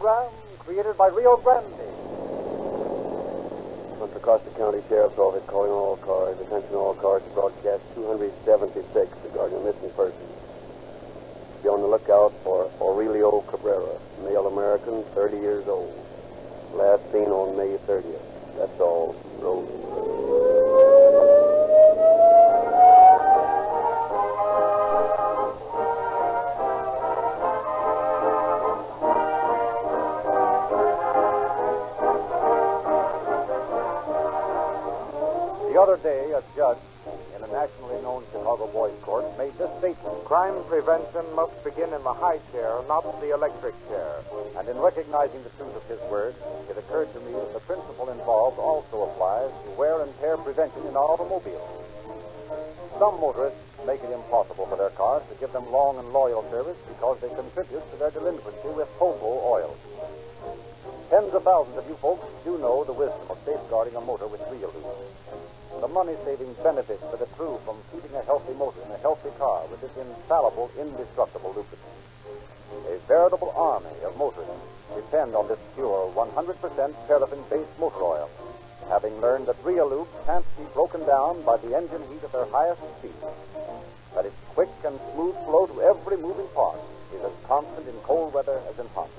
program created by Rio Grande. Contra Costa County Sheriff's Office calling all cars. Attention all cars to broadcast 276 regarding a missing person. Be on the lookout for Aurelio Cabrera, male American, 30 years old. Last seen on May 30th. That's all. Roll. The other day, a judge in a nationally known Chicago boys' court made this statement: crime prevention must begin in the high chair, not the electric chair. And in recognizing the truth of his words, it occurred to me that the principle involved also applies to wear and tear prevention in automobiles. Some motorists make it impossible for their cars to give them long and loyal service because they contribute to their delinquency with FOFO oil. Tens of thousands of you folks do know the wisdom of safeguarding a motor with real lube. The money-saving benefits that accrue from keeping a healthy motor in a healthy car with this infallible, indestructible lubricant. A veritable army of motorists depend on this pure, 100% paraffin-based motor oil, having learned that real lube can't be broken down by the engine heat at their highest speed. That its quick and smooth flow to every moving part is as constant in cold weather as in hot.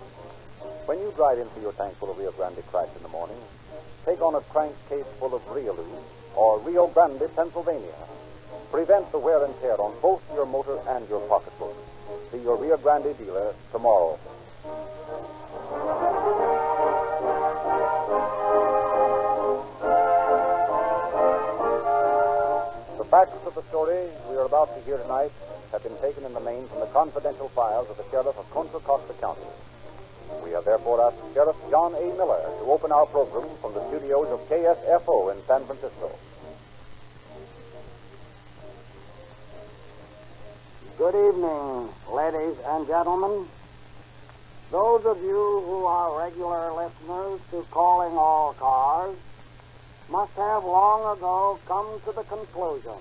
When you drive into your tank full of Rio Grande Crack in the morning, take on a crankcase full of Real Lube or Rio Grande, Pennsylvania. Prevent the wear and tear on both your motor and your pocketbook. See your Rio Grande dealer tomorrow. The facts of the story we are about to hear tonight have been taken in the main from the confidential files of the sheriff of Contra Costa County. We have therefore asked Sheriff John A. Miller to open our program from the studios of KSFO in San Francisco. Good evening, ladies and gentlemen. Those of you who are regular listeners to Calling All Cars must have long ago come to the conclusion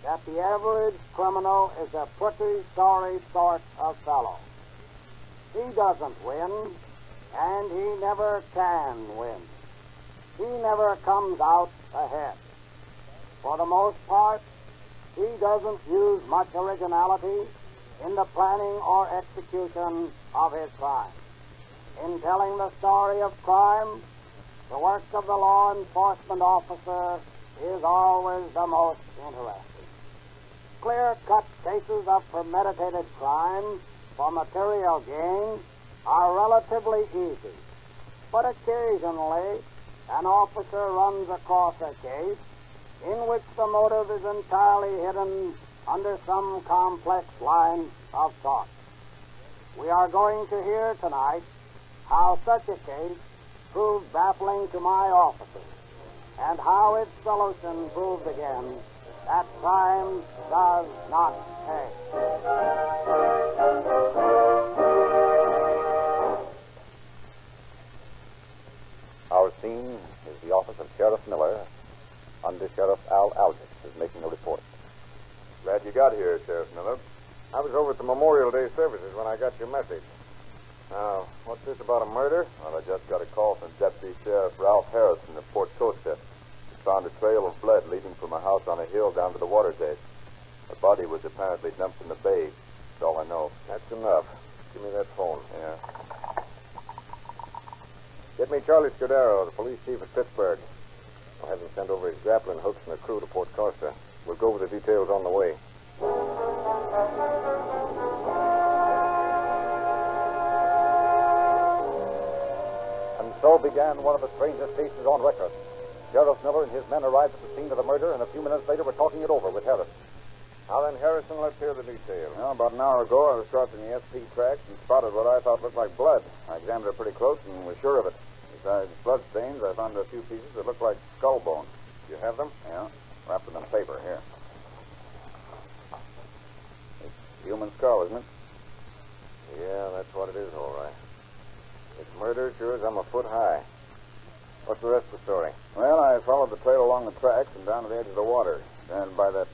that the average criminal is a pretty sorry sort of fellow. He doesn't win, and he never can win. He never comes out ahead. For the most part, he doesn't use much originality in the planning or execution of his crime. In telling the story of crime, the work of the law enforcement officer is always the most interesting. Clear-cut cases of premeditated crime for material gain are relatively easy, but occasionally an officer runs across a case in which the motive is entirely hidden under some complex line of thought. We are going to hear tonight how such a case proved baffling to my officers, and how its solution proved again that crime does not pay. Our scene is the office of Sheriff Miller. Under Sheriff Al Algic is making a report. Glad you got here, Sheriff Miller. I was over at the Memorial Day services when I got your message. Now, what's this about a murder? Well, I just got a call from Deputy Sheriff Ralph Harrison of Port Costa. He found a trail of blood leading from a house on a hill down to the water test. The body was apparently dumped in the bay. That's all I know. That's enough. Give me that phone. Yeah. Get me Charlie Scudero, the police chief at Pittsburgh. I'll have him send over his grappling hooks and a crew to Port Costa. We'll go over the details on the way. And so began one of the strangest cases on record. Sheriff Miller and his men arrived at the scene of the murder, and a few minutes later were talking it over with Harrison. Now then, Harrison, let's hear the details. Well, about an hour ago, I was crossing the SP tracks and spotted what I thought looked like blood. I examined it pretty close and was sure of it. Besides blood stains, I found a few pieces that looked like skull bones. You have them? Yeah, wrapped in paper here. It's human skull, isn't it? Yeah, that's what it is, all right. It's murder, sure as I'm a foot high. What's the rest of the story? Well, I followed the trail along the tracks and down to the edge of the water, and by that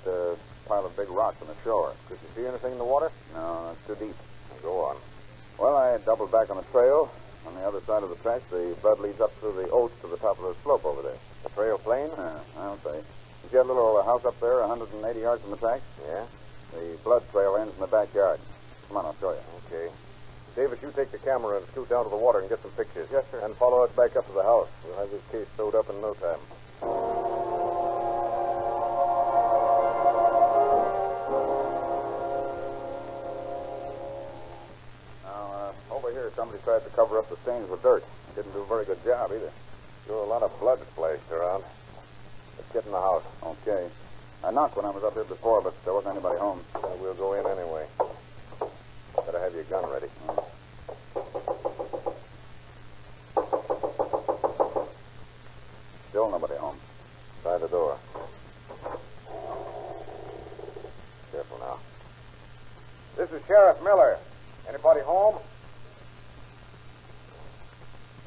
pile of big rocks on the shore. Did you see anything in the water? No, it's too deep. Go on. Well, I doubled back on the trail, On the other side of the tracks, the blood leads up through the oats to the top of the slope over there. The trail plain? I'll say. You see that little house up there, 180 yards from the tracks? Yeah. The blood trail ends in the backyard. Come on, I'll show you. Okay. Davis, you take the camera and scoot down to the water and get some pictures. Yes, sir. And follow us back up to the house. We'll have this case sewed up in no time. Now, over here, somebody tried to cover up the stains with dirt. Didn't do a very good job either. Sure, a lot of blood splashed around. Let's get in the house. Okay. I knocked when I was up here before, but there wasn't anybody home. We'll go in anyway. Better have your gun ready. Still nobody home. Try the door. Careful now. This is Sheriff Miller. Anybody home?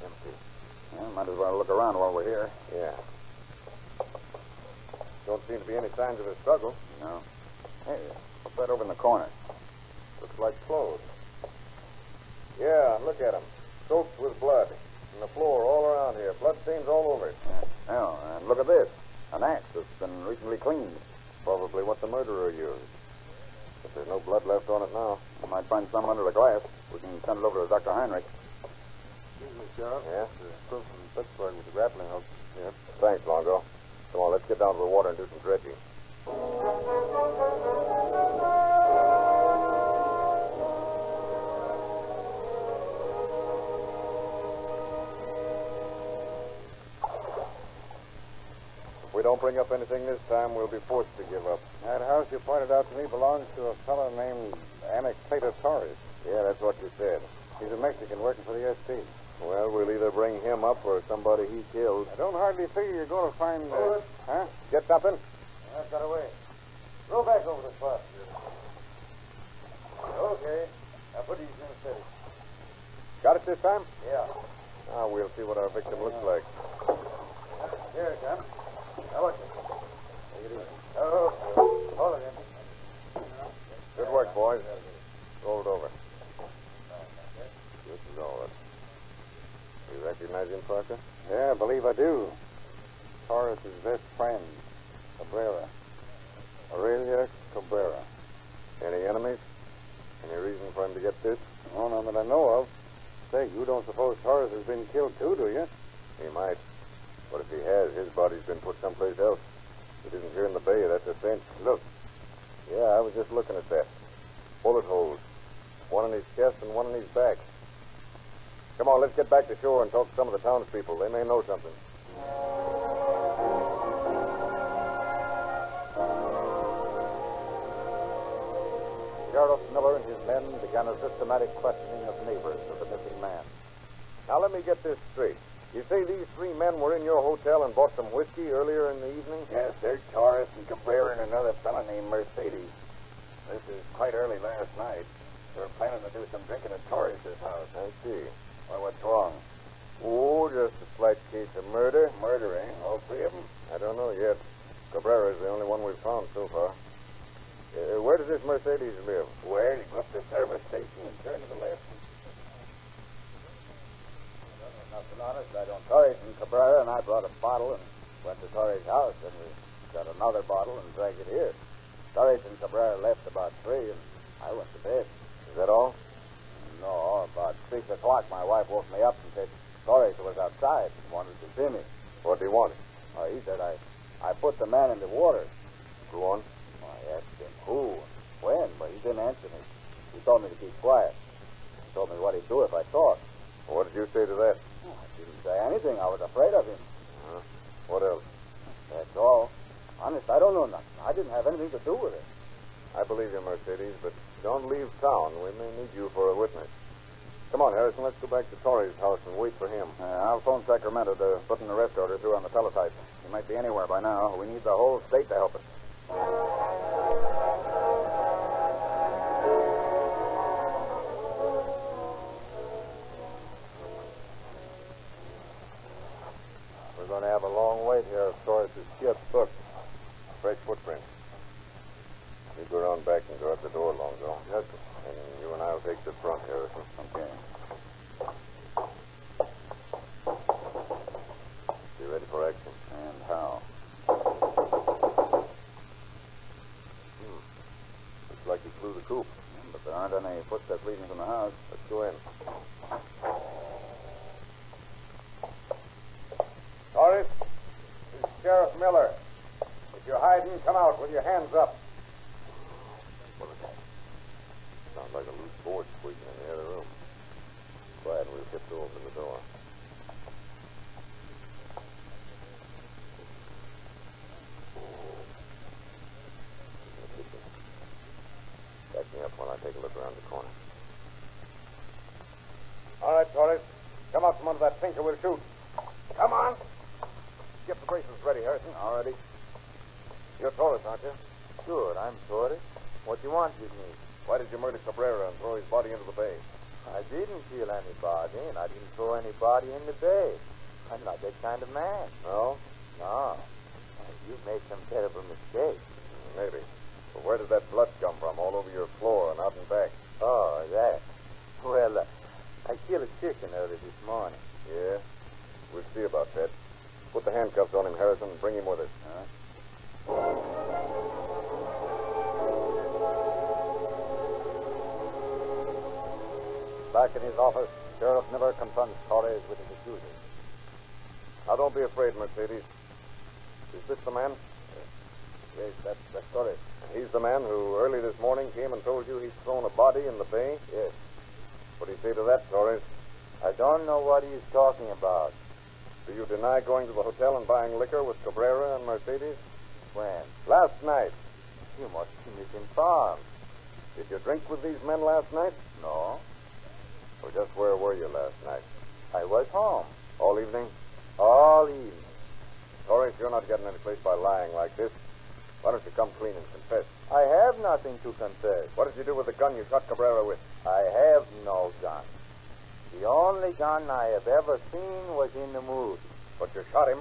Empty. Well, might as well look around while we're here. Yeah. Don't seem to be any signs of a struggle. No. Hey, what's that over in the corner? Looks like clothes. Yeah, and look at them. Soaked with blood. And the floor all around here. Blood stains all over it. Yeah. Oh, and look at this. An axe that's been recently cleaned. Probably what the murderer used. But there's no blood left on it now. We might find some under the glass. We can send it over to Dr. Heinrich. Excuse me, Sheriff. Yeah? Proof from Pittsburgh with the grappling hook. Yeah. Thanks, Longo. Come on, let's get down to the water and do some dredging. If we don't bring up anything this time, we'll be forced to give up. That house you pointed out to me belongs to a fellow named Cavalcade of America. Yeah, that's what you said. He's a Mexican working for the SP. Well, we'll either bring him up or somebody he killed. I don't hardly figure you're going to find... Huh? Get something? I've got away. Roll back over the spot. Okay. Now put these in steady. Got it this time? Yeah. Now we'll see what our victim looks like. Here it comes. Now watch it. Take it easy. Oh, hold it in. Good work, boys. Roll it over. This is all right. You recognize him, Parker? Yeah, I believe I do. Torres's best friend, Cabrera. Aurelia Cabrera. Any enemies? Any reason for him to get this? Oh, none that I know of. Say, you don't suppose Torres has been killed too, do you? He might. But if he has, his body's been put someplace else. It isn't here in the bay, that's a cinch. Look. Yeah, I was just looking at that. Bullet holes. One in his chest and one in his back. Come on, let's get back to shore and talk to some of the townspeople. They may know something. Sheriff Miller and his men began a systematic questioning of neighbors of the missing man. Now, let me get this straight. You say these three men were in your hotel and bought some whiskey earlier in the evening? Yes, sir. Torres and Cabrera and another fellow named Mercedes. This is quite early last night. They were planning to do some drinking at Torres's house. I see. Well, what's wrong? Oh, just a slight case of murder. Murder, eh? All three of them? I don't know yet. Cabrera is the only one we've found so far. Where does this Mercedes live? Well, you go up to the service station and turn to the left. Nothing honest. I don't. Torres and Cabrera and I brought a bottle and went to Torres' house. Then we got another bottle and dragged it here. Torres and Cabrera left about 3, and I went to bed. Is that all? No, about 6 o'clock, my wife woke me up and said Torres was outside and wanted to see me. What do you want? He said I put the man in the water. Go on. I asked him who and when, but he didn't answer me. He told me to keep quiet. He told me what he'd do if I talked. What did you say to that? I didn't say anything. I was afraid of him. What else? That's all. Honest, I don't know nothing. I didn't have anything to do with it. I believe you, Mercedes, but don't leave town. We may need you for a witness. Come on, Harrison. Let's go back to Torres' house and wait for him. I'll phone Sacramento to put an arrest order through on the teletype. He might be anywhere by now. We need the whole state to help us. We're going to have a long wait here if Torres' skip's booked. Fresh footprints. You go around back and guard the door, Longo. Yes, sir. And you and I will take the front, Harrison. Okay. footsteps leading from the house. Let's go in. Horace, this is Sheriff Miller. If you're hiding, come out with your hands up. What was that? Sounds like a loose board squeaking in the other room. Quiet, we'll tiptoe over to the door. In the kitchen. Back me up while I take a look around the corner. All right, Horace. Come out from under that sink or we'll shoot. Come on. Get the bracelets ready, Harrison. All ready. You're Torres, aren't you? Good, I'm Torres. What you want with me? Why did you murder Cabrera and throw his body into the bay? I didn't kill anybody, and I didn't throw anybody in the bay. I'm not that kind of man. No? No. You've made some terrible mistakes. Maybe. But where did that blood come from all over your floor and out and back? Oh, that. Well, I killed a chicken early this morning. Yeah? We'll see about that. Put the handcuffs on him, Harrison, and bring him with us. Back in his office, Sheriff Miller confronts Torres with his accusers. Now, don't be afraid, Mercedes. Is this the man? Yes, that's Torres. And he's the man who early this morning came and told you he'd thrown a body in the bay? Yes. What do you say to that, Torres? I don't know what he's talking about. Do you deny going to the hotel and buying liquor with Cabrera and Mercedes? When? Last night. You must be misinformed. Did you drink with these men last night? No. Or just where were you last night? I was home. All evening? All evening. Torres, you're not getting any place by lying like this. Why don't you come clean and confess? I have nothing to confess. What did you do with the gun you shot Cabrera with? I have no gun. The only gun I have ever seen was in the movie. But you shot him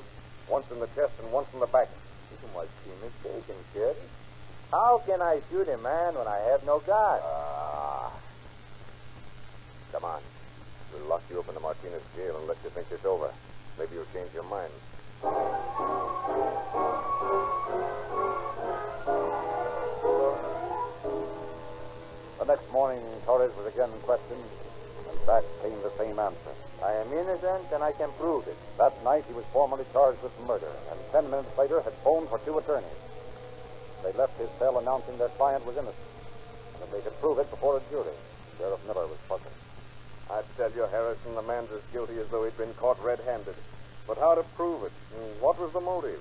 once in the chest and once in the back. You must be mistaken, Sheriff. How can I shoot a man when I have no gun? Come on. We'll lock you up in the Martinez jail and let you think this over. Maybe you'll change your mind. The next morning, Torres was again questioned, and back came the same answer. I am innocent, and I can prove it. That night, he was formally charged with murder, and 10 minutes later had phoned for 2 attorneys. They left his cell announcing their client was innocent, and that they could prove it before a jury. Sheriff Miller was puzzled. I tell you, Harrison, the man's as guilty as though he'd been caught red-handed. But how to prove it? And what was the motive?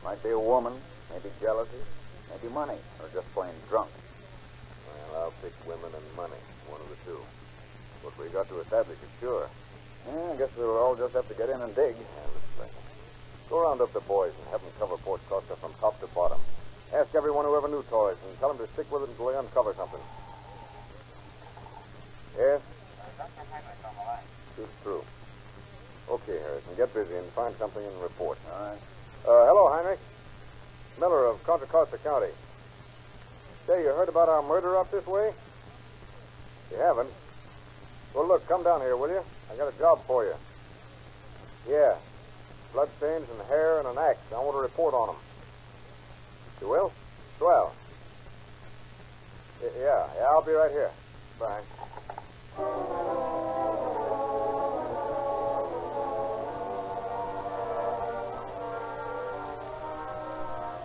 Might be a woman, maybe jealousy, maybe money, or just plain drunk. Well, I'll pick women and money, one of the two. But we got to establish it, sure. I guess we'll all just have to get in and dig. Yeah, let's play. Go round up the boys and have them cover Port Costa from top to bottom. Ask everyone who ever knew Torres and tell them to stick with it until they uncover something. Yes? Shoot through. Okay, Harrison, get busy and find something and report. All right. Hello, Heinrich. Miller of Contra Costa County. Say, you heard about our murder up this way? You haven't? Well, look, come down here, will you? I got a job for you. Yeah. Bloodstains and hair and an axe. I want to report on them. You will? Swell. Yeah, I'll be right here. Bye.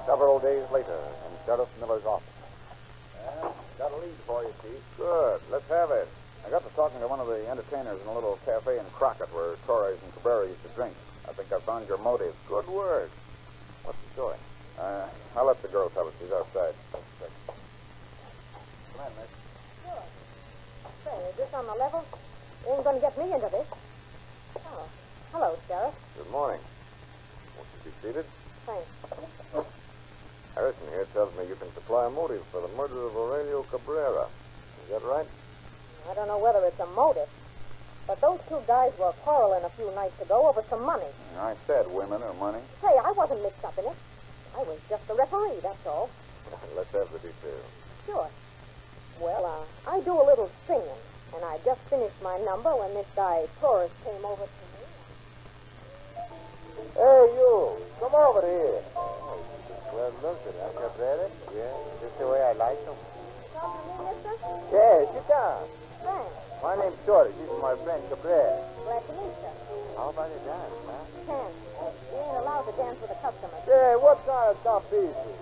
Several days later, in Sheriff Miller's office. Got a lead for you, Chief. Good. Let's have it. I got to talking to one of the entertainers in a little cafe in Crockett where Torres and Cabrera used to drink. I think I found your motive. Good work. What's the story? I'll let the girl tell it. She's outside. Sure. Say, is this on the level? You ain't going to get me into this. Oh. Hello, Sheriff. Good morning. Won't you be seated? Thanks. Harrison here tells me you can supply a motive for the murder of Aurelio Cabrera. Is that right? I don't know whether it's a motive, but those 2 guys were quarreling a few nights ago over some money. I said women or money. Say, I wasn't mixed up in it. I was just a referee, that's all. Let's have the details. Sure. Well, I do a little singing, and I just finished my number when this guy Torres came over to me. Hey, you. Come over here. Oh, well, look at that, Cabrera. Yeah, just the way I like them. Talking to me, mister? Yeah, sit down. name's Shorty. This is my friend Cabrera. Glad to meet you. How about a dance, huh? Dance. You ain't allowed to dance with the customers. Yeah, what kind of stuff is this?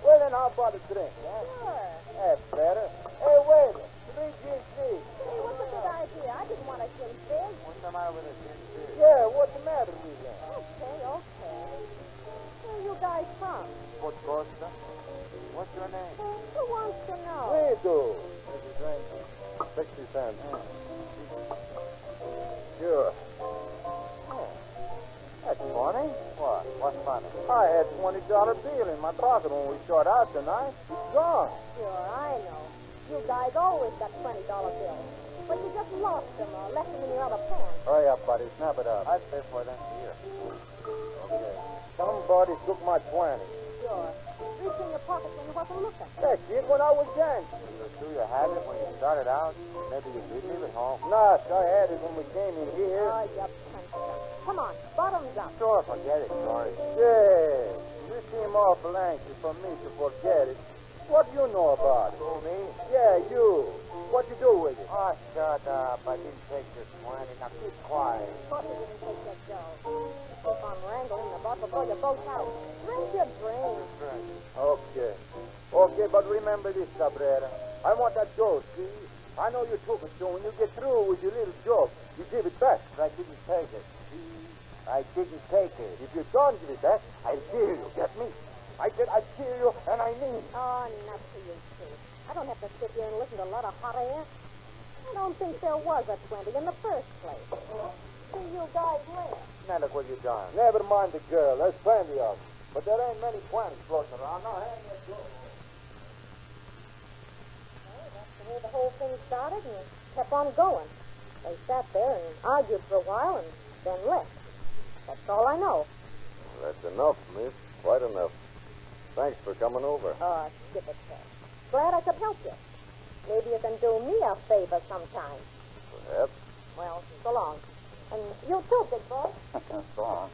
Well, then how about a drink, huh? Sure. That's better. Hey, wait. 3 gin fizz. Hey, what's a good idea? I didn't want a gin fizz. What's the matter with a gin fizz? Yeah, what's the matter with him? Okay. Where are you guys from? Port Costa. What's your name? Who wants to know? We do. This is drink. 60 cents. Sure. That's funny. What? What's funny? I had $20 bill in my pocket when we shot out tonight. It's gone. Sure, I know. You guys always got $20 bills. But you just lost them or left them in your other pants. Hurry up, buddy. Snap it up. I'd pay for them here. Okay. Somebody took my 20. Sure. Reach in your pocket when you wasn't looking. That's it when I was gangster. Do you have it when you started out? Maybe you did leave it home. Nah, I had it when we came in here. Oh, you prankster. Come on, bottoms up. Sure, forget it, Dory. Yeah, you seem awful anxious for me to forget it. What do you know about it? Who, me? Yeah, you. What you do with it? Oh, shut up. I didn't take your 20. Now keep quiet. Thought you didn't take your dough. Keep on wrangling the boss before you both out. Drink your drink. Okay. Okay, but remember this, Cabrera. I want that dough, see? I know you took it, so when you get through with your little joke, you give it back. I didn't take it. I didn't take it. If you don't give it back, I'll kill you. Get me? I said I'd kill you, and I mean it. Oh, not to you, too. I don't have to sit here and listen to a lot of hot air. I don't think there was a 20 in the first place. See you guys later. Now look what you've done. Never mind the girl. There's plenty of them. But there ain't many 20s floating around. Now, hand that dough. Well, that's the way the whole thing started and kept on going. They sat there and argued for a while and then left. That's all I know. That's enough, miss. Quite enough. Thanks for coming over. Oh, skip it, sir. Glad I could help you. Maybe you can do me a favor sometime. Perhaps. Well, so long. And you too, big boy. So long.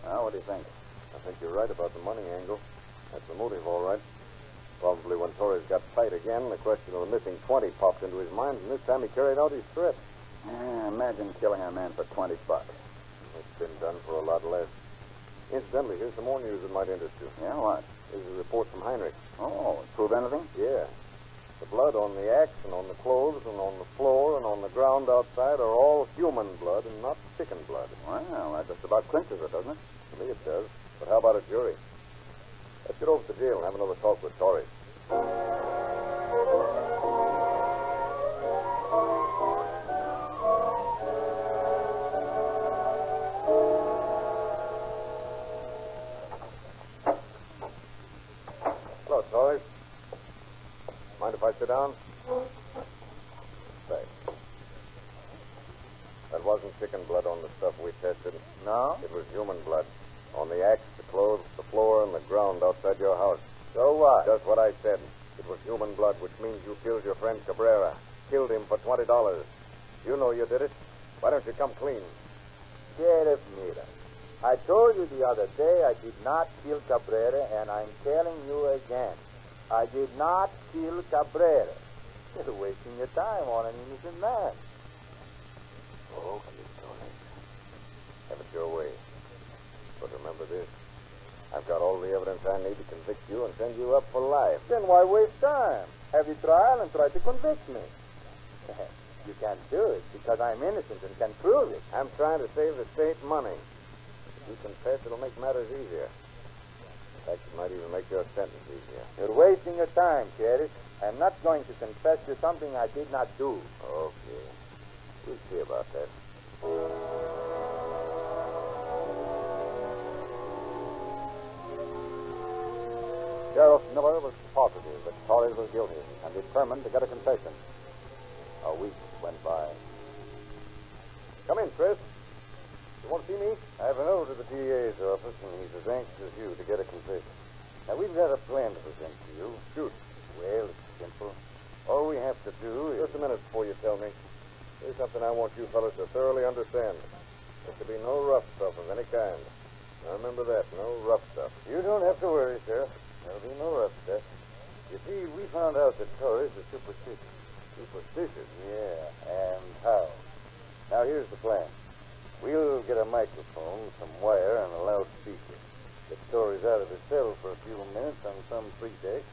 Now, what do you think? I think you're right about the money angle. That's the motive, all right. Probably when Torres got tight again, the question of the missing 20 popped into his mind, and this time he carried out his threat. Imagine killing a man for $20. It's been done for a lot less. Incidentally, here's some more news that might interest you. Yeah, what? Here's a report from Heinrich. Oh, prove anything? Yeah. The blood on the axe and on the clothes and on the floor and on the ground outside are all human blood and not chicken blood. Well, that just about clinches it, doesn't it? To me it does. But how about a jury? Let's get over to the jail and have another talk with Torres. Hello, Torres. Mind if I sit down? Thanks. That wasn't chicken blood on the stuff we tested. No? It was human blood. On the axe, the clothes, the floor, and the ground outside your house. So what? Just what I said. It was human blood, which means you killed your friend Cabrera. Killed him for $20. You know you did it. Why don't you come clean? Sheriff Mira, I told you the other day I did not kill Cabrera, and I'm telling you again. I did not kill Cabrera. You're wasting your time on an innocent man. Okay, Torres. Have it your way. But remember this. I've got all the evidence I need to convict you and send you up for life. Then why waste time? Have your trial and try to convict me. You can't do it because I'm innocent and can prove it. I'm trying to save the state money. If you confess, it'll make matters easier. In fact, it might even make your sentence easier. You're wasting your time, Sheriff. I'm not going to confess to something I did not do. Okay. We'll see about that. Sheriff Miller was positive that Torres was guilty and determined to get a confession. A week went by. Come in, Chris. You want to see me? I have a note to the DA's office, and he's as anxious as you to get a confession. Now, we've got a plan to present to you. Shoot. Well, it's simple. All we have to do is... Just a minute before you tell me. There's something I want you fellas to thoroughly understand. There should be no rough stuff of any kind. Now, remember that. No rough stuff. You don't have to worry, Sheriff. There'll be no rough stuff. You see, we found out that Torres is superstitious. Superstitious? Yeah, and how? Now, here's the plan. We'll get a microphone, some wire, and a loudspeaker. Get stories out of the cell for a few minutes on some pretext.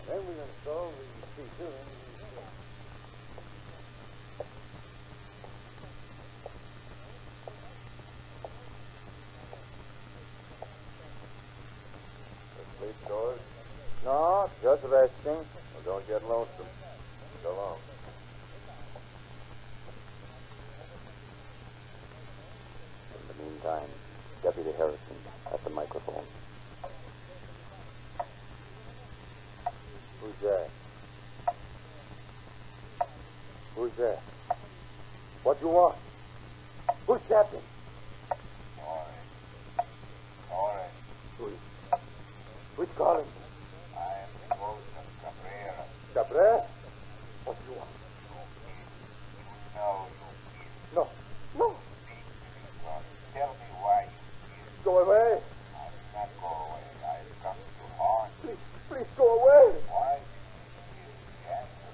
Then we're going to solve the speaker. Sleep, George? No, just resting. Well, don't get lonesome. So long. In the meantime, Deputy Harrison at the microphone. Who's that? Who's that? What you want? Who's tapping? Who's calling? I am the ghost of Cabrera. Cabrera? What do you want? No, No. No. tell me why you Go away. I will not go away. I have come to harm. Please go away. Why did you the answer?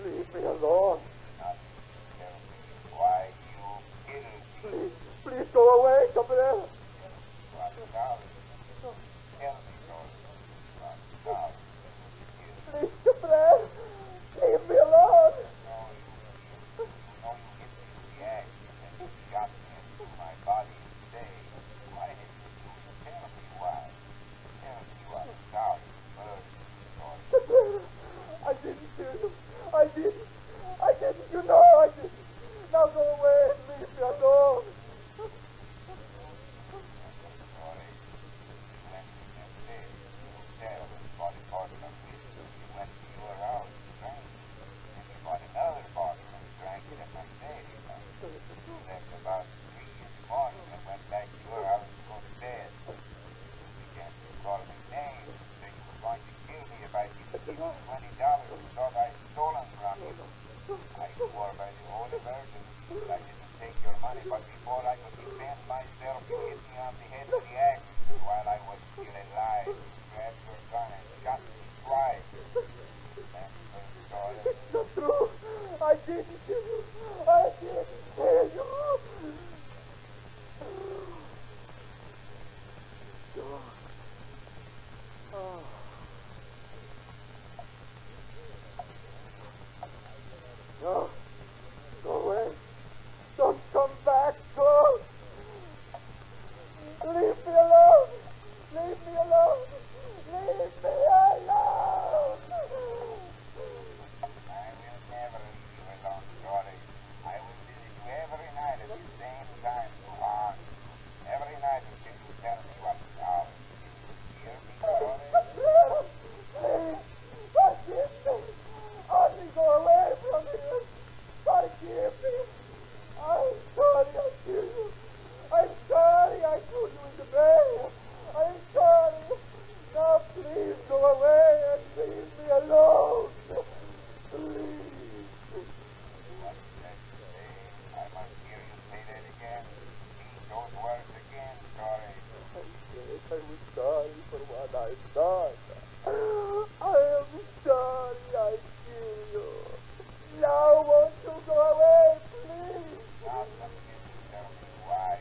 Leave me alone. Not tell me why you killed me. Please go away, Cabrera. What now? Tell me, George. What now? Please, Cabrera. Leave me alone. You hit me in the axe and then you shot me into my body today. Why did you do it? Tell me why. Tell me what now. First, George. Cabrera, I didn't kill you. I didn't. You know I didn't. Now go away and leave me alone. But before I could defend myself, you hit me on the head with the axe while I was still alive. You grabbed your gun and shot me twice. That's the story. It's not true. I didn't kill you. I didn't kill you. No. Go away. Don't come back. Go. Leave me alone. Leave me alone. Leave me alone. I will never leave you alone, Dory. I will visit you every night at the same time to haunt you. Every night until you tell me what now. Hear me, Dory? Please, forgive me. Only go away from here. Forgive me. I'm sorry I killed you. I'm sorry I threw you in the bay. I'm sorry. Now please go away and leave me alone. Please. What did I say? I must hear you say that again. Repeat those words again, Dory. I was sorry for what I've done. I am sorry I killed you. Now won't you go away, please? Not until you tell me why.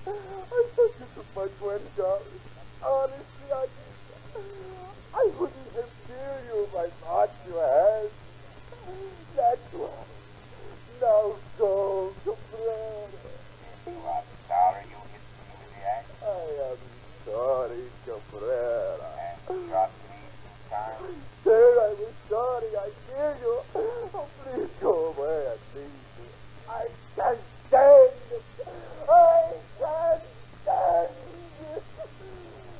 I thought you took my $20. Honestly, I did. I wouldn't have killed you if I thought you had. That's why. Now go, Cabrera. What, Dory, you hit me with the axe I am sorry, Cabrera. and shot me 2 times? Sir, I was sorry I killed you. Oh, please go away and leave me. I can't stand it. I can't stand it.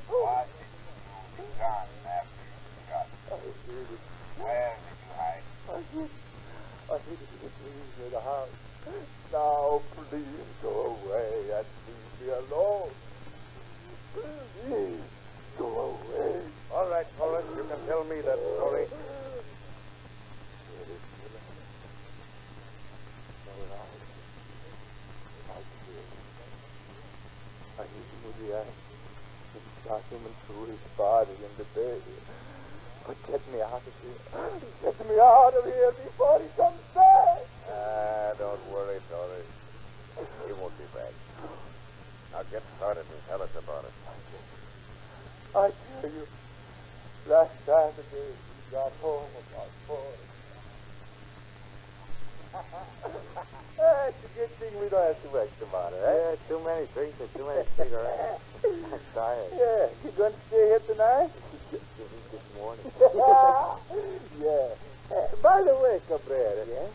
What did you do with the gun after you shot me? I hid it. Where did you hide it? I hid it in the trees near the house. Now, please go away and leave me alone. Please go away. All right, Horace, you can tell me that story. I hit him with the axe and shot him and threw his body in the bay. But get me out of here. Get me out of here before he comes back. Don't worry, Torres. He won't be back. Now get started and tell us about it. I tell you, last Saturday we got home about 4. It's a good thing we don't have to work tomorrow, eh? Yeah, too many drinks and too many cigarettes. I'm tired. Yeah. You going to stay here tonight? This morning. Yeah. By the way, Cabrera. Yeah?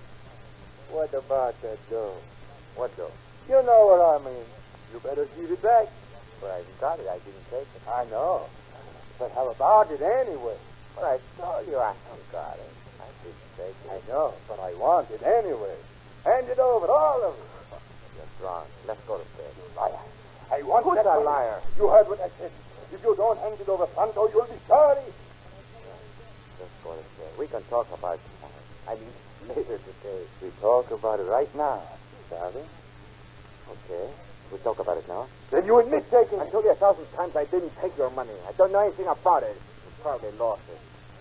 What about that dough? What dough? You know what I mean. You better give it back. Well, I got it. I didn't take it. I know. But how about it anyway? But I told you I got it. I didn't take it. I know, but I want it anyway. Hand it over, all of it. You're drunk. Let's go to bed. Liar. I want Who's that a money. liar? You heard what I said. If you don't hand it over pronto, you'll be sorry. Let's go to bed. We can talk about it tomorrow. I mean, later today. We talk about it right now, shall we? Okay. We talk about it now. Then you admit taking I it. told you 1,000 times I didn't take your money. I don't know anything about it. You probably lost it.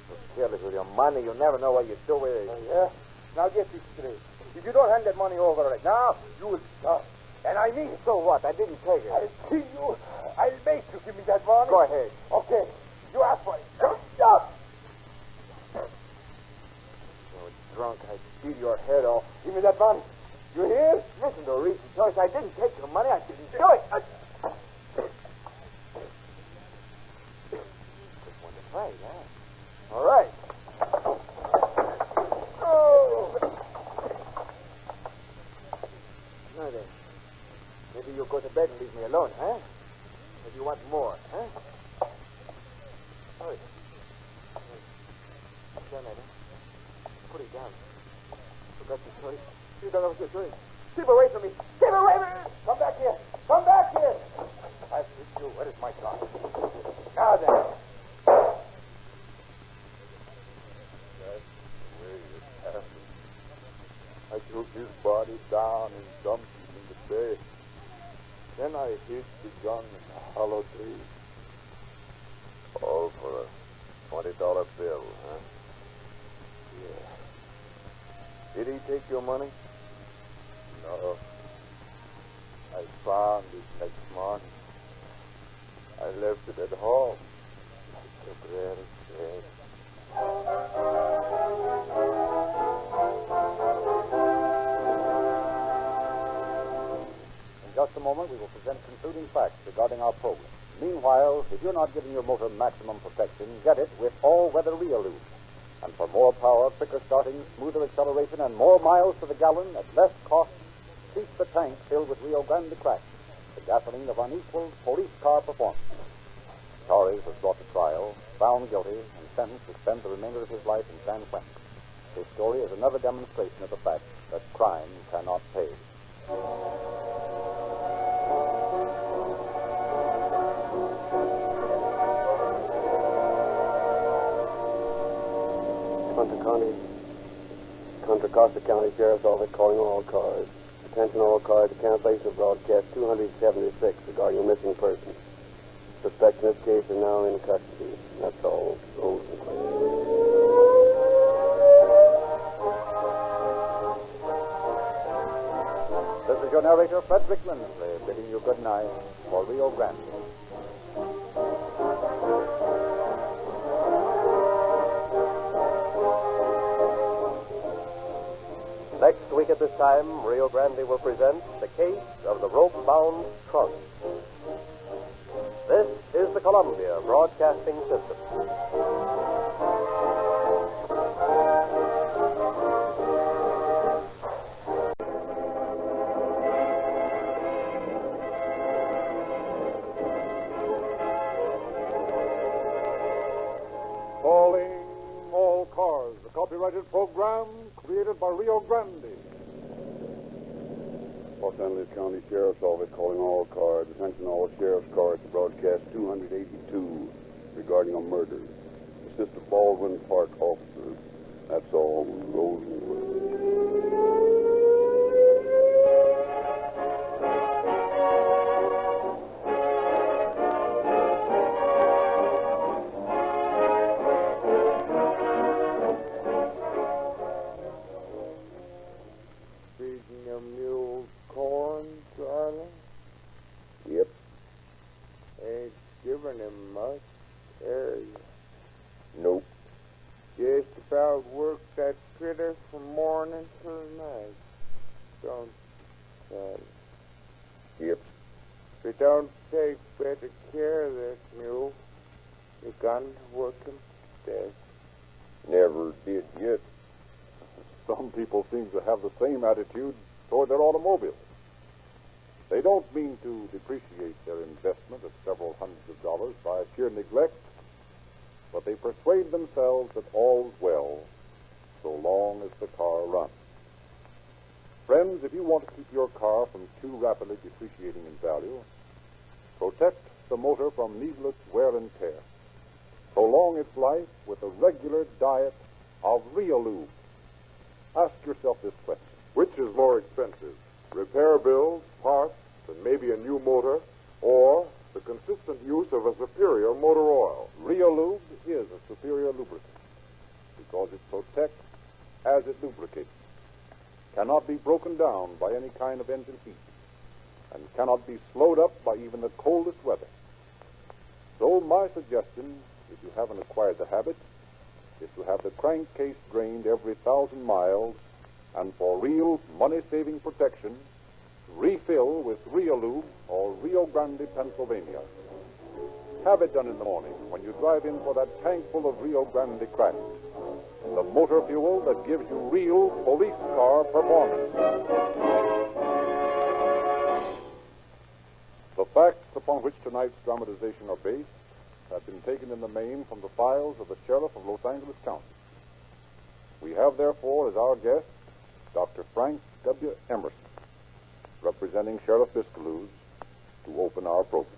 You're careless with your money. You never know what you do with it. Oh, yeah? Now get this straight. If you don't hand that money over right now, you will stop. And I mean it. So what? I didn't take it. I'll kill you. I'll make you give me that money. Go ahead. Okay. You ask for it. Stop. You're drunk. I beat your head off. Give me that money. You hear? Listen to reason, Joyce. I didn't take your money. I didn't do it. Just want to fight, huh? All right. Oh. Now then, maybe you'll go to bed and leave me alone, huh? If you want more, huh? Hurry. Down there, huh? Put it down. Forgot your choice. You don't know what you're doing. Keep away from me. Keep away from me. Come back here. Come back here. I'll fix you. Where is my car? Now then. That's the way it happened. I took his body down and dumped him in the bay. Then I hid the gun in a hollow tree. All for a $20 bill, huh? Yeah. Did he take your money? No. I found it next morning. I left it at home. Like Cabrera said. In just a moment, we will present concluding facts regarding our program. Meanwhile, if you're not giving your motor maximum protection, get it with all-weather Reolute. And for more power, quicker starting, smoother acceleration, and more miles to the gallon at less cost, keep the tank filled with Rio Grande Crack, the gasoline of unequaled police car performance. Torres was brought to trial, found guilty, and sentenced to spend the remainder of his life in San Quentin. His story is another demonstration of the fact that crime cannot pay. Contra Costa County Sheriff's Office calling all cars. Attention all cars to cancellation of broadcast 276 regarding a missing person. Suspects in this case are now in custody. That's all. This is your narrator, Frederick Lindsley, bidding you good night for Rio Grande. Next week at this time, Rio Grande will present the case of the rope-bound trunk. This is the Columbia Broadcasting System. Calling all cars, a copyrighted program created by Rio Grande. Los Angeles County Sheriff's Office calling all cars. Attention all sheriff's cars to broadcast 282 regarding a murder. Assist the Baldwin Park officers. That's all. Rosenwood. much area. Nope. Just about work that critter from morning till night. Don't you? Yep. If you don't take better care of that mule, you're going to work him to death. Never did yet. Some people seem to have the same attitude toward their automobiles. They don't mean to depreciate their investment of several hundreds of dollars by sheer neglect, but they persuade themselves that all's well so long as the car runs. Friends, if you want to keep your car from too rapidly depreciating in value, protect the motor from needless wear and tear. Prolong its life with a regular diet of Reolube. Ask yourself this question. Which is more expensive? Repair bills, parts, and maybe a new motor, or the consistent use of a superior motor oil? Reolube is a superior lubricant because it protects as it lubricates, cannot be broken down by any kind of engine heat, and cannot be slowed up by even the coldest weather. So my suggestion, if you haven't acquired the habit, is to have the crankcase drained every 1,000 miles, and for real money-saving protection, refill with Reolube or Rio Grande, Pennsylvania. Have it done in the morning when you drive in for that tank full of Rio Grande crack. The motor fuel that gives you real police car performance. The facts upon which tonight's dramatization are based have been taken in the main from the files of the Sheriff of Los Angeles County. We have, therefore, as our guest, Dr. Frank W. Emerson, representing Sheriff Biscaluse, to open our program.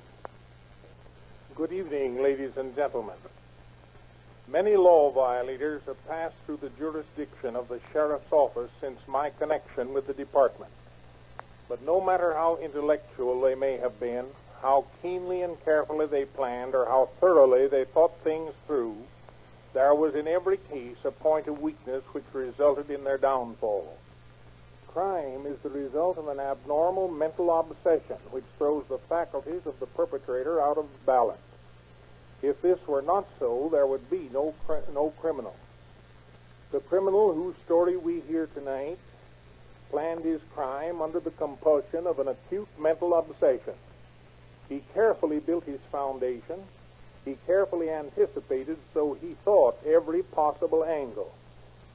Good evening, ladies and gentlemen. Many law violators have passed through the jurisdiction of the Sheriff's Office since my connection with the department. But no matter how intellectual they may have been, how keenly and carefully they planned, or how thoroughly they thought things through, there was in every case a point of weakness which resulted in their downfall. Crime is the result of an abnormal mental obsession which throws the faculties of the perpetrator out of balance. If this were not so, there would be no criminal. The criminal whose story we hear tonight planned his crime under the compulsion of an acute mental obsession. He carefully built his foundation. He carefully anticipated, so he thought, every possible angle.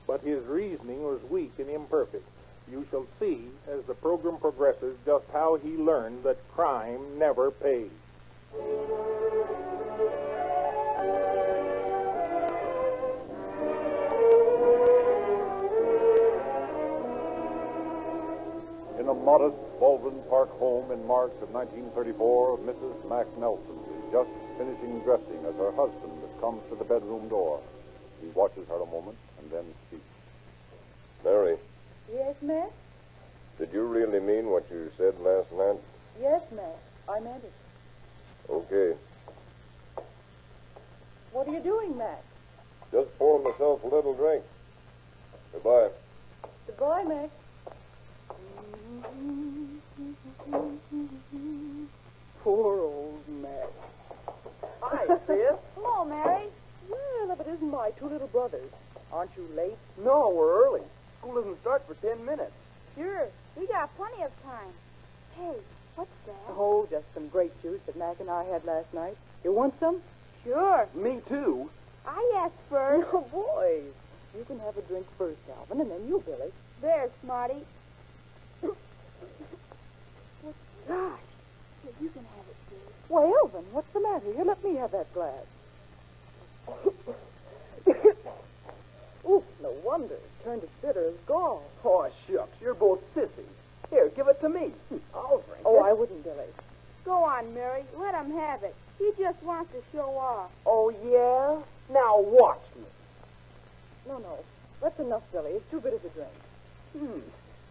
But his reasoning was weak and imperfect. You shall see, as the program progresses, just how he learned that crime never pays. In a modest Baldwin Park home in March of 1934, Mrs. Mac Nelson is just finishing dressing as her husband comes to the bedroom door. He watches her a moment and then speaks. Mary, Yes, Mac? did you really mean what you said last night? Yes, Mac. I meant it. Okay. What are you doing, Mac? Just pouring myself a little drink. Goodbye. Goodbye, Mac. Poor old Mac. Hi, sis. Hello, Mary. Well, if it isn't my two little brothers. Aren't you late? No, we're early. School doesn't start for 10 minutes. Sure. We got plenty of time. Hey, what's that? Oh, just some grape juice that Mac and I had last night. You want some? Sure. Me too. I asked first. Oh, boys. You can have a drink first, Alvin, and then you, Billy. There, Smarty. Gosh. Here, you can have it, dear. Why, Alvin, what's the matter? Here, let me have that glass. Ooh, no wonder. It turned as bitter as gall. Oh, shucks. You're both sissies. Here, give it to me. I'll drink Oh, it. I wouldn't, Billy. Go on, Mary. Let him have it. He just wants to show off. Oh, yeah? Now watch me. No. That's enough, Billy. It's too bitter to drink.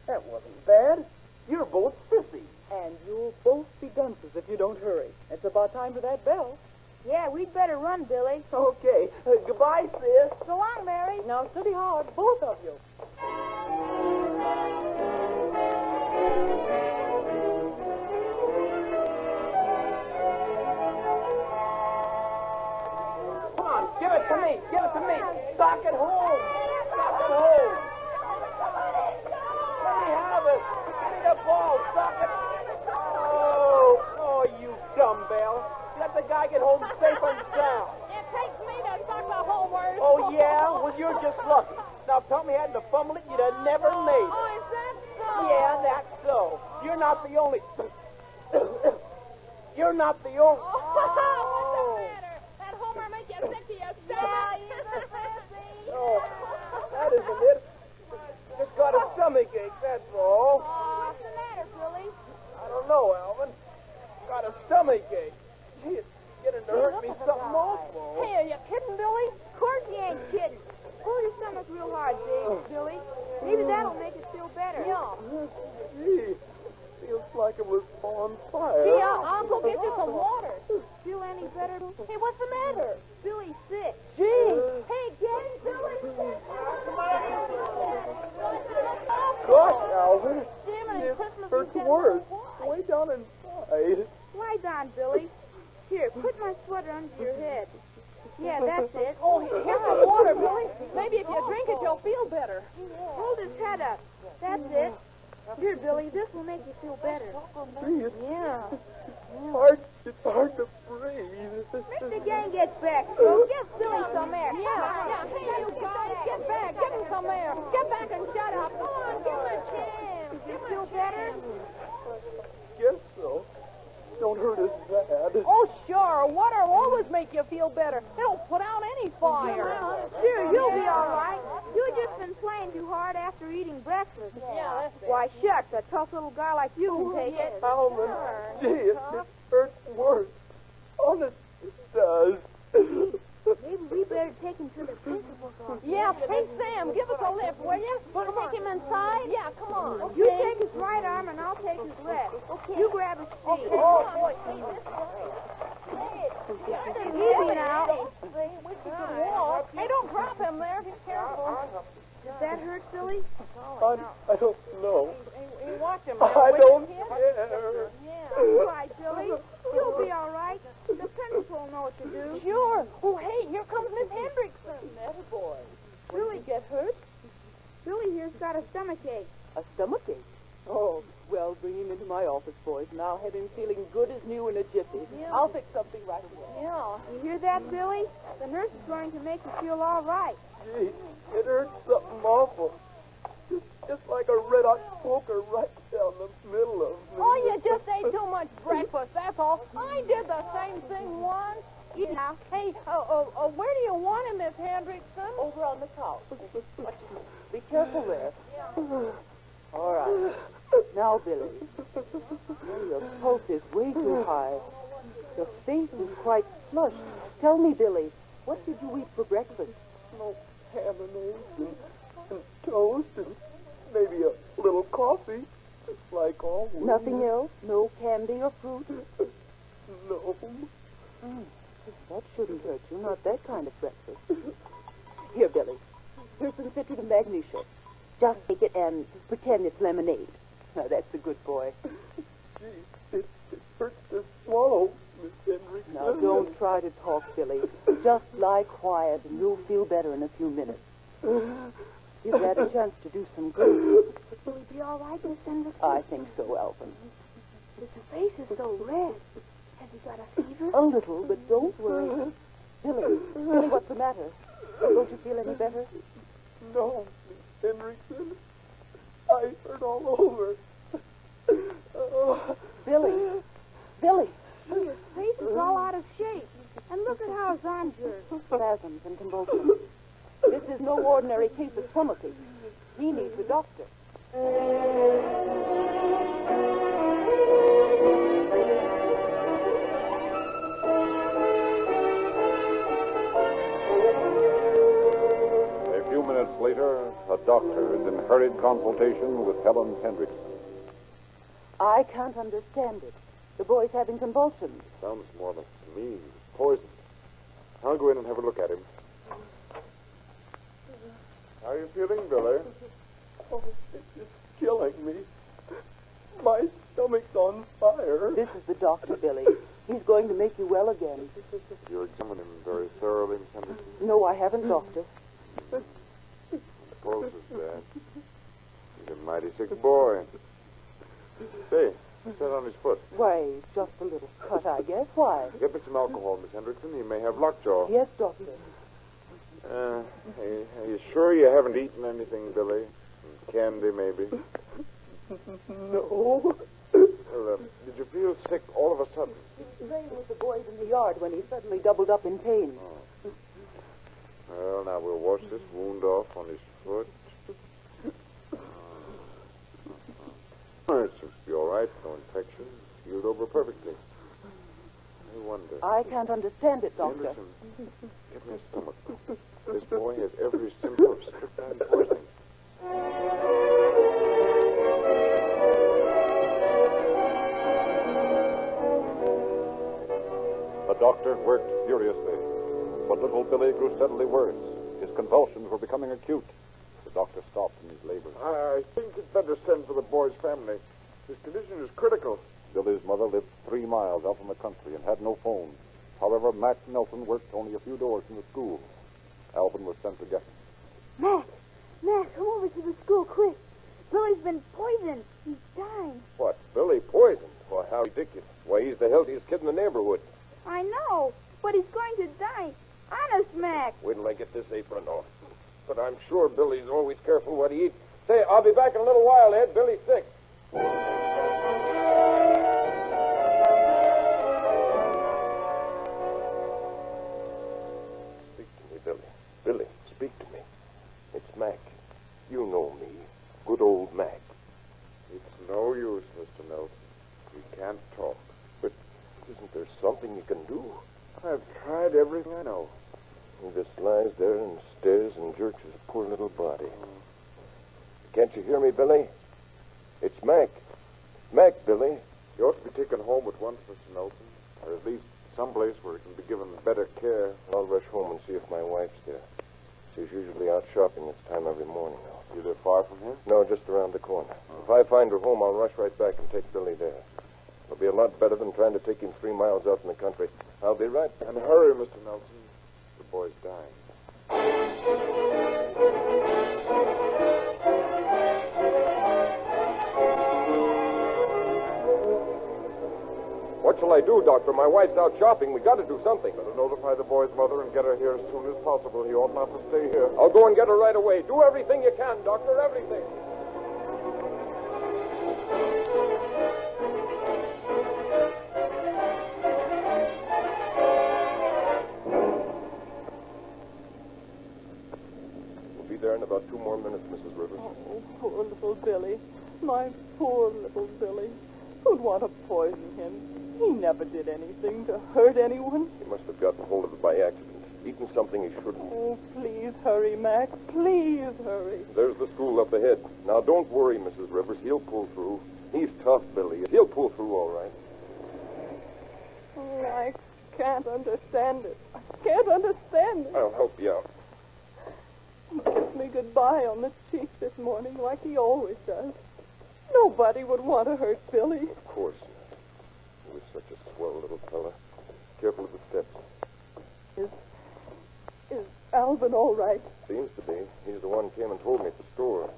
That wasn't bad. You're both sissies. And you'll both be dunces if you don't hurry. It's about time for that bell. Yeah, we'd better run, Billy. Okay. Goodbye, sis. So long, Mary. Now, steady hard, both of you. get home. Got to home. Let me have it. Give me the ball, socket. Oh, you dumbbell. Let the guy get home safe and sound. It takes me to suck the homers. Oh, yeah? Well, you're just lucky. Now, if Tommy hadn't have fumbled it, you'd have never made it. Oh, is that so? Yeah, that's so. You're not the only... You're not the only... What's the matter? That homer make you sick to your stomach. No, that isn't it. Just got a stomach ache, that's all. What's the matter, Billy? I don't know, Alvin. Got a stomach ache. Gee, it's getting to hurt me something awful. Hey, are you kidding, Billy? Of course you ain't kidding. Pull your stomach real hard, Billy. Maybe that'll make it feel better. Yeah. Gee, feels like it was on fire. Gee, I'll go get you some water. Feel any better? Hey, what's the matter? Billy's sick. Gee. Hey, get him, Billy. Gosh, Alvin. Jiminy, It Christmas hurts is getting worse. so Way down inside. Lie down, Billy. Here, put my sweater under your head. Yeah, that's it. Oh, here's some water, Billy. Maybe if you drink it, you'll feel better. Hold his head up. That's it. Here, Billy, this will make you feel better. Gee, Yeah. it's hard to breathe. Mr. Gang gets back, so give Billy some air. Yeah. Hey, you guys, get back. Give him some air. Get back and shut up. Come on, give him a chance. You feel better? Guess so. Don't hurt as bad. Oh, sure. Water will always make you feel better. It'll put out any fire. Sure, you'll be all right. You've just been playing too hard after eating breakfast. Yeah, that's it. Why, shucks, a tough little guy like you can take it. Alvin, gee, it hurts worse. Honest, it does. Maybe we better take him to the principal's office. Yeah, hey, Sam, give us a lift, will you? Take him inside? Yeah, come on. You take his right arm and I'll take his left. Okay. You grab his feet. Oh, boy, see this Easy now. Hey, don't drop him there. Be careful. Does that hurt, Billy? I don't know. You watch him. I don't care. All right, Billy. You'll be all right. The principal will know what to do. Sure. Oh, hey, here comes Miss Hendrickson. That boy. Billy get hurt? Billy here's got a stomachache. A stomachache? Oh, well, bring him into my office, boys, and I'll have him feeling good as new in a jiffy. Yeah. I'll fix something right away. Yeah. You hear that, Billy? The nurse is going to make you feel all right. Gee, it hurts something awful. Just like a red-hot poker right down the middle of me. Oh, you just ate too much breakfast, that's all. I did the same thing once. Yeah. Hey, where do you want him, Miss Hendrickson? Over on the couch. Be careful there. All right. Now, Billy. Your pulse is way too high. Your face is quite flushed. Tell me, Billy, what did you eat for breakfast? No ham and eggs and toast and maybe a little coffee, just like always. Nothing else? No candy or fruit? No. That shouldn't hurt you. Not that kind of breakfast. Here, Billy. Here's some citrate of magnesia. Just take it and pretend it's lemonade. Now, that's a good boy. Gee, it hurts to swallow, Miss Hendrickson. Now, don't try to talk, Billy. Just lie quiet, and you'll feel better in a few minutes. You've had a chance to do some good. Will he be all right, Miss Hendrickson? I think so, Alvin. His face is so red. Has he got a fever? A little, but don't worry. Billy, what's the matter? Don't you feel any better? No, Miss Hendrickson. I hurt all over. Billy! His face is all out of shape. And look at how his arms are. Spasms and convulsions. This is no ordinary case of stomachache. He needs a doctor. A few minutes later, a doctor is in hurried consultation with Helen Hendrickson. I can't understand it. The boy's having convulsions. Sounds more like to me poisoned. I'll go in and have a look at him. How are you feeling, Billy? Oh, it's killing me. My stomach's on fire. This is the doctor, Billy. He's going to make you well again. You examined him very thoroughly, Miss Hendrickson? No, I haven't, Doctor. Pulse is bad. He's a mighty sick boy. Say, what's that on his foot? Why, just a little cut, I guess. Why? Get me some alcohol, Miss Hendrickson. He may have lockjaw. Yes, Doctor. Are you sure you haven't eaten anything, Billy? Some candy, maybe? No. Well, did you feel sick all of a sudden? Playing with the boys in the yard when he suddenly doubled up in pain. Oh. Well, now we'll wash this wound off on his foot. It seems to be all right. No infection. Healed over perfectly. I wonder. I can't understand it, Doctor. Anderson, get me a stomach. This boy has every symptom of strychnine poisoning. The doctor worked furiously, but little Billy grew steadily worse. His convulsions were becoming acute. The doctor stopped in his labors. I think it's better send for the boy's family. His condition is critical. Billy's mother lived 3 miles out in the country and had no phone. However, Mac Nelson worked only a few doors from the school. Alvin was sent to get him. Mac, come over to the school quick. Billy's been poisoned. He's dying. What, Billy poisoned? Why, how ridiculous. Why, he's the healthiest kid in the neighborhood. I know, but he's going to die. Honest, Mac. Wait till I get this apron off. But I'm sure Billy's always careful what he eats. Say, I'll be back in a little while, Ed. Billy's sick. Speak to me, Billy. Billy, speak to me. It's Mac. You know me. Good old Mac. It's no use, Mr. Nelson. We can't talk. But isn't there something you can do? I've tried everything I know. He just lies there and stares and jerks his poor little body. Can't you hear me, Billy? It's Mac. Mac, Billy. You ought to be taken home at once, Mr. Nelson. Or at least someplace where he can be given better care. I'll rush home and see if my wife's there. She's usually out shopping this time every morning now. You live far from here? No, just around the corner. If I find her home, I'll rush right back and take Billy there. It'll be a lot better than trying to take him 3 miles out in the country. I'll be right back. And hurry, Mr. Nelson. The boy's dying. What shall I do, Doctor? My wife's out shopping. We got to do something. Better notify the boy's mother and get her here as soon as possible. He ought not to stay here. I'll go and get her right away. Do everything you can, Doctor, everything. We'll be there in about 2 more minutes, Mrs. Rivers. Oh, poor little Billy. My poor little Billy. Who'd want to poison him? He never did anything to hurt anyone. He must have gotten hold of it by accident. Eaten something he shouldn't. Oh, please hurry, Mac. Please hurry. There's the school up ahead. Now, don't worry, Mrs. Rivers. He'll pull through. He's tough, Billy. He'll pull through all right. Oh, I can't understand it. I can't understand it. I'll help you out. He kissed me goodbye on the cheek this morning like he always does. Nobody would want to hurt Billy. Of course not. He was such a swell little fella. Careful of the steps. Is Alvin all right? Seems to be. He's the one who came and told me at the store.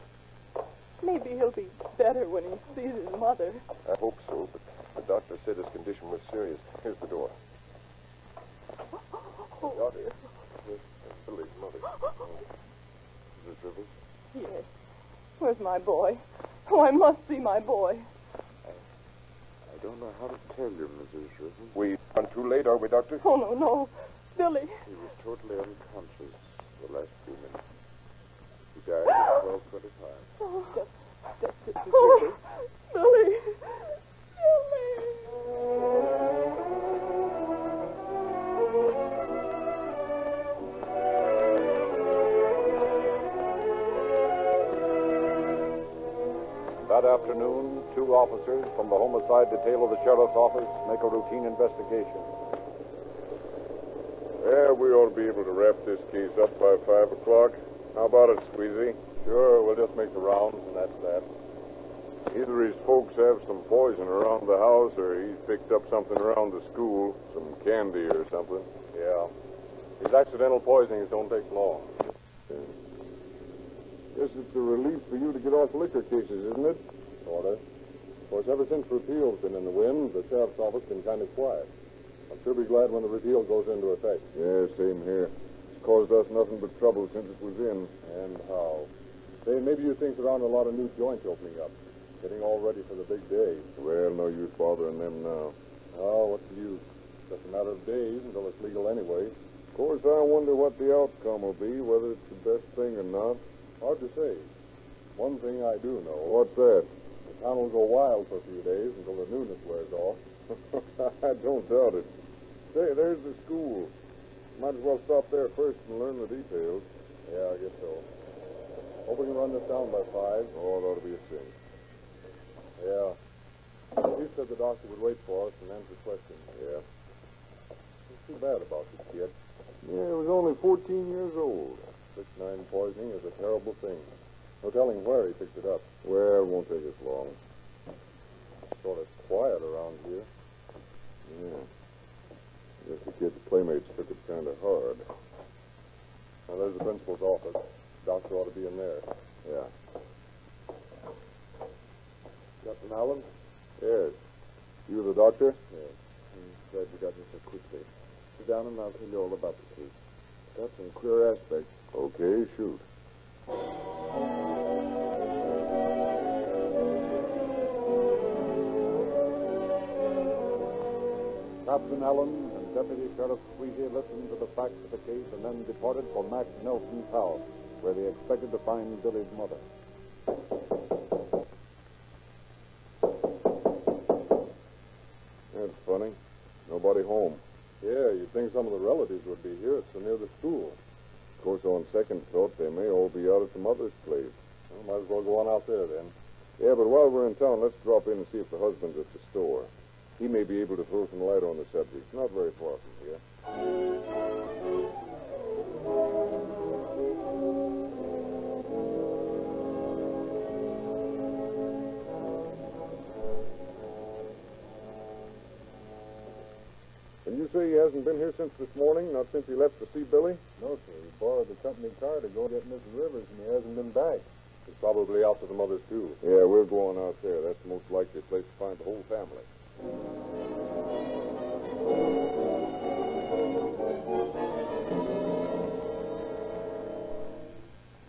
Maybe he'll be better when he sees his mother. I hope so, but the doctor said his condition was serious. Here's the door. Oh, dear. Yes, that's Billy's mother. Mrs. Rivers? Yes. Where's my boy? Oh, I must see my boy. I don't know how to tell you, Mrs. Rivers. We aren't too late, are we, Doctor? Oh, no. Billy. He was totally unconscious for the last few minutes. He died at 12:25. Oh, oh, Billy. That afternoon, 2 officers from the homicide detail of the sheriff's office make a routine investigation. Yeah, we ought to be able to wrap this case up by 5 o'clock. How about it, Squeezy? Sure, we'll just make the rounds, and that's that. Either his folks have some poison around the house, or he's picked up something around the school, some candy or something. Yeah. These accidental poisonings don't take long. Guess it's a relief for you to get off liquor cases, isn't it? Sort of. Of course, ever since repeal's been in the wind, the sheriff's office been kind of quiet. I'll sure be glad when the repeal goes into effect. Yeah, same here. It's caused us nothing but trouble since it was in. And how? Say, maybe you think there aren't a lot of new joints opening up, getting all ready for the big day. Well, no use bothering them now. Oh, what's the use? Just a matter of days until it's legal anyway. Of course, I wonder what the outcome will be, whether it's the best thing or not. Hard to say. One thing I do know. What's that? The town will go wild for a few days until the newness wears off. I don't doubt it. Say, there's the school. Might as well stop there first and learn the details. Yeah, I guess so. Hope we can run this down by 5. Oh, it ought to be a cinch. Yeah. He said the doctor would wait for us and answer questions. Yeah. It's too bad about this kid. Yeah, he was only 14 years old. Strychnine poisoning is a terrible thing. No telling where he picked it up. Well, it won't take us long. Sort of quiet around here. Yeah. Guess the kid's playmates took it kind of hard. Now, there's the principal's office. Doctor ought to be in there. Yeah. Captain Allen? Yes. You the doctor? Yes. I'm glad you got me so quickly. Sit down and I'll tell you all about the case. Got some queer aspects. Okay, shoot. Captain Allen and Deputy Sheriff Sweezy listened to the facts of the case and then departed for Mac Nelson's house, where they expected to find Billy's mother. That's funny. Nobody home. Yeah, you'd think some of the relatives would be here. It's so near the school. Of course, on second thought, they may all be out at the mother's place. Well, might as well go on out there then. Yeah, but while we're in town, let's drop in and see if the husband's at the store. He may be able to throw some light on the subject. Not very far from here. And you say he hasn't been here since this morning? Not since he left to see Billy? No, sir. He borrowed the company car to go get Mrs. Rivers, and he hasn't been back. He's probably out to the mother's, too. Yeah, we're going out there. That's the most likely place to find the whole family.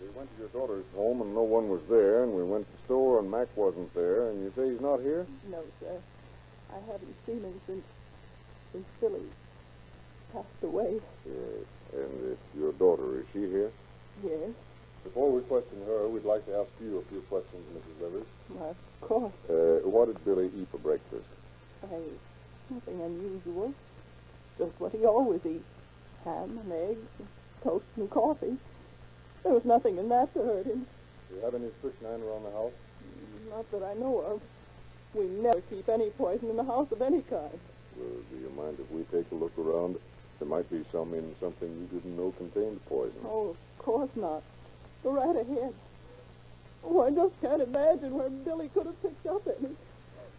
We went to your daughter's home, and no one was there, and we went to the store, and Mac wasn't there, and you say he's not here? No, sir. I haven't seen him since Billy passed away. Yes. And your daughter, is she here? Yes. Before we question her, we'd like to ask you a few questions, Mrs. Rivers. Why, of course. What did Billy eat for breakfast? Nothing unusual. Just what he always eats. Ham and eggs, and toast and coffee. There was nothing in that to hurt him. Do you have any strychnine around the house? Not that I know of. We never keep any poison in the house of any kind. Well, do you mind if we take a look around? There might be some in something you didn't know contained poison. Oh, of course not. Go right ahead. Oh, I just can't imagine where Billy could have picked up any.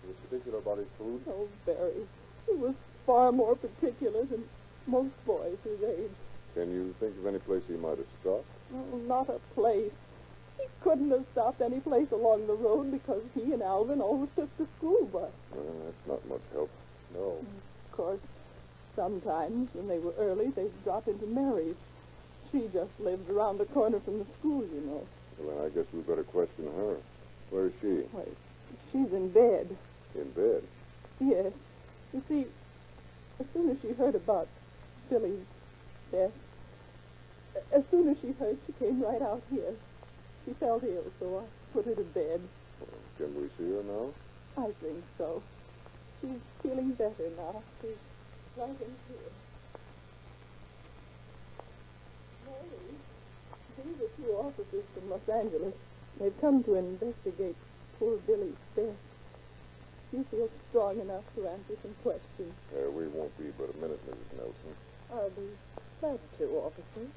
Was particular about his food? Oh, very. He was far more particular than most boys his age. Can you think of any place he might have stopped? Oh, not a place. He couldn't have stopped any place along the road because he and Alvin always took the school bus. Well, that's not much help. No. Of course, sometimes when they were early, they'd drop into Mary's. She just lived around the corner from the school, you know. Well, I guess we better question her. Where is she? Wait, she's in bed. In bed? Yes. You see, as soon as she heard about Billy's death, as soon as she heard, she came right out here. She felt ill, so I put her to bed. Well, can we see her now? I think so. She's feeling better now. She's right in here. Mary, these are two officers from Los Angeles. They've come to investigate poor Billy's death. You feel strong enough to answer some questions? We won't be but a minute, Mrs. Nelson. I'll be glad to, officer.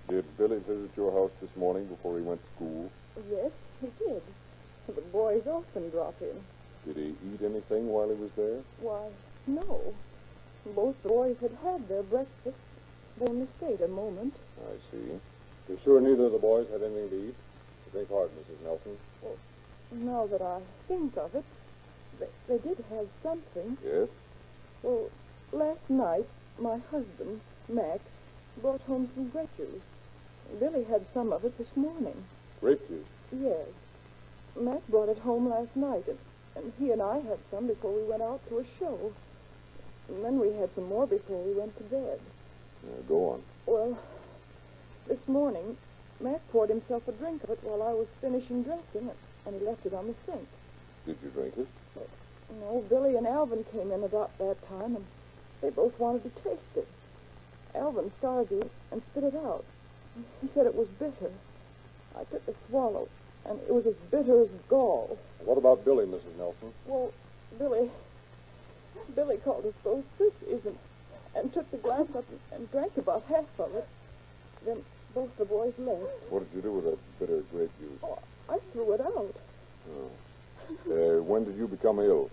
Did Billy visit your house this morning before he went to school? Yes, he did. The boys often drop in. Did he eat anything while he was there? Why, no. Both the boys had their breakfast. They only stayed a moment. I see. You're sure neither of the boys had anything to eat? Think hard, Mrs. Nelson. Well, now that I think of it, they did have something. Yes? Well, last night, my husband, Mac, brought home some grape juice. Billy had some of it this morning. Grape juice? Yes. Mac brought it home last night, and he and I had some before we went out to a show. And then we had some more before we went to bed. Go on. Well, this morning, Mac poured himself a drink of it while I was finishing dressing, and he left it on the sink. Did you drink it? No, Billy and Alvin came in about that time, and they both wanted to taste it. Alvin started it and spit it out. He said it was bitter. I took a swallow, and it was as bitter as gall. What about Billy, Mrs. Nelson? Well, Billy called us both sissies and took the glass up and drank about half of it. Then both the boys left. What did you do with that bitter grape juice? Oh, I threw it out. When did you become ill?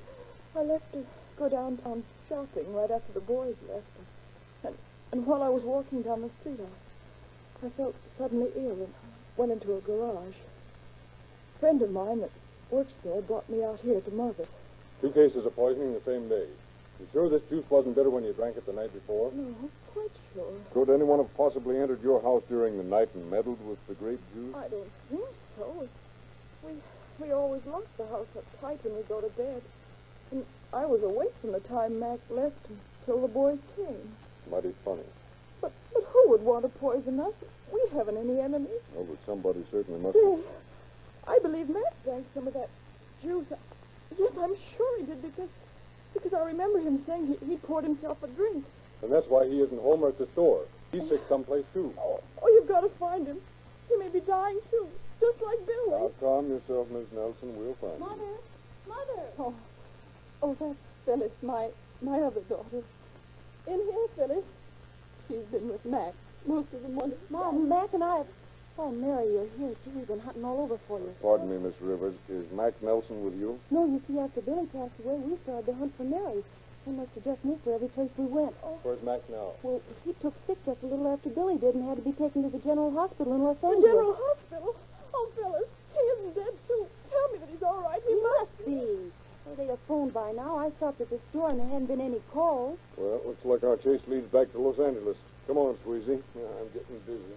I left to go downtown shopping right after the boys left. And while I was walking down the street, I felt suddenly ill and went into a garage. A friend of mine that works there brought me out here to Mother. 2 cases of poisoning the same day. You sure this juice wasn't bitter when you drank it the night before? No, quite sure. Could anyone have possibly entered your house during the night and meddled with the grape juice? I don't think so. We always lock the house up tight when we go to bed. And I was awake from the time Mac left until the boys came. Mighty funny. But who would want to poison us? We haven't any enemies. Oh, but somebody certainly must Yes. I believe Mac drank some of that juice. Yes, I'm sure he did because I remember him saying he poured himself a drink. And that's why he isn't home or at the store. He's sick someplace, too. Oh, you've got to find him. He may be dying, too, just like Billy. Now, calm yourself, Miss Nelson. We'll find him. Mother! Oh, that's Phyllis, my other daughter. In here, Phyllis. She's been with Mac most of the morning. Mom, Mac and I... Oh, Mary, you're here, too. We've been hunting all over for you. Pardon me, Miss Rivers. Is Mac Nelson with you? No, you see, after Billy passed away, we started to hunt for Mary. He must have just missed her every place we went. Where's Mac now? Well, he took sick just a little after Billy did and had to be taken to the General Hospital in Los Angeles. The General Hospital? Oh, Phyllis, he isn't dead, too. Tell me that he's all right. He must be. Well, they'd have phoned by now. I stopped at the store and there hadn't been any calls. Well, looks like our chase leads back to Los Angeles. Come on, Squeezy. Yeah, I'm getting dizzy.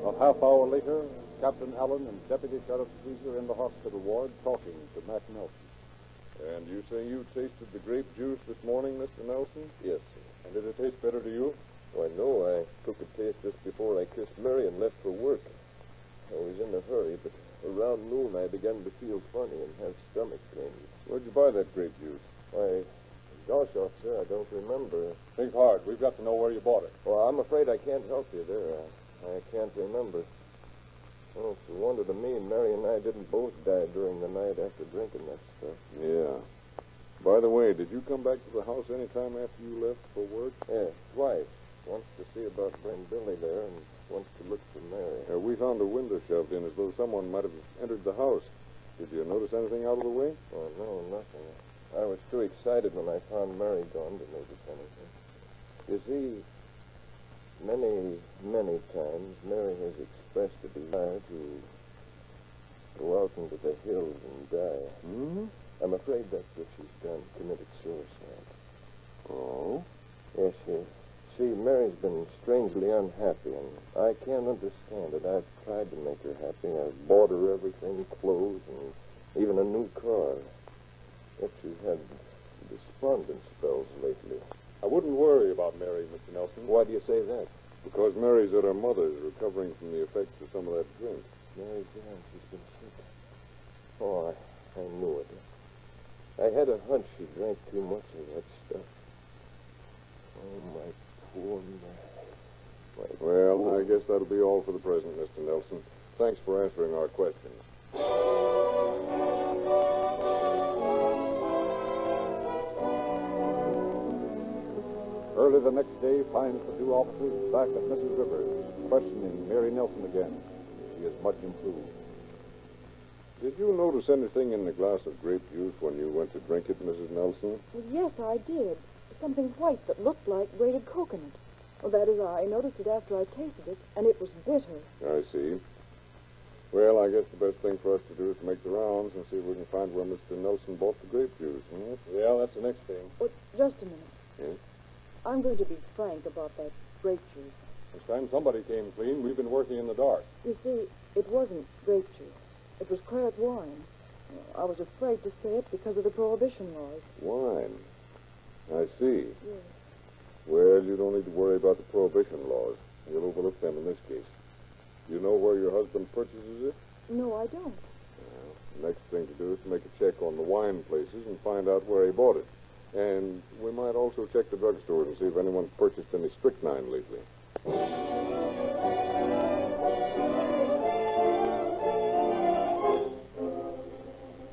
A half hour later, Captain Allen and Deputy Sheriff Squeezy are in the hospital ward talking to Mac Nelson. And you say you tasted the grape juice this morning, Mr. Nelson? Yes, sir. And did it taste better to you? Why, no, I took a taste just before I kissed Mary and left for work. I was in a hurry, but around noon I began to feel funny and have stomach pains. Where'd you buy that grape juice? Why, gosh, officer, I don't remember. Think hard. We've got to know where you bought it. Well, I'm afraid I can't help you there. I can't remember. Well, it's a wonder to me Mary and I didn't both die during the night after drinking that stuff. Yeah. By the way, did you come back to the house any time after you left for work? Yeah, twice. Once to see about bringing Billy there, and once to look for Mary. We found a window shoved in as though someone might have entered the house. Did you notice anything out of the way? Oh, no, nothing. I was too excited when I found Mary gone to notice anything. You see, many times Mary has expressed a desire to go out into the hills and die. Hmm? I'm afraid that's what she's done, committed suicide. Oh? Yes, see, Mary's been strangely unhappy, and I can't understand it. I've tried to make her happy. I've bought her everything, clothes, and even a new car. Yet she's had despondent spells lately. I wouldn't worry about Mary, Mr. Nelson. Why do you say that? Because Mary's at her mother's, recovering from the effects of some of that drink. Mary's she's been sick. Oh, I knew it. I had a hunch she drank too much of that stuff. Oh, my poor Mary. Well, I guess that'll be all for the present, Mr. Nelson. Thanks for answering our questions. Early the next day finds the 2 officers back at Mrs. Rivers, questioning Mary Nelson again. She is much improved. Did you notice anything in the glass of grape juice when you went to drink it, Mrs. Nelson? Yes, I did. something white that looked like grated coconut. Well, that is, I noticed it after I tasted it, and it was bitter. I see. Well, I guess the best thing for us to do is to make the rounds and see if we can find where Mr. Nelson bought the grape juice. Yeah, that's the next thing. Oh, just a minute. Yes? I'm going to be frank about that grape juice. This time somebody came clean. We've been working in the dark. You see, it wasn't grape juice. It was claret wine. I was afraid to say it because of the prohibition laws. Wine. I see. Yes. Well, you don't need to worry about the prohibition laws. We'll overlook them in this case. You know where your husband purchases it? No, I don't. Well, the next thing to do is to make a check on the wine places and find out where he bought it. And we might also check the drugstores and see if anyone's purchased any strychnine lately.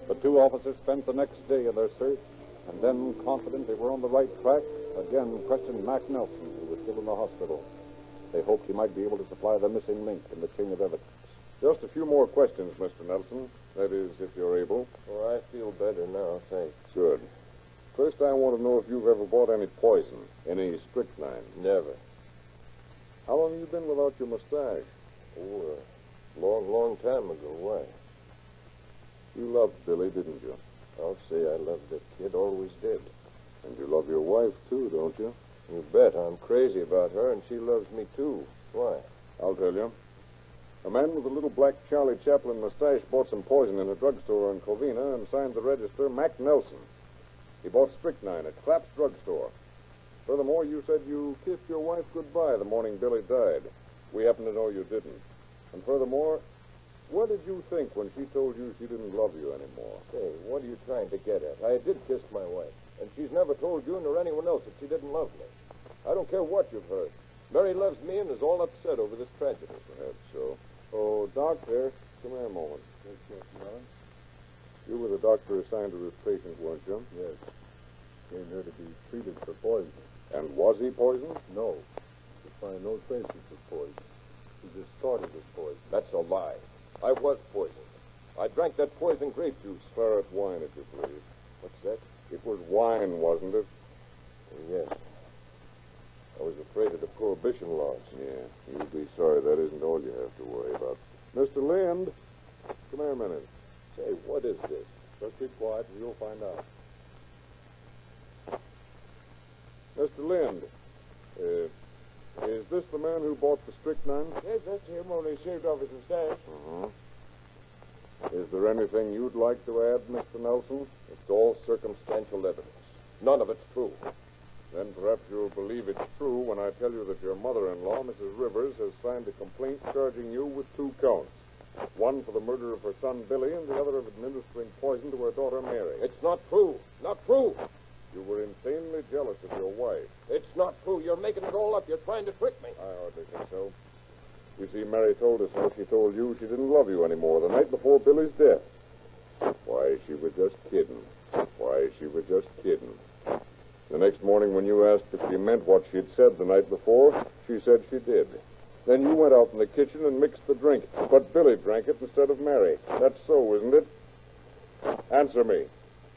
The two officers spent the next day in their search, and then, confident they were on the right track, again questioned Mac Nelson, who was still in the hospital. They hoped he might be able to supply the missing link in the chain of evidence. Just a few more questions, Mr. Nelson. That is, if you're able. Oh, I feel better now, thanks. Good. First, I want to know if you've ever bought any poison, any strychnine. Never. How long have you been without your mustache? Oh, a long time ago. Why? You loved Billy, didn't you? I'll say I loved that kid, always did. And you love your wife, too, don't you? You bet. I'm crazy about her, and she loves me, too. Why? I'll tell you. A man with a little black Charlie Chaplin mustache bought some poison in a drugstore in Covina and signed the register Mac Nelson. He bought strychnine at Clapp's drugstore. Furthermore, you said you kissed your wife goodbye the morning Billy died. We happen to know you didn't. And furthermore, what did you think when she told you she didn't love you anymore? Hey, what are you trying to get at? I did kiss my wife, and she's never told you nor anyone else that she didn't love me. I don't care what you've heard. Mary loves me and is all upset over this tragedy. Perhaps so. Oh, Doctor, come here a moment. Yes, Melon? You were the doctor assigned to this patient, weren't you? Yes. Came here to be treated for poison. And was he poisoned? No. To find no traces of poison. He just thought he was poisoned. That's a lie. I was poisoned. I drank that poison grape juice. Claret wine, if you please. What's that? It was wine, wasn't it? Yes. I was afraid of the prohibition laws. Yeah. You'd be sorry that isn't all you have to worry about. Mr. Lind, come here a minute. Say, what is this? Just keep quiet and you'll find out. Mr. Lind, is this the man who bought the strychnine? Yes, that's him, only shaved off his mustache. Uh-huh. Is there anything you'd like to add, Mr. Nelson? It's all circumstantial evidence. None of it's true. Then perhaps you'll believe it's true when I tell you that your mother-in-law, Mrs. Rivers, has signed a complaint charging you with 2 counts. One for the murder of her son, Billy, and the other of administering poison to her daughter, Mary. It's not true. Not true. You were insanely jealous of your wife. It's not true. You're making it all up. You're trying to trick me. I hardly think so. You see, Mary told us how she told you she didn't love you anymore the night before Billy's death. Why, she was just kidding. Why, she was just kidding. The next morning when you asked if she meant what she'd said the night before, she said she did. Then you went out in the kitchen and mixed the drink, but Billy drank it instead of Mary. That's so, isn't it? Answer me.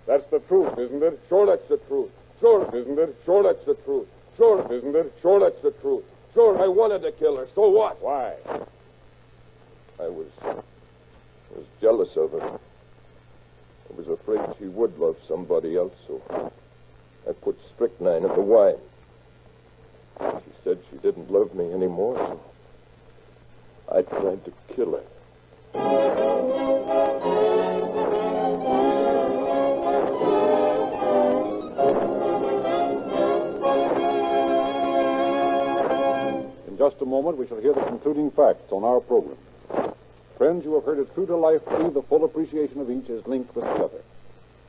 That's the truth, isn't it? Sure, that's the truth. Sure, Isn't it? sure, that's the truth. Sure, Isn't it? sure, that's the truth. Sure, I wanted to kill her. So what? Why? I was jealous of her. I was afraid she would love somebody else, so I put strychnine in the wine. She said she didn't love me anymore, so I tried to kill her. In just a moment, we shall hear the concluding facts on our program. Friends, you have heard it true to life. The full appreciation of each is linked with the other.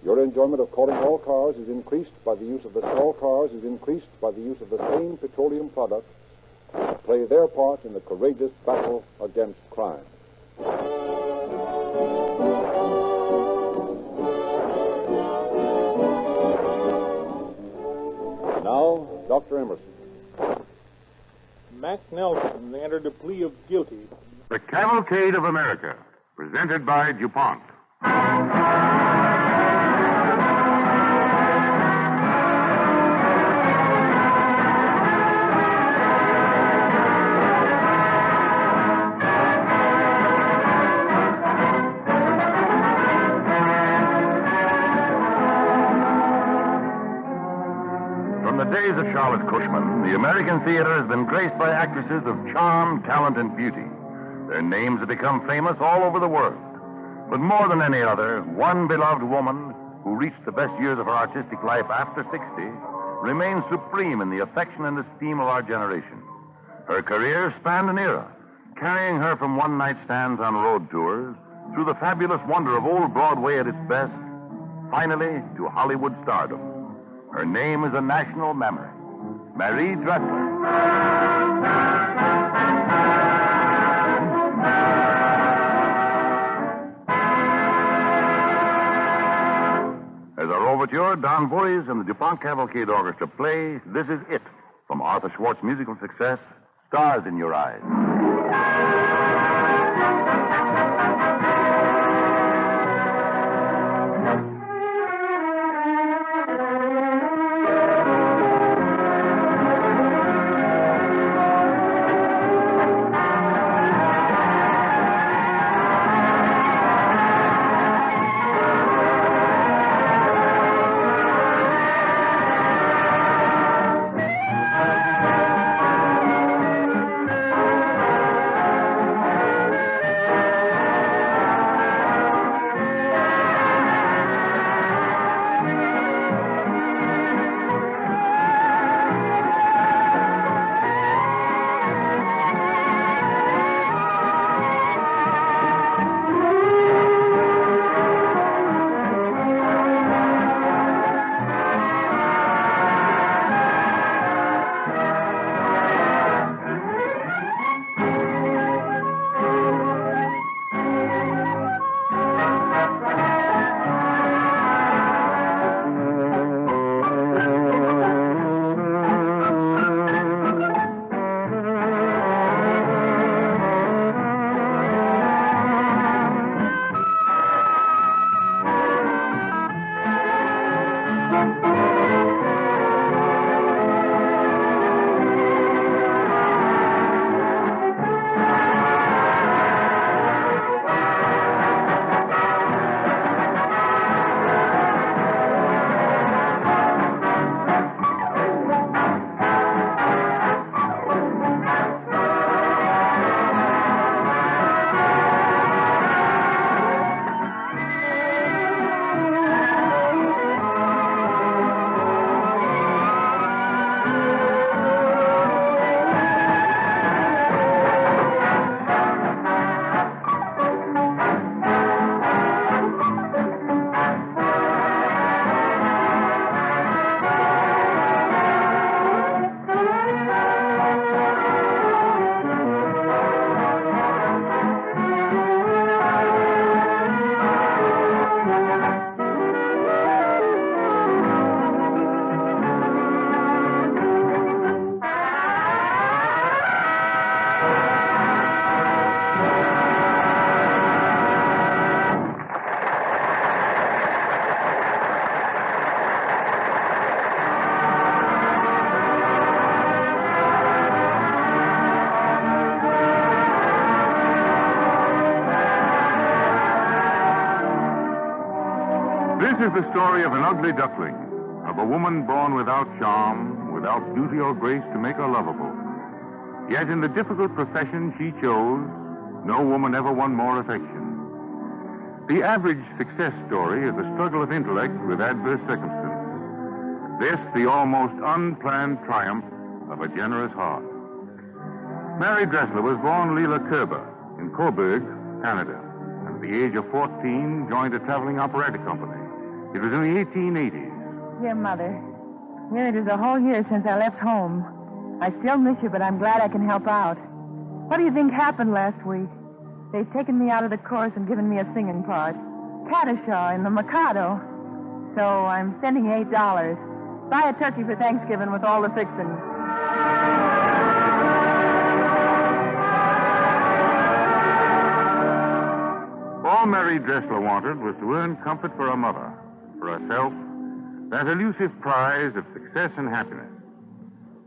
Your enjoyment of calling all cars is increased by the use of the all cars is increased by the use of the same petroleum products that play their part in the courageous battle against crime. Now, Dr. Emerson. Mac Nelson entered a plea of guilty. The Cavalcade of America, presented by DuPont. Charlotte Cushman, the American theater has been graced by actresses of charm, talent, and beauty. Their names have become famous all over the world. But more than any other, one beloved woman who reached the best years of her artistic life after 60 remains supreme in the affection and esteem of our generation. Her career spanned an era, carrying her from one-night stands on road tours through the fabulous wonder of old Broadway at its best, finally to Hollywood stardom. Her name is a national memory, Mary Dressler. As our overture, Don Voorhees and the DuPont Cavalcade Orchestra play This Is It from Arthur Schwartz's musical success, Stars in Your Eyes. This is the story of an ugly duckling, of a woman born without charm, without beauty or grace to make her lovable. Yet in the difficult profession she chose, no woman ever won more affection. The average success story is a struggle of intellect with adverse circumstances. This, the almost unplanned triumph of a generous heart. Mary Dressler was born Leila Kerber in Coburg, Canada, and at the age of 14 joined a traveling operetta company. It was in the 1880s. Dear Mother, here it is a whole year since I left home. I still miss you, but I'm glad I can help out. What do you think happened last week? They've taken me out of the chorus and given me a singing part. Caddishaw in the Mikado. So I'm sending you $8. Buy a turkey for Thanksgiving with all the fixings. All Mary Dressler wanted was to earn comfort for her mother, for herself, that elusive prize of success and happiness.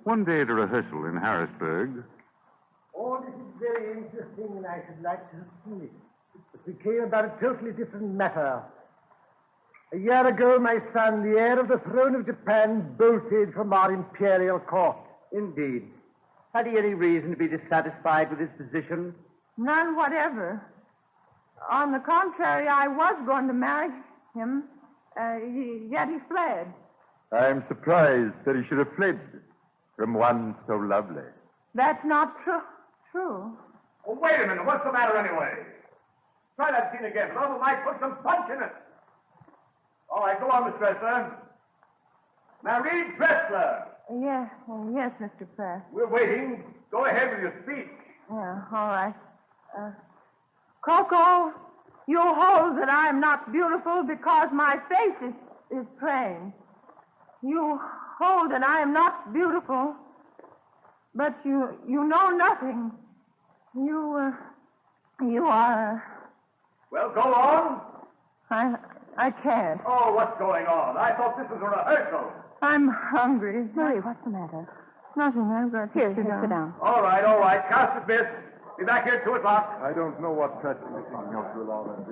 One day at a rehearsal in Harrisburg. Oh, this is very interesting, and I should like to see it. But we came about a totally different matter. A year ago, my son, the heir of the throne of Japan, bolted from our imperial court. Indeed. Had he any reason to be dissatisfied with his position? None whatever. On the contrary, I was going to marry him, yet he fled. I'm surprised that he should have fled from one so lovely. That's not true. Oh, wait a minute. What's the matter anyway? Try that scene again. Love, I might put some punch in it. All right, go on, Miss Dressler. Now read Dressler. Yes, Mr. Pratt. We're waiting. Go ahead with your speech. Yeah, all right. Coco, you hold that I am not beautiful because my face is plain. You hold that I am not beautiful, but you know nothing. You are... Well, go on. I can't. Oh, what's going on? I thought this was a rehearsal. I'm hungry. Marie, what's the matter? Nothing. I've got to sit down. All right. Cast it, miss. Be back here at 2 o'clock. I don't know what practice can help you along.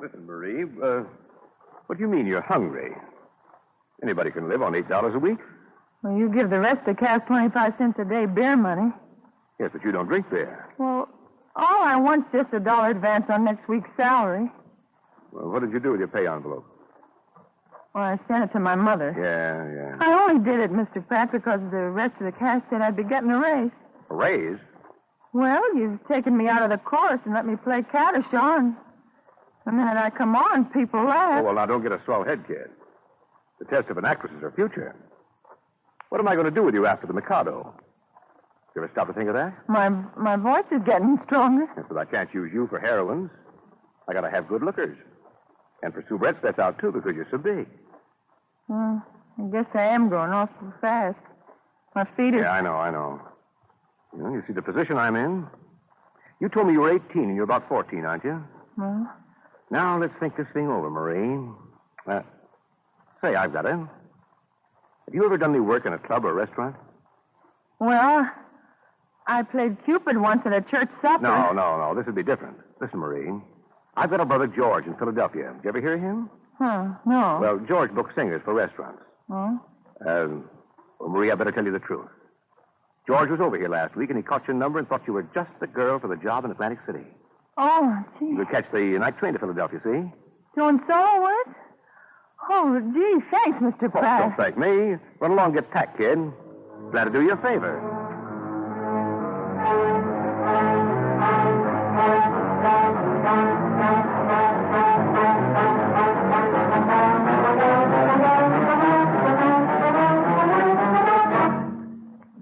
Listen, Marie, what do you mean you're hungry? Anybody can live on $8 a week. Well, you give the rest of the cast 25 cents a day beer money. Yes, but you don't drink beer. Well, all I want's just $1 advance on next week's salary. Well, what did you do with your pay envelope? Well, I sent it to my mother. Yeah. I only did it, Mr. Pratt, because the rest of the cast said I'd be getting a raise. A raise? Well, you've taken me out of the chorus and let me play Caddyshaw, and the minute I come on, people laugh. Oh, well, now, don't get a swell head, kid. The test of an actress is her future. What am I going to do with you after the Mikado? You ever stop to think of that? My voice is getting stronger. Yes, but I can't use you for heroines. I got to have good lookers. And for soubrettes, that's out, too, because you're so big. Well, I guess I am growing awful fast. My feet are... Yeah, I know. You see the position I'm in? You told me you were 18 and you're about 14, aren't you? Well... Now, let's think this thing over, Marie. Say, I've got it. Have you ever done any work in a club or a restaurant? Well, I played Cupid once at a church supper. No. This would be different. Listen, Marie. I've got a brother, George, in Philadelphia. Did you ever hear of him? No. Well, George books singers for restaurants. Oh? Well, Marie, I better tell you the truth. George was over here last week, and he caught your number and thought you were just the girl for the job in Atlantic City. Oh, gee. You could catch the night train to Philadelphia, see? Doing solo work? Oh, gee, thanks, Mr. Pratt. Don't thank me. Run along, get packed, kid. Glad to do you a favor.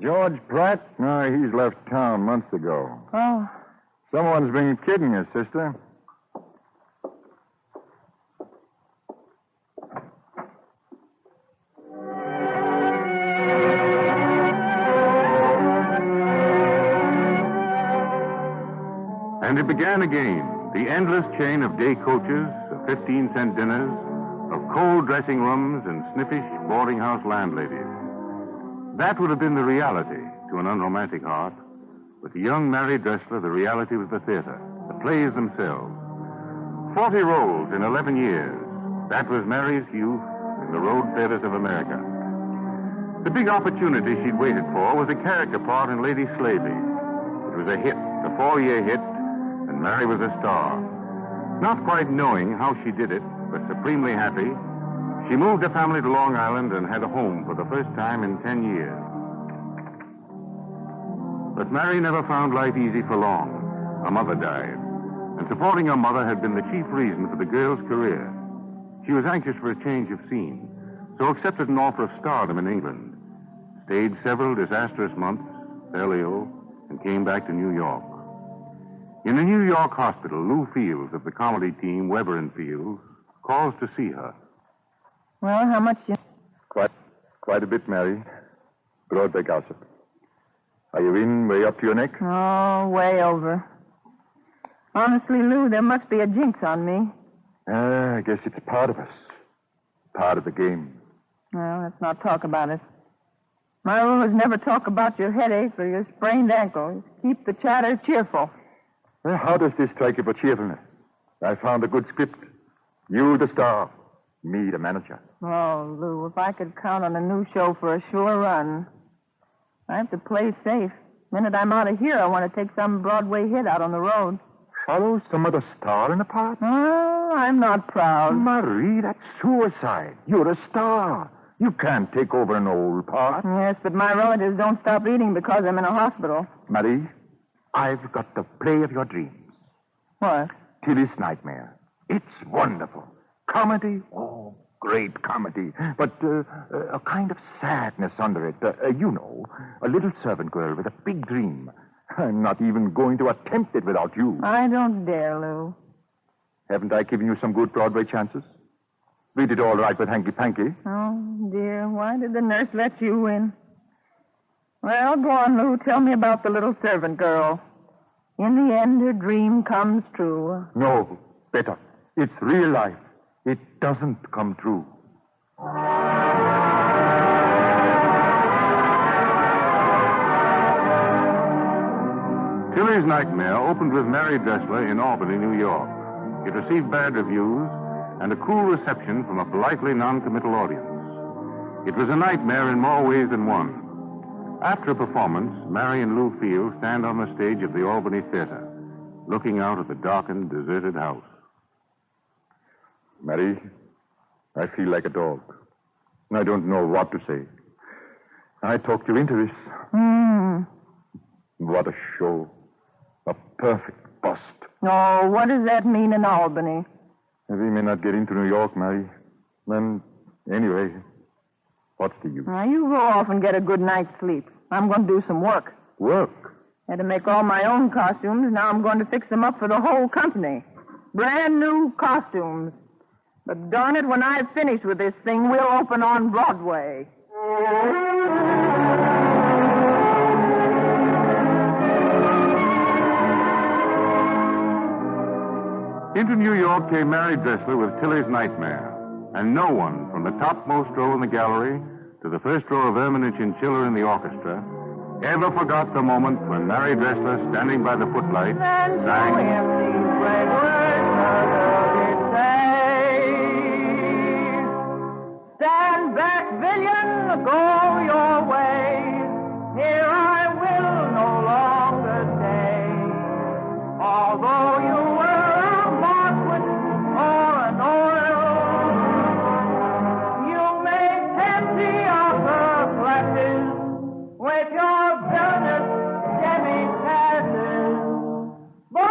George Pratt? No, he's left town months ago. Oh. Someone's been kidding you, sister. And it began again, the endless chain of day coaches, of 15-cent dinners, of cold dressing rooms and sniffish boarding house landladies. That would have been the reality to an unromantic heart. With the young Mary Dressler, the reality was the theater, the plays themselves. 40 roles in 11 years. That was Mary's youth in the road theaters of America. The big opportunity she'd waited for was a character part in Lady Slavey. It was a hit, a 4-year hit, and Mary was a star. Not quite knowing how she did it, but supremely happy, she moved her family to Long Island and had a home for the first time in 10 years. But Mary never found life easy for long. Her mother died, and supporting her mother had been the chief reason for the girl's career. She was anxious for a change of scene, so accepted an offer of stardom in England, stayed several disastrous months, fell ill, and came back to New York. In a New York hospital, Lou Fields of the comedy team, Weber and Fields, calls to see her. Well, how much you... Quite a bit, Mary. Broadway gossip. Are you in way up to your neck? Oh, way over. Honestly, Lou, there must be a jinx on me. I guess it's part of us. Part of the game. Well, let's not talk about it. My rule is never talk about your headache or your sprained ankle. Keep the chatter cheerful. Well, how does this strike you for cheerfulness? I found a good script. You the star, me the manager. Oh, Lou, if I could count on a new show for a sure run. I have to play safe. The minute I'm out of here, I want to take some Broadway hit out on the road. Follow some other star in the part? Oh, I'm not proud. Marie, that's suicide. You're a star. You can't take over an old part. Yes, but my relatives don't stop eating because I'm in a hospital. Marie, I've got the play of your dreams. What? Tilly's Nightmare. It's wonderful. Comedy? Oh, great comedy. But a kind of sadness under it. You know, a little servant girl with a big dream. I'm not even going to attempt it without you. I don't dare, Lou. Haven't I given you some good Broadway chances? We did all right with Hanky Panky. Oh, dear. Why did the nurse let you in? Well, go on, Lou. Tell me about the little servant girl. In the end, her dream comes true. No, better. It's real life. It doesn't come true. Tilly's Nightmare opened with Mary Dressler in Albany, New York. It received bad reviews and a cool reception from a politely non-committal audience. It was a nightmare in more ways than one. After a performance, Mary and Lou Field stand on the stage of the Albany Theater, looking out at the darkened, deserted house. Mary, I feel like a dog. I don't know what to say. I talked you into this. What a show. A perfect bust. Oh, what does that mean in Albany? We may not get into New York, Mary. Then, anyway, what's the use? Now, you go off and get a good night's sleep. I'm going to do some work. Work? I had to make all my own costumes. Now I'm going to fix them up for the whole company. Brand new costumes. But darn it, when I've finished with this thing, we'll open on Broadway. Into New York came Mary Dressler with Tilly's Nightmare. And no one, from the topmost row in the gallery to the first row of Ermine and Chinchilla in the orchestra, ever forgot the moment when Mary Dressler, standing by the footlight, Stand back, villain, go your way. Here I will no longer stay. Although you were a marquis or an earl, you may tempt the upper classes with your villainous demi-tasses. But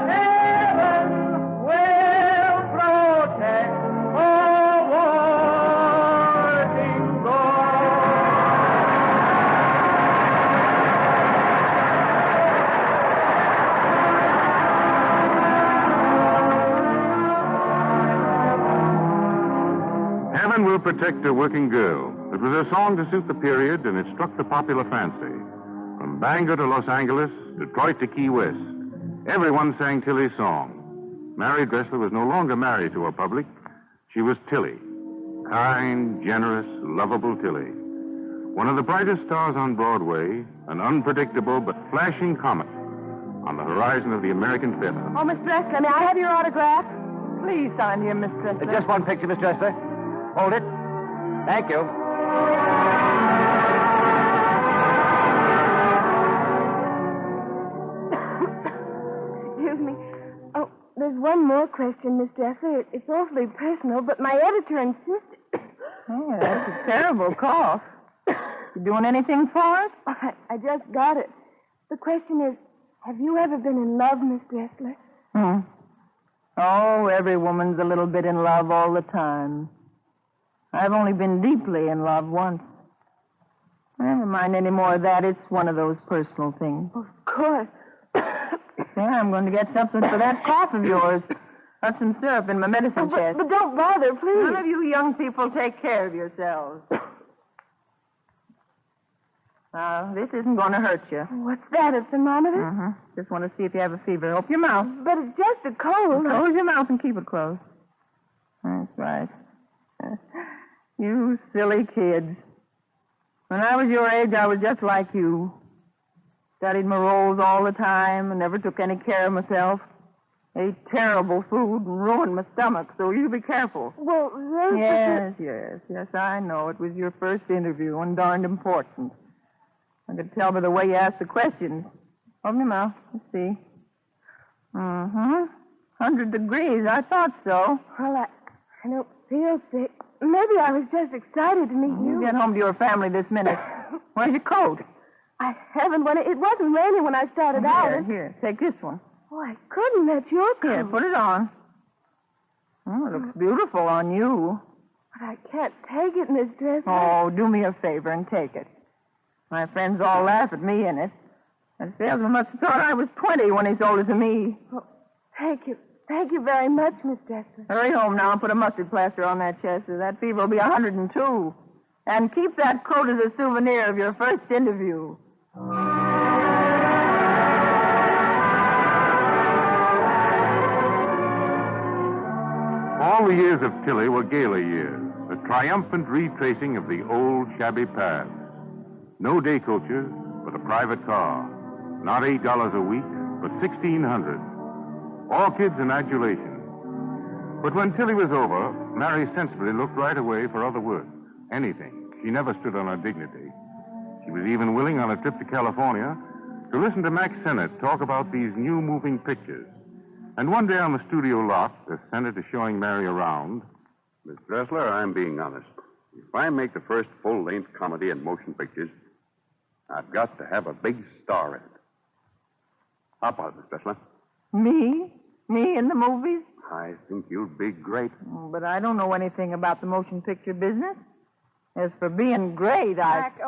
heaven will protect all working Heaven Will Protect a Working Girl. It was a song to suit the period, and it struck the popular fancy. From Bangor to Los Angeles, Detroit to Key West, everyone sang Tilly's song. Mary Dressler was no longer married to her public. She was Tilly. Kind, generous, lovable Tilly. One of the brightest stars on Broadway, an unpredictable but flashing comet on the horizon of the American theater. Oh, Miss Dressler, may I have your autograph? Please sign here, Miss Dressler. Just one picture, Miss Dressler. Hold it. Thank you. Excuse me. Oh, there's one more question, Miss Dressler. It's awfully personal, but my editor insisted. Oh, that's a terrible cough. You doing anything for it? I just got it. The question is, have you ever been in love, Miss Dressler? Oh, every woman's a little bit in love all the time. I've only been deeply in love once. Never mind any more of that. It's one of those personal things. Of course. Yeah, I'm going to get something for that cough of yours. Got some syrup in my medicine chest. But don't bother, please. None of you young people take care of yourselves. Now, this isn't going to hurt you. What's that, a thermometer? Just want to see if you have a fever. Open your mouth. But it's just a cold. Close your mouth and keep it closed. That's right. You silly kids. When I was your age, I was just like you. Studied my roles all the time and never took any care of myself. Ate terrible food and ruined my stomach, so you be careful. Well, Yes, I know. It was your first interview and darned important. I could tell by the way you asked the questions. Open your mouth. Let's see. 100 degrees. I thought so. Well, I don't feel sick. Maybe I was just excited to meet you. You get home to your family this minute. Where's your coat? I haven't one. It wasn't raining when I started out. Here, take this one. Oh, I couldn't. That's your coat. Here, put it on. Oh, it looks beautiful on you. But I can't take it, Miss Dressler. Oh, do me a favor and take it. My friends all laugh at me in it. That salesman must have thought I was 20 when he sold it to me. Oh, thank you. Thank you very much, Miss Dressler. Hurry home now and put a mustard plaster on that chest, or that fever will be 102. And keep that coat as a souvenir of your first interview. All the years of Tilly were gala years, a triumphant retracing of the old shabby past. No day coaches, but a private car. Not $8 a week, but $1,600. Orchids and adulation. But when Tilly was over, Mary sensibly looked right away for other work. Anything. She never stood on her dignity. She was even willing on a trip to California to listen to Max Sennett talk about these new moving pictures. And one day on the studio lot, as Sennett is showing Mary around... Miss Dressler, I'm being honest. If I make the first full-length comedy in motion pictures, I've got to have a big star in it. How about it, Miss Dressler? Me? Me in the movies? I think you'd be great. But I don't know anything about the motion picture business. As for being great, Mac,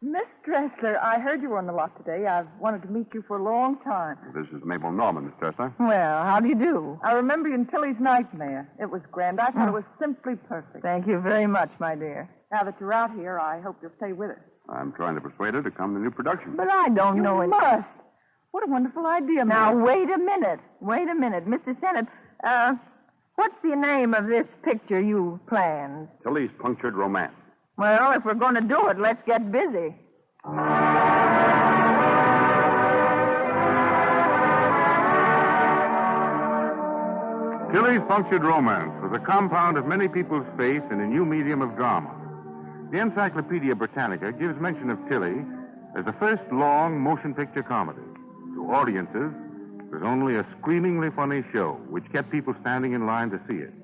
Miss Dressler, I heard you were on the lot today. I've wanted to meet you for a long time. This is Mabel Norman, Miss Dressler. Well, how do you do? I remember you in Tilly's Nightmare. It was grand. I thought it was simply perfect. Thank you very much, my dear. Now that you're out here, I hope you'll stay with us. I'm trying to persuade her to come to new production. But I don't know it. You must. What a wonderful idea, Now, Mary. wait a minute. Mr. Sennett, what's the name of this picture you planned? Tilly's Punctured Romance. Well, if we're going to do it, let's get busy. Tilly's Punctured Romance was a compound of many people's faith in a new medium of drama. The Encyclopedia Britannica gives mention of Tilly as the first long motion picture comedy. To audiences, it was only a screamingly funny show, which kept people standing in line to see it.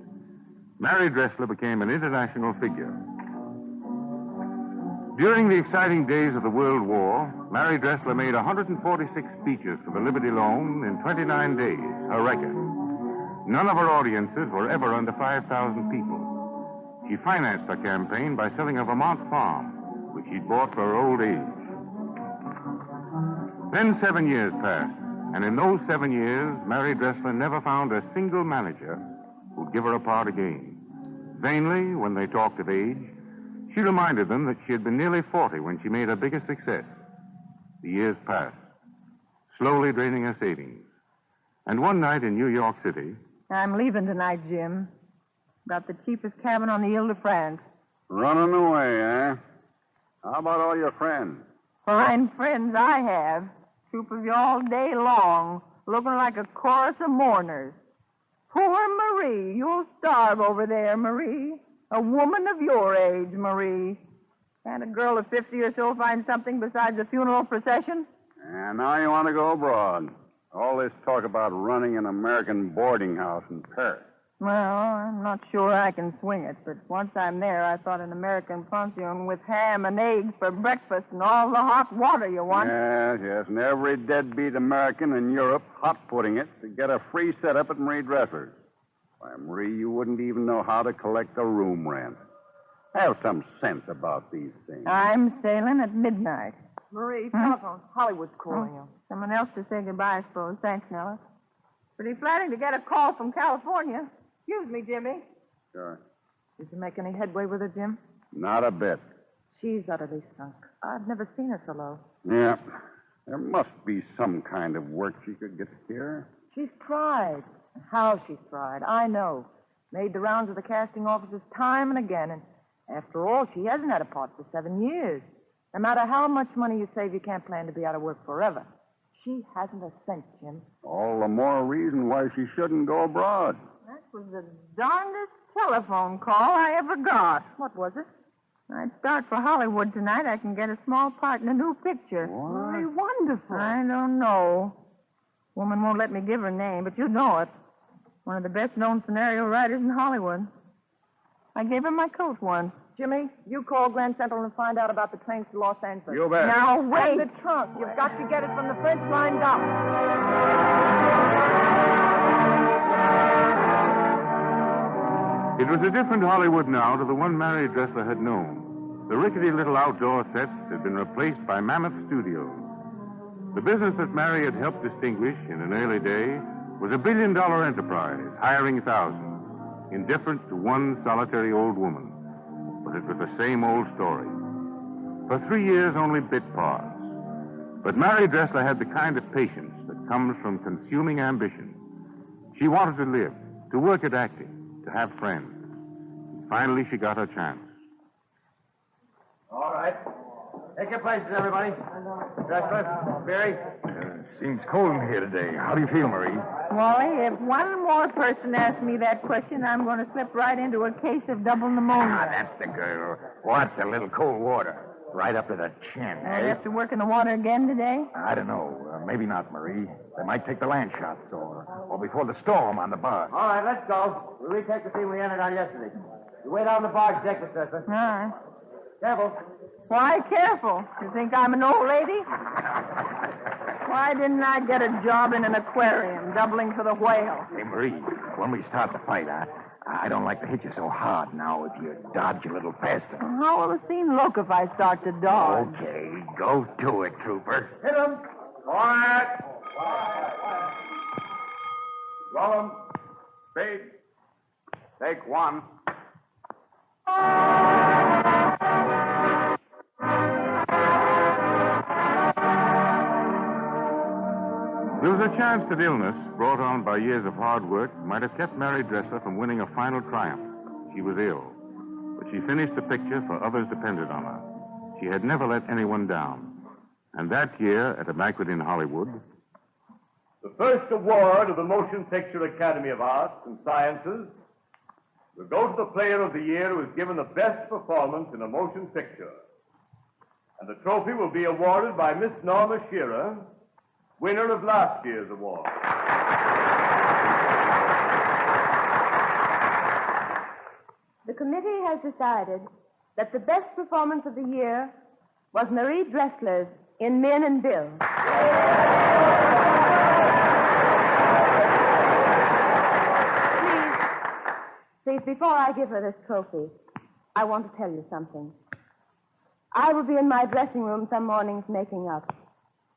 Mary Dressler became an international figure. During the exciting days of the World War, Mary Dressler made 146 speeches for the Liberty Loan in 29 days, her record. None of her audiences were ever under 5,000 people. She financed her campaign by selling a Vermont farm, which she'd bought for her old age. Then 7 years passed, and in those 7 years, Mary Dressler never found a single manager who'd give her a part again. Vainly, when they talked of age, she reminded them that she had been nearly 40 when she made her biggest success. The years passed, slowly draining her savings. And one night in New York City... I'm leaving tonight, Jim. Got the cheapest cabin on the Ile-de-France. Running away, eh? How about all your friends? Fine friends I have. Troop of you all day long, looking like a chorus of mourners. Poor Marie. You'll starve over there, Marie. A woman of your age, Marie. Can't a girl of 50 or so find something besides a funeral procession? And now you want to go abroad. All this talk about running an American boarding house in Paris. Well, I'm not sure I can swing it, but once I'm there, I thought an American pension with ham and eggs for breakfast and all the hot water you want. Yes, and every deadbeat American in Europe hot-putting it to get a free setup at Marie Dressler's. Why, Marie, you wouldn't even know how to collect a room rent. Have some sense about these things. I'm sailing at midnight. Marie, telephone. Hollywood's calling you. Someone else to say goodbye, I suppose. Thanks, Nella. Pretty flattering to get a call from California. Excuse me, Jimmy. Sure. Did you make any headway with her, Jim? Not a bit. She's utterly sunk. I've never seen her so low. Yeah. There must be some kind of work she could get here. She's tried. How she's tried, I know. Made the rounds of the casting offices time and again, and after all, she hasn't had a part for 7 years. No matter how much money you save, you can't plan to be out of work forever. She hasn't a cent, Jim. All the more reason why she shouldn't go abroad. That was the darndest telephone call I ever got. What was it? I'd start for Hollywood tonight. I can get a small part in a new picture. What? Very wonderful. I don't know. Woman won't let me give her name, but you know it. One of the best-known scenario writers in Hollywood. I gave her my coat once. Jimmy, you call Grand Central and find out about the trains to Los Angeles. You bet. Now, wait. And the trunk. You've got to get it from the French line down. It was a different Hollywood now to the one Mary Dressler had known. The rickety little outdoor sets had been replaced by mammoth studios. The business that Mary had helped distinguish in an early day was a billion-dollar enterprise, hiring thousands, indifferent to one solitary old woman. But it was the same old story. For 3 years, only bit parts. But Mary Dressler had the kind of patience that comes from consuming ambition. She wanted to live, to work at acting, to have friends. Finally, she got her chance. All right. Take your places, everybody. Dressler, Barry. Seems cold in here today. How do you feel, Marie? Wally, if one more person asks me that question, I'm going to slip right into a case of double pneumonia. Ah, that's the girl. What's a little cold water? Right up to the chin, I'll eh? have to work in the water again today? I don't know. Maybe not, Marie. They might take the land shots or before the storm on the barge. All right, let's go. We'll retake the scene we entered on yesterday. You wait on the barge deck, Miss Dressler. All right. Careful. Why careful? You think I'm an old lady? Why didn't I get a job in an aquarium, doubling for the whale? Hey, Marie, when we start the fight, I don't like to hit you so hard now if you dodge a little faster. How will the scene look if I start to dodge? Okay, go to it, trooper. Hit him. Quiet. Roll 'em. Speed. Take one. There was a chance that illness, brought on by years of hard work, might have kept Mary Dressler from winning a final triumph. She was ill, but she finished the picture for others depended on her. She had never let anyone down. And that year, at a banquet in Hollywood, the first award of the Motion Picture Academy of Arts and Sciences will go to the player of the year who has given the best performance in a motion picture. And the trophy will be awarded by Miss Norma Shearer, winner of last year's award. The committee has decided that the best performance of the year was Marie Dressler's in Men and Bill. Please, before I give her this trophy, I want to tell you something. I will be in my dressing room some mornings making up,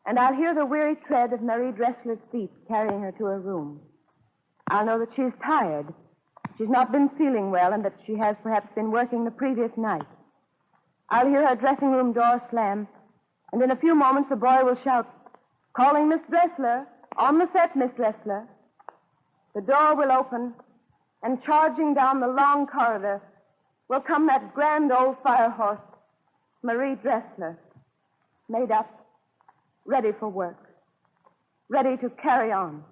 and I'll hear the weary tread of Marie Dressler's feet carrying her to her room. I'll know that she's tired, she's not been feeling well, and that she has perhaps been working the previous night. I'll hear her dressing room door slam, and in a few moments the boy will shout, "Calling Miss Dressler. On the set, Miss Dressler." The door will open, and charging down the long corridor will come that grand old fire horse, Marie Dressler, made up, ready for work, ready to carry on.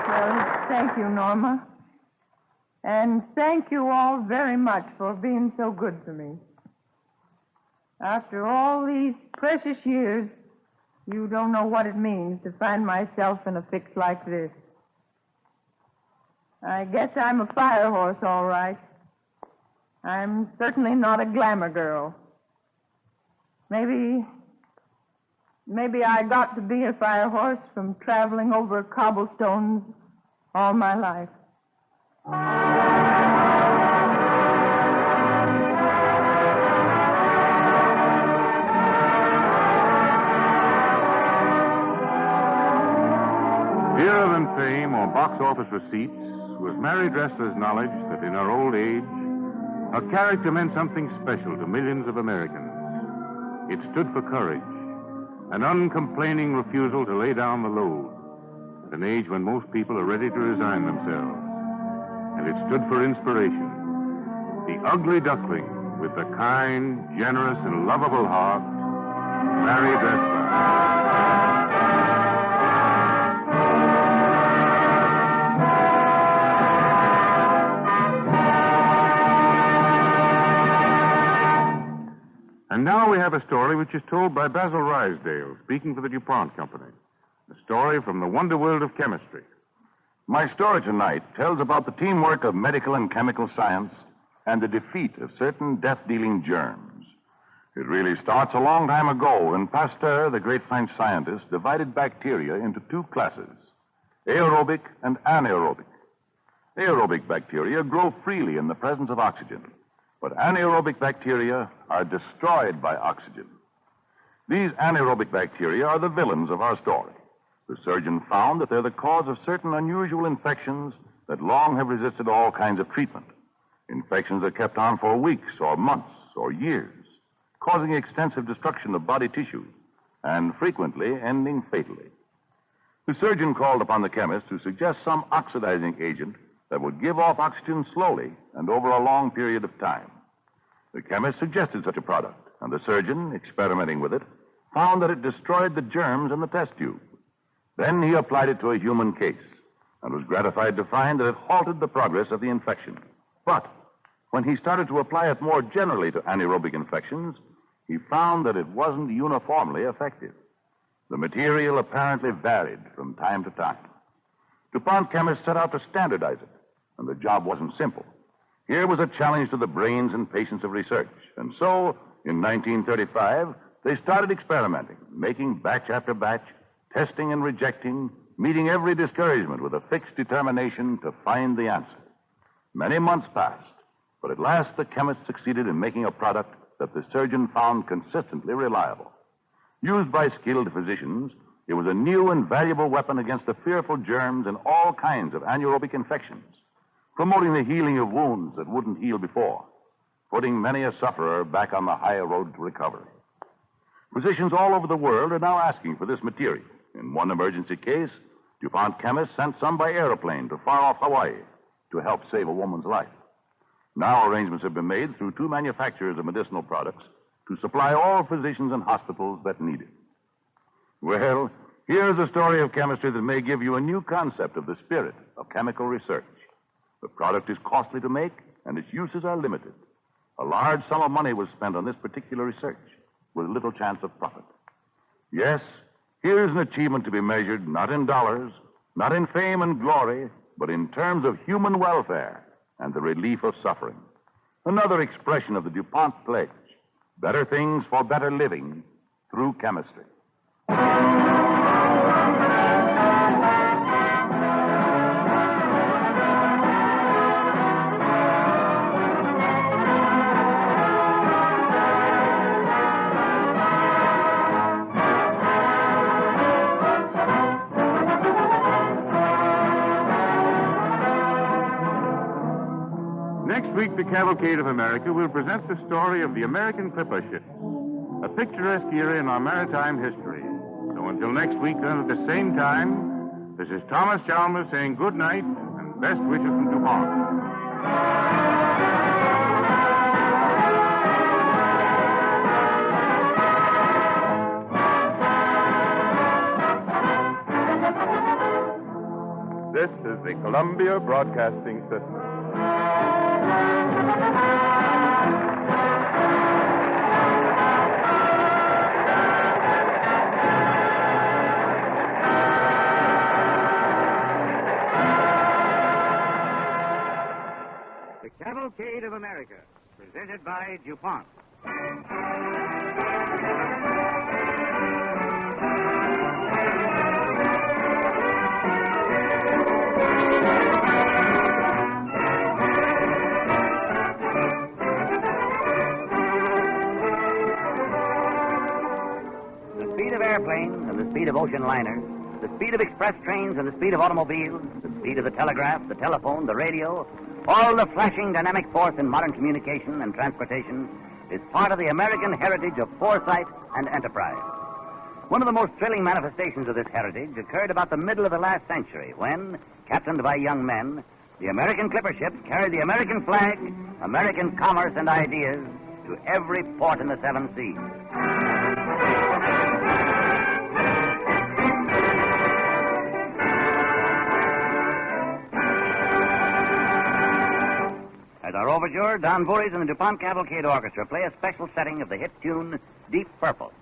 Well, thank you, Norma. And thank you all very much for being so good to me. After all these precious years, you don't know what it means to find myself in a fix like this. I guess I'm a fire horse, all right. I'm certainly not a glamour girl. Maybe I got to be a fire horse from traveling over cobblestones all my life. Dearer than fame or box office receipts was Mary Dressler's knowledge that in her old age, her character meant something special to millions of Americans. It stood for courage, an uncomplaining refusal to lay down the load, at an age when most people are ready to resign themselves. And it stood for inspiration. The ugly duckling with the kind, generous, and lovable heart, Mary Dressler. And now we have a story which is told by Basil Rysdale, speaking for the DuPont Company. A story from the wonder world of chemistry. My story tonight tells about the teamwork of medical and chemical science and the defeat of certain death-dealing germs. It really starts a long time ago when Pasteur, the great French scientist, divided bacteria into two classes, aerobic and anaerobic. Aerobic bacteria grow freely in the presence of oxygen, but anaerobic bacteria are destroyed by oxygen. These anaerobic bacteria are the villains of our story. The surgeon found that they're the cause of certain unusual infections that long have resisted all kinds of treatment. Infections are kept on for weeks or months or years, causing extensive destruction of body tissue and frequently ending fatally. The surgeon called upon the chemist to suggest some oxidizing agent that would give off oxygen slowly and over a long period of time. The chemist suggested such a product, and the surgeon, experimenting with it, found that it destroyed the germs in the test tube. Then he applied it to a human case and was gratified to find that it halted the progress of the infection. But when he started to apply it more generally to anaerobic infections, he found that it wasn't uniformly effective. The material apparently varied from time to time. DuPont chemists set out to standardize it, and the job wasn't simple. Here was a challenge to the brains and patience of research. And so, in 1935, they started experimenting, making batch after batch, testing and rejecting, meeting every discouragement with a fixed determination to find the answer. Many months passed, but at last the chemist succeeded in making a product that the surgeon found consistently reliable. Used by skilled physicians, it was a new and valuable weapon against the fearful germs in all kinds of anaerobic infections, promoting the healing of wounds that wouldn't heal before, putting many a sufferer back on the higher road to recovery. Physicians all over the world are now asking for this material. In one emergency case, DuPont chemists sent some by airplane to far-off Hawaii to help save a woman's life. Now arrangements have been made through two manufacturers of medicinal products to supply all physicians and hospitals that need it. Well, here's a story of chemistry that may give you a new concept of the spirit of chemical research. The product is costly to make, and its uses are limited. A large sum of money was spent on this particular research, with little chance of profit. Yes, here's an achievement to be measured not in dollars, not in fame and glory, but in terms of human welfare and the relief of suffering. Another expression of the DuPont pledge, better things for better living through chemistry. Next week, the Cavalcade of America will present the story of the American clipper ships, a picturesque era in our maritime history. So until next week, at the same time, this is Thomas Chalmers saying good night and best wishes from DuPont. This is the Columbia Broadcasting System. The Cavalcade of America, presented by DuPont. The speed of airplanes and the speed of ocean liners, the speed of express trains and the speed of automobiles, the speed of the telegraph, the telephone, the radio, all the flashing dynamic force in modern communication and transportation is part of the American heritage of foresight and enterprise. One of the most thrilling manifestations of this heritage occurred about the middle of the last century when, captained by young men, the American clipper ships carried the American flag, American commerce and ideas to every port in the 7 seas. As our overture, Don Voorhees and the DuPont Cavalcade Orchestra play a special setting of the hit tune, Deep Purple.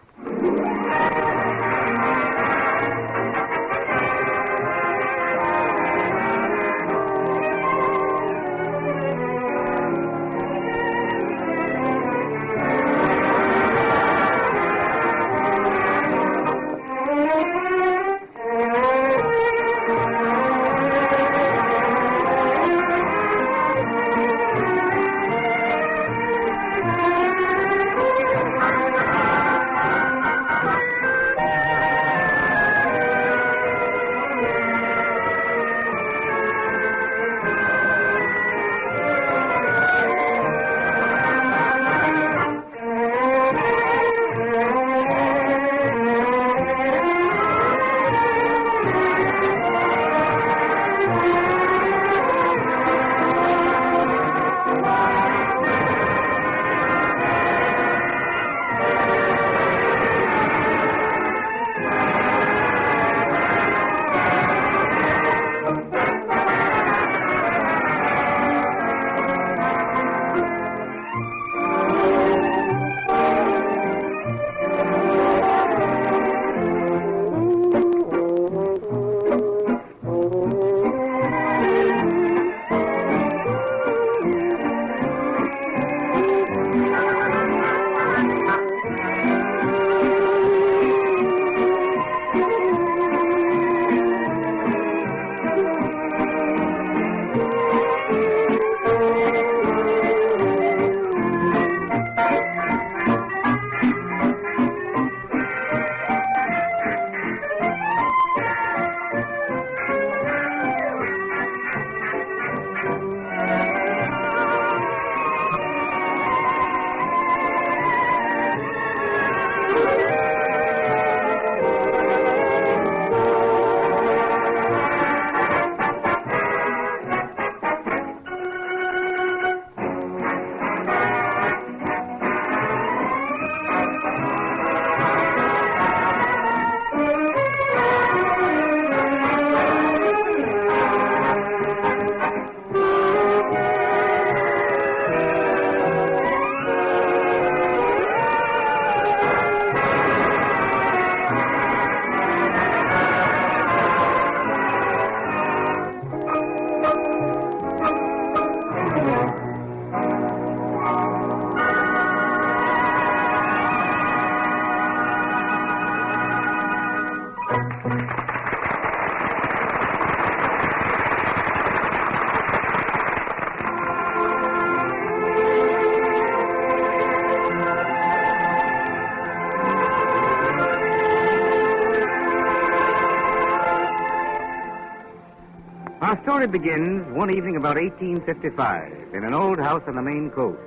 Our story begins one evening about 1855 in an old house on the Maine coast.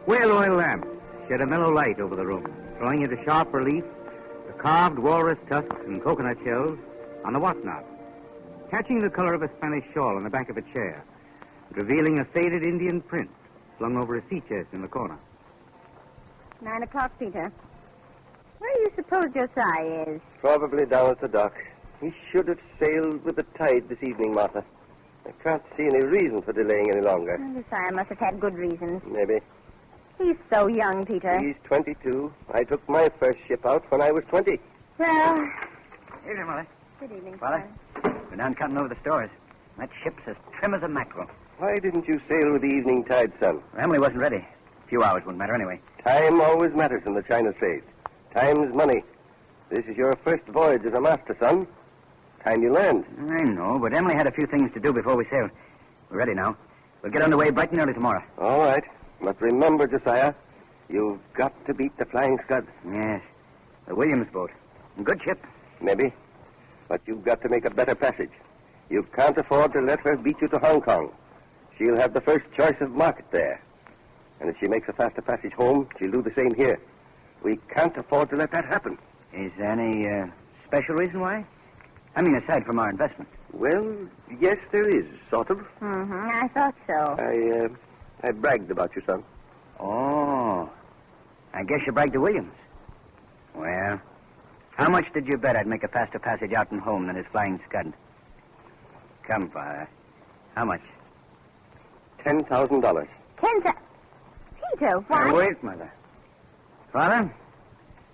Whale oil lamps shed a mellow light over the room, throwing into sharp relief the carved walrus tusks and coconut shells on the whatnot, catching the color of a Spanish shawl on the back of a chair, revealing a faded Indian print slung over a sea chest in the corner. 9 o'clock, Peter. Where do you suppose Josiah is? Probably down at the dock. He should have sailed with the tide this evening, Martha. I can't see any reason for delaying any longer. Josiah must have had good reasons. Maybe. He's so young, Peter. He's 22. I took my first ship out when I was 20. Well... Evening, Molly. Good evening, Father. We're down cutting over the stores. That ship's as trim as a mackerel. Why didn't you sail with the evening tide, son? Emily wasn't ready. A few hours wouldn't matter anyway. Time always matters in the China trade. Time's money. This is your first voyage as a master, son. Time you learned. I know, but Emily had a few things to do before we sailed. We're ready now. We'll get underway bright and early tomorrow. All right. But remember, Josiah, you've got to beat the Flying Scud. Yes. The Williams boat. Good ship. Maybe. But you've got to make a better passage. You can't afford to let her beat you to Hong Kong. She'll have the first choice of market there. And if she makes a faster passage home, she'll do the same here. We can't afford to let that happen. Is there any special reason why? I mean, aside from our investment. Well, yes, there is, sort of. I thought so. I bragged about you, son. Oh. I guess you bragged to Williams. Well, how much did you bet I'd make a faster passage out and home than his flying scud? Come, Father. How much? $10,000. Peter, why? Now, wait, Mother. Father,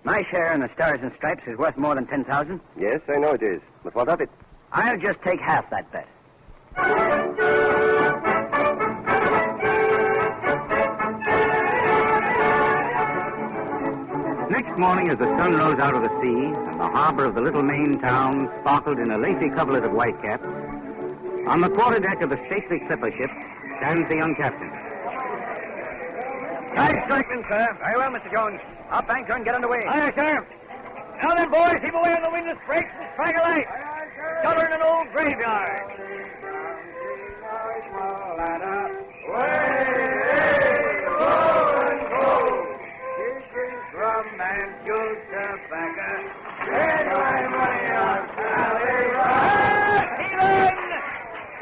my share in the Stars and Stripes is worth more than 10,000. Yes, I know it is. But what of it? I'll just take half that bet. Next morning, as the sun rose out of the sea and the harbor of the little Maine town sparkled in a lacy coverlet of whitecaps, on the quarterdeck of the stately clipper ship stands the young captain. Right, striking, sir. Very well, Mr. Jones. Up anchor and get under way. Aye, sir. Now then, boys, heave away on the windlass brakes and strike a light. Shelter in an old graveyard. Rum and juice tobacco. Red wine money on Sally Stephen!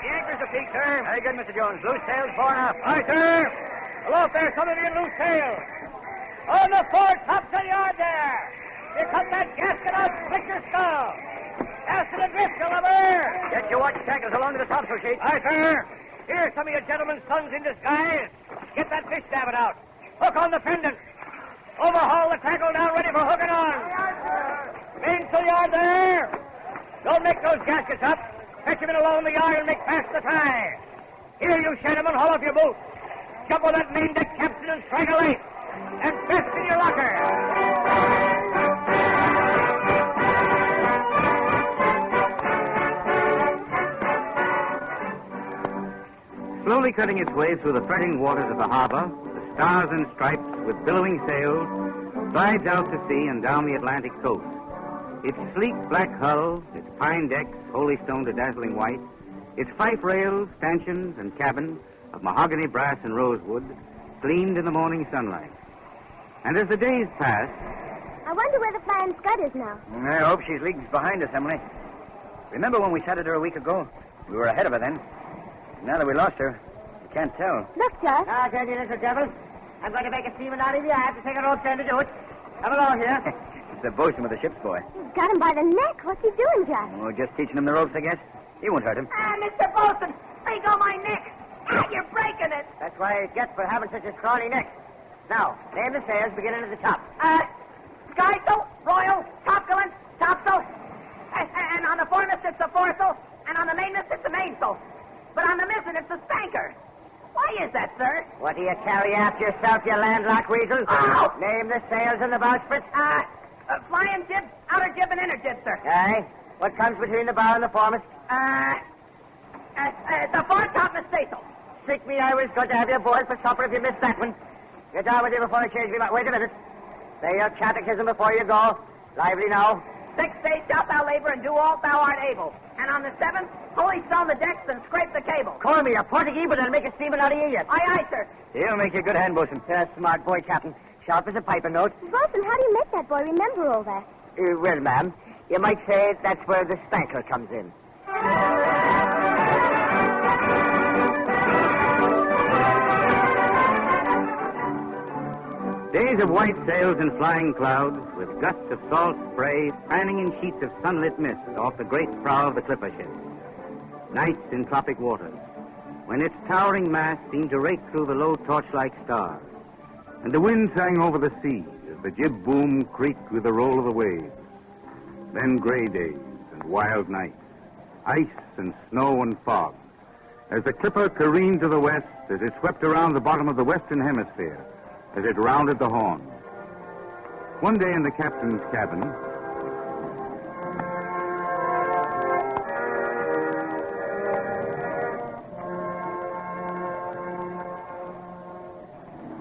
The anchor's apeak, sir. Very good, Mr. Jones. Loose sails fore and aft. Aye, sir. Aloft there, some of you in loose sail. On the fore topsail yard there. You cut that gasket out, split your skull. Cast it adrift, Gulliver. Get your watch tackles along to the topsail sheet. Aye, sir. Here's some of your gentlemen's sons in disguise. Get that fish davit out. Hook on the pendant. Overhaul the tackle down, ready for hooking on. Mainsail yard there. Don't make those gaskets up. Fetch them in along the yard and make fast the tie. Here, you gentlemen, haul off your boots. Jump on that main deck capstan and strike a light. And fast in your locker. Slowly cutting its way through the fretting waters of the harbor, the Stars and Stripes, with billowing sails, glides out to sea and down the Atlantic coast. Its sleek black hull, its pine decks, holystoned to dazzling white, its fife rails, stanchions, and cabin of mahogany, brass, and rosewood gleamed in the morning sunlight. And as the days passed... I wonder where the flying scud is now. I hope she's leagues behind us, Emily. Remember when we sighted her a week ago? We were ahead of her then. Now that we lost her, we can't tell. Look, Josh. Now, tell you, little devil. I'm going to make a seaman out of you. I have to take a rope stand to do it. Come along here. It's the bosun with the ship's boy. He's got him by the neck. What's he doing, Josh? Oh, just teaching him the ropes, I guess. He won't hurt him. Mr. Bosun, let go my neck. You're breaking it. That's why it gets for having such a scrawny neck. Now, name the sails beginning at the top. Skysail, royal, topgallant, topsail. And on the foremast, it's the foresail. And on the mainmast, it's the mainsail. But on the mizzen, it's the spanker. Why is that, sir? What do you carry after yourself, you landlocked weasel? Oh! Name the sails and the bowsprit. Flying jib, outer jib, and inner jib, sir. Aye. What comes between the bow and the foremast? The foretopmast staysail. Sick me, I was going to have you aboard for supper if you missed that one. Get down with you before I change me mind. Wait a minute. Say your catechism before you go. Lively now. 6 days shalt thou labor and do all thou art able. And on the 7th, holystone the decks and scrape the cable. Call me a Portuguese, but I'll make a seaman out of you yet. Aye, aye, sir. He'll make you a good hand, bosun. Smart boy, Captain. Sharp as a piper note. Bosun, how do you make that boy remember all that? Well, ma'am, you might say that's where the spanker comes in. Days of white sails and flying clouds, with gusts of salt spray fanning in sheets of sunlit mist off the great prow of the clipper ship. Nights in tropic waters, when its towering mast seemed to rake through the low torch-like stars, and the wind sang over the sea as the jib boom creaked with the roll of the waves. Then gray days and wild nights, ice and snow and fog, as the clipper careened to the west as it swept around the bottom of the western hemisphere, as it rounded the Horn. One day in the captain's cabin...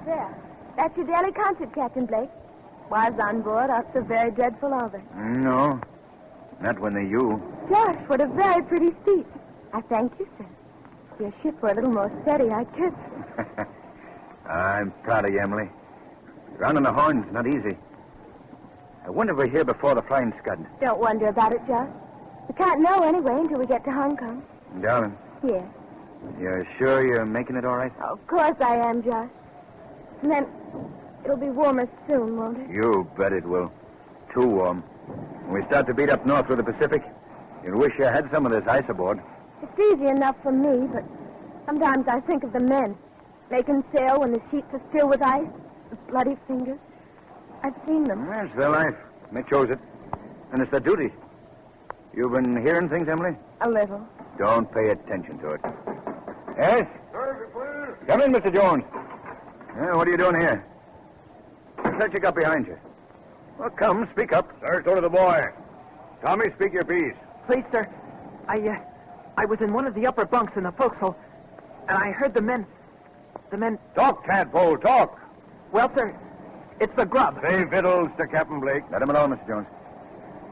There. That's your daily concert, Captain Blake. Was on board after a very dreadful hour. No, not when they're you. Josh, what a very pretty speech. I thank you, sir. If your ship were a little more steady, I'd kiss. I'm proud of you, Emily. Rounding the Horn's not easy. I wonder if we're here before the flying scud. Don't wonder about it, Josh. We can't know anyway until we get to Hong Kong. Darling, Yes. you're sure you're making it all right? Of course I am, Josh. And then it'll be warmer soon, won't it? You bet it will. Too warm. When we start to beat up north through the Pacific, you'll wish you had some of this ice aboard. It's easy enough for me, but sometimes I think of the men making sail when the sheets are still with ice, with bloody fingers. I've seen them. It's their life. They chose it. And it's their duty. You've been hearing things, Emily? A little. Don't pay attention to it. Yes? Sir, please. Come in, Mr. Jones. What are you doing here? What's that you got behind you? Well, come, speak up. Sir, so to the boy. Tommy, speak your piece. Please, sir. I was in one of the upper bunks in the forecastle, and I heard the men... Talk, tadpole, talk. Well, sir, it's the grub. Say victuals to Captain Blake. Let him alone, Mr. Jones.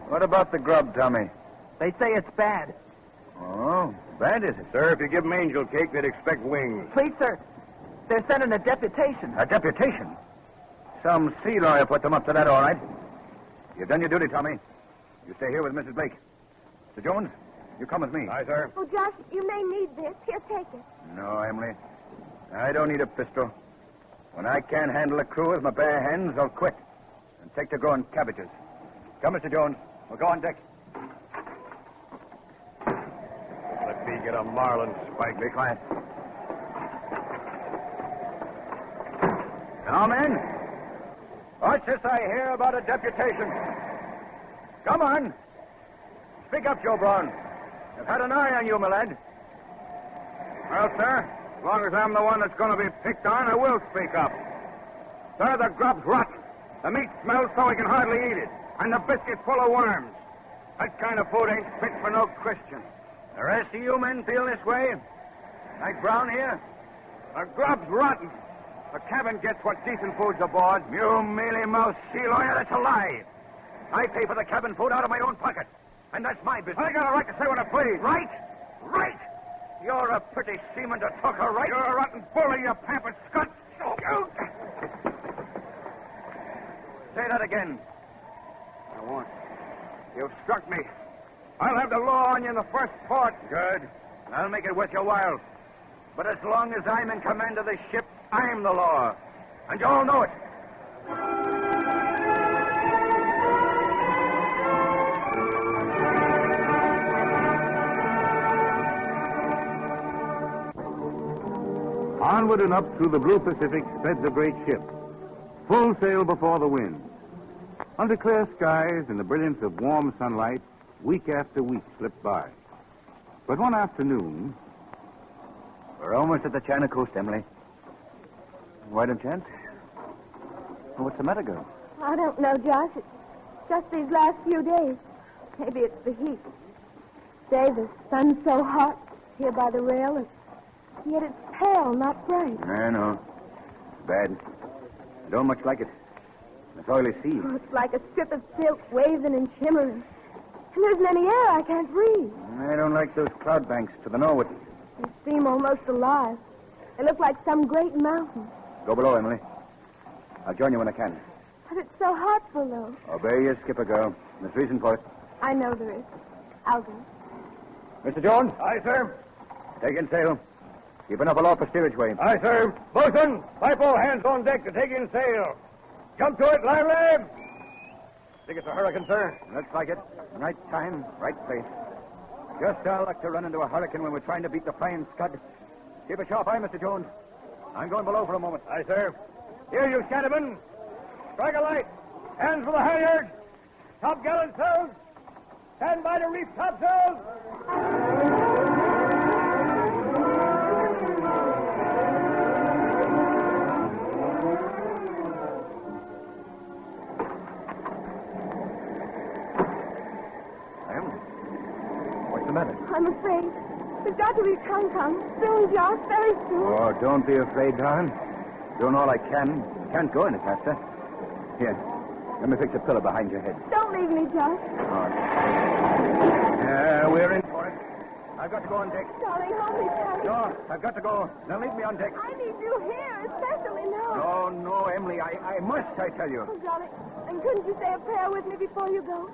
What about the grub, Tommy? They say it's bad. Oh, bad is it? Sir, if you give them angel cake, they'd expect wings. Please, sir, they're sending a deputation. A deputation? Some sea lawyer put them up to that, all right. You've done your duty, Tommy. You stay here with Mrs. Blake. Mr. Jones, you come with me. Aye, sir. Oh, Josh, you may need this. Here, take it. No, Emily. I don't need a pistol. When I can't handle a crew with my bare hands, I'll quit and take to growing cabbages. Come, Mr. Jones. We'll go on deck. Let me get a marlin spike. Be quiet. Now, men, what's this I hear about a deputation? Come on. Speak up, Joe Brown. I've had an eye on you, my lad. Well, sir, as long as I'm the one that's going to be picked on, I will speak up. Sir, the grub's rotten. The meat smells so we can hardly eat it. And the biscuit's full of worms. That kind of food ain't fit for no Christian. The rest of you men feel this way? Like Brown here? The grub's rotten. The cabin gets what decent food's aboard. You mealy-mouthed sea lawyer, that's a lie. I pay for the cabin food out of my own pocket. And that's my business. I got a right to say what I please. Right? Right? You're a pretty seaman to talk a right. You're a rotten bully, you pampered scut. Say that again. I won't. You've struck me. I'll have the law on you in the first port. Good. I'll make it worth your while. But as long as I'm in command of this ship, I'm the law. And you all know it. Onward and up through the blue Pacific sped the great ship, full sail before the wind. Under clear skies and the brilliance of warm sunlight, week after week slipped by. But one afternoon... We're almost at the China coast, Emily. Why don't you answer? What's the matter, girl? I don't know, Josh. It's just these last few days. Maybe it's the heat. Say, the sun's so hot here by the rail, and yet it's pale, not bright. I know. It's bad. I don't much like it. It's oily sea. Oh, it's like a strip of silk waving and shimmering. And there isn't any air. I can't breathe. I don't like those cloud banks to the northward. They seem almost alive. They look like some great mountain. Go below, Emily. I'll join you when I can. But it's so hot below. Obey your skipper, girl. There's reason for it. I know there is. I'll go. Mr. Jones? Aye, sir. Take in sail. Keep an upper law for steerage way. Aye, sir. Bosun, pipe all hands on deck to take in sail. Jump to it, lively! Think it's a hurricane, sir? Looks like it. Right time, right place. Just our luck to run into a hurricane when we're trying to beat the flying scud. Keep a sharp eye, Mr. Jones. I'm going below for a moment. Aye, sir. Here, you shantymen. Strike a light. Hands for the halyards. Top gallant sails. Stand by to reef topsails. What's the matter? I'm afraid. There's got to be Kong. Soon, Josh, very soon. Oh, don't be afraid, darling. Doing all I can. Can't go any faster. Here, let me fix a pillow behind your head. Don't leave me, Josh. We're in for it. I've got to go on deck. Darling, hold me tight. No, I've got to go. Now leave me on deck. I need you here, especially now. No, Emily, I must, I tell you. Oh, darling, and couldn't you say a prayer with me before you go?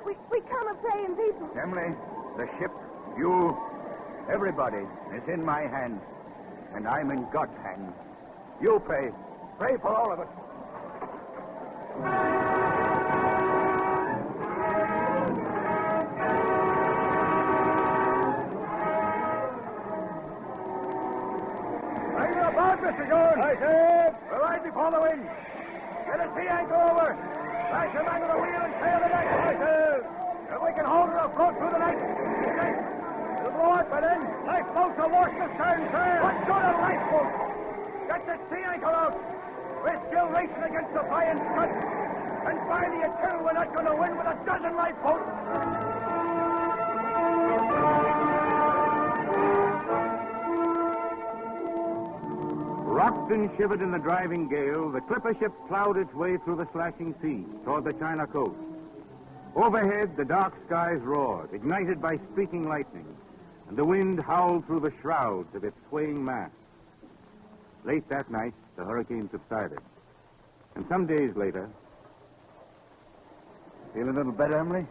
We come a praying people. Emily, the ship, you, everybody is in my hands. And I'm in God's hands. You pray. Pray for all of us. Bring her about, Mr. Jones. I said. We're right before the wind. Get a sea anchor over. Lash him under the wheel and sail the deck. I said. If we can hold her afloat through the night. It'll blow out by then. Lifeboats will wash the stern, sir. What sort of lifeboat? Get the sea anchor out. We're still racing against the flying scud. And by the eternal, we're not going to win with a dozen lifeboats. Rocked and shivered in the driving gale, the clipper ship plowed its way through the slashing sea toward the China coast. Overhead, the dark skies roared, ignited by streaking lightning, and the wind howled through the shrouds of its swaying mast. Late that night, the hurricane subsided. And some days later... Feel a little better, Emily?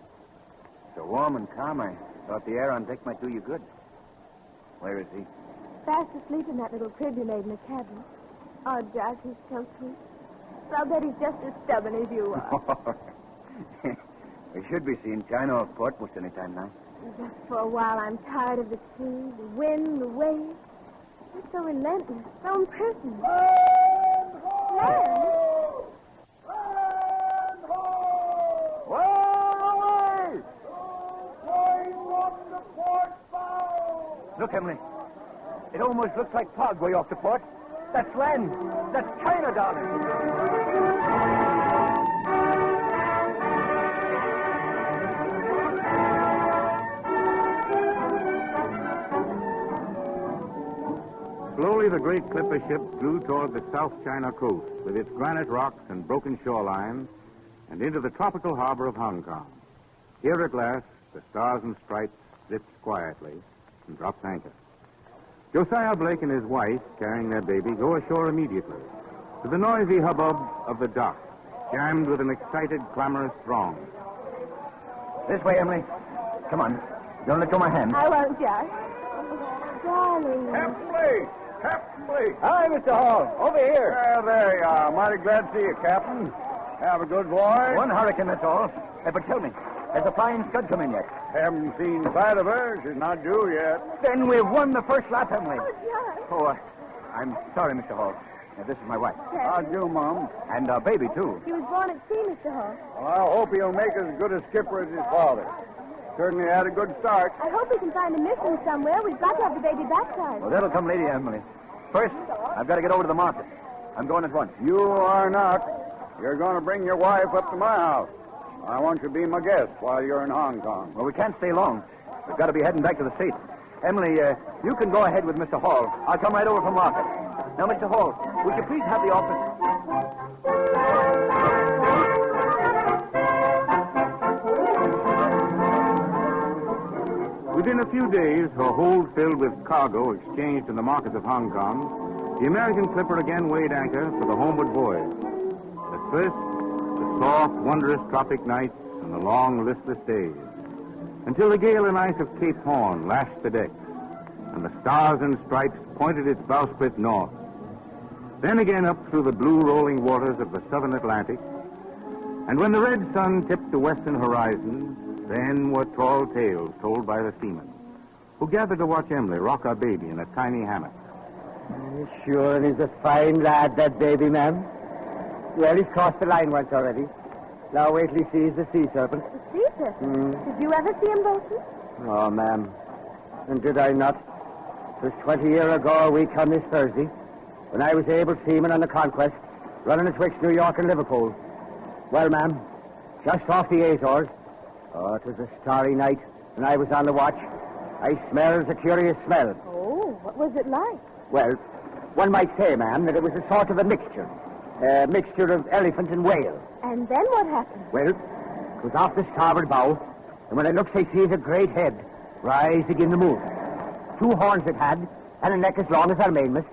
So warm and calm, I thought the air on deck might do you good. Where is he? Fast asleep in that little crib you made in the cabin. Oh, Josh, he's so sweet. But I'll bet he's just as stubborn as you are. We should be seeing China off port most any time now. Just for a while, I'm tired of the sea, the wind, the waves. It's so relentless, so impersonal. Land? Look, Emily. It almost looks like fog way off the port. That's land. That's China, darling. Slowly, the great clipper ship flew toward the South China coast with its granite rocks and broken shoreline and into the tropical harbor of Hong Kong. Here at last, the Stars and Stripes dips quietly and drops anchor. Josiah Blake and his wife, carrying their baby, go ashore immediately to the noisy hubbub of the dock, jammed with an excited, clamorous throng. This way, Emily. Come on. Don't let go of my hand. I won't, Josh. Darling. Captain Blake! Captain Blake! Hi, Mr. Hall. Over here. There you are. Mighty glad to see you, Captain. Have a good voyage. One hurricane, that's all. But tell me, has the flying scud come in yet? Haven't seen sight of her. She's not due yet. Then we've won the first lap, haven't we? Oh, Josh. Oh, I'm sorry, Mr. Hall. This is my wife. How do, Mom? And our baby, too. She was born at sea, Mr. Hall. Well, I hope he'll make as good a skipper as his father. Certainly had a good start. I hope we can find a mission somewhere. We've got to have the baby baptized. Well, that'll come later, Emily. First, I've got to get over to the market. I'm going at once. You are not. You're going to bring your wife up to my house. I want you to be my guest while you're in Hong Kong. Well, we can't stay long. We've got to be heading back to the States. Emily, you can go ahead with Mr. Hall. I'll come right over from market. Now, Mr. Hall, would you please have the office? Within a few days, her hold filled with cargo exchanged in the markets of Hong Kong, the American clipper again weighed anchor for the homeward voyage. At first, the soft, wondrous tropic nights and the long, listless days, until the gale and ice of Cape Horn lashed the decks, and the Stars and Stripes pointed its bowsprit north. Then again up through the blue rolling waters of the southern Atlantic, and when the red sun tipped the western horizon, then were tall tales told by the seamen, who gathered to watch Emily rock our baby in a tiny hammock. Sure, he's a fine lad, that baby, ma'am. Well, he's crossed the line once already. Now wait till he sees the sea serpent. The sea serpent? Did you ever see him, Bolton? Oh, ma'am. And did I not? It was 20 years ago, a week on this Thursday, when I was able seaman on the Conquest, running betwixt New York and Liverpool. Well, ma'am, just off the Azores. Oh, it was a starry night, and I was on the watch. I smelled a curious smell. Oh, what was it like? Well, one might say, ma'am, that it was a sort of a mixture. A mixture of elephant and whale. And then what happened? Well, it was off the starboard bow, and when I looked, I sees a great head rising in the moon. 2 horns it had, and a neck as long as our mainmast.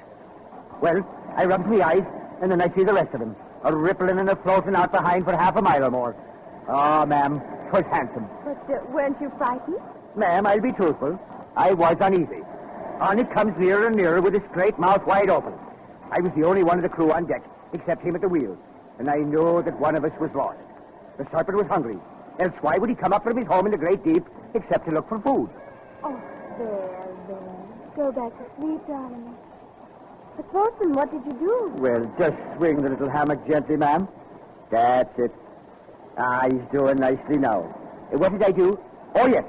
Well, I rubbed my eyes, and then I see the rest of him, a rippling and a floating out behind for half a mile or more. Oh, ma'am, 'twas handsome. But weren't you frightened? Ma'am, I'll be truthful. I was uneasy. On it comes nearer and nearer with its great mouth wide open. I was the only one of the crew on deck, except him at the wheel. And I know that one of us was lost. The serpent was hungry. Else why would he come up from his home in the great deep except to look for food? Oh, there. Go back to sleep, darling. But, Wilson, what did you do? Well, just swing the little hammock gently, ma'am. That's it. He's doing nicely now. What did I do? Oh, yes.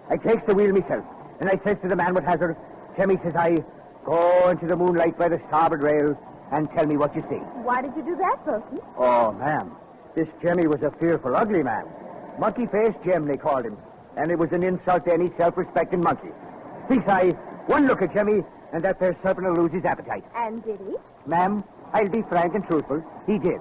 I takes the wheel myself. And I says to the man what has her, Jemmy, says I, go into the moonlight by the starboard rail and tell me what you see. Why did you do that, Wilson? Oh, ma'am, this Jemmy was a fearful ugly man. Monkey-faced Jem, they called him. And it was an insult to any self-respecting monkey. Thinks I, one look at Jemmy, and that there serpent will lose his appetite. And did he? Ma'am, I'll be frank and truthful. He did.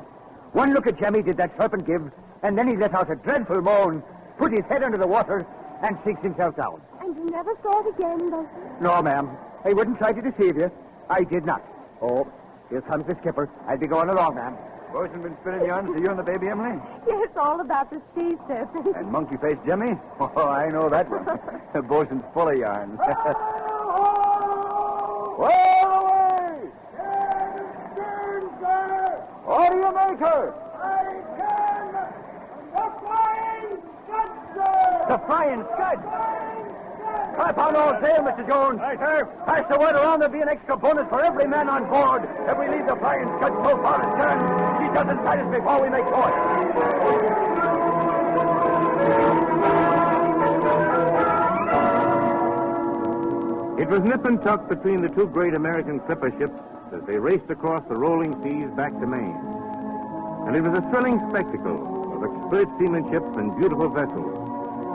One look at Jemmy did that serpent give, and then he let out a dreadful moan, put his head under the water, and sinks himself down. And you never saw it again, Wilson? No, ma'am. I wouldn't try to deceive you. I did not. Oh, here comes the skipper. I'll be going along, ma'am. Bosun been spinning yarns to you and the baby, Emily? Yes, all about the sea serpent. And monkey-faced Jemmy? Oh, I know that one. Bosun's full of yarns. Well away! Stern, sir! What do you make her? I can! The Flying Scud, sir! The Flying Scud? Clap on all sail, Mr. Jones. Aye, sir. Pass the word around there'll be an extra bonus for every man on board if we leave the Flying Scud so far astern she doesn't sight us before we make short. It was nip and tuck between the two great American clipper ships as they raced across the rolling seas back to Maine. And it was a thrilling spectacle of expert seamanship and beautiful vessels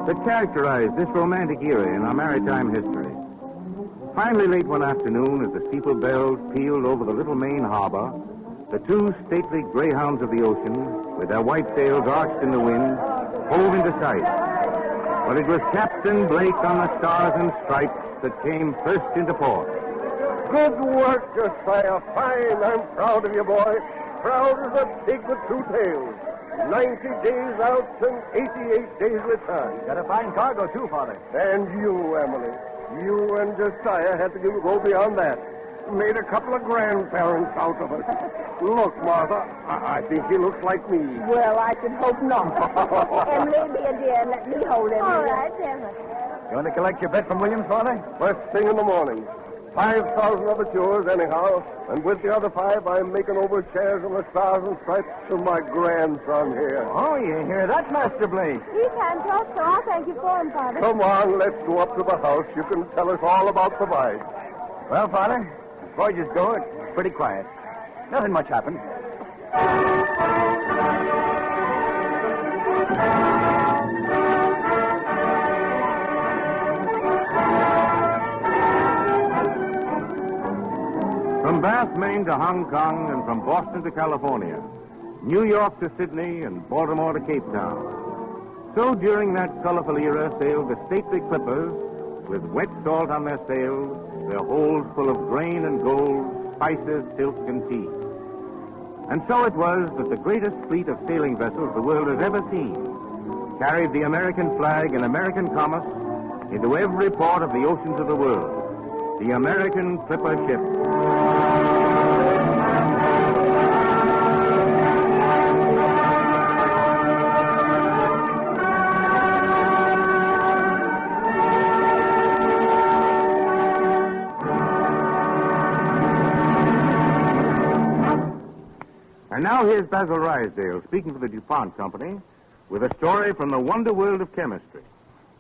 that characterized this romantic era in our maritime history. Finally, late one afternoon, as the steeple bells pealed over the little Maine harbor, the two stately greyhounds of the ocean, with their white sails arched in the wind, hove into sight. But it was Captain Blake on the Stars and Stripes that came first into port. Good work, Josiah. Fine. I'm proud of you, boy. Proud as a pig with two tails. 90 days out and 88 days return. Got a fine cargo, too, Father. And you, Emily. You and Josiah had to go beyond that. Made a couple of grandparents out of us. Look, Martha, I think he looks like me. Well, I should hope not. Emily, be a dear, and let me hold him. All right, Emily. You want to collect your bet from Williams, Father? First thing in the morning. 5,000 of it's yours, anyhow. And with the other 5, I'm making over shares in the Stars and Stripes to my grandson here. Oh, you hear that, Master Blake? He can't talk, so I'll thank you for him, Father. Come on, let's go up to the house. You can tell us all about the ride. Well, Father, as voyages go, it's pretty quiet. Nothing much happened. From Bath, Maine to Hong Kong, and from Boston to California, New York to Sydney, and Baltimore to Cape Town. So during that colorful era sailed the stately clippers with wet salt on their sails, their holds full of grain and gold, spices, silk, and tea. And so it was that the greatest fleet of sailing vessels the world has ever seen carried the American flag and American commerce into every port of the oceans of the world. The American clipper ship. And now here's Basil Rysdale speaking for the DuPont Company with a story from the wonder world of chemistry.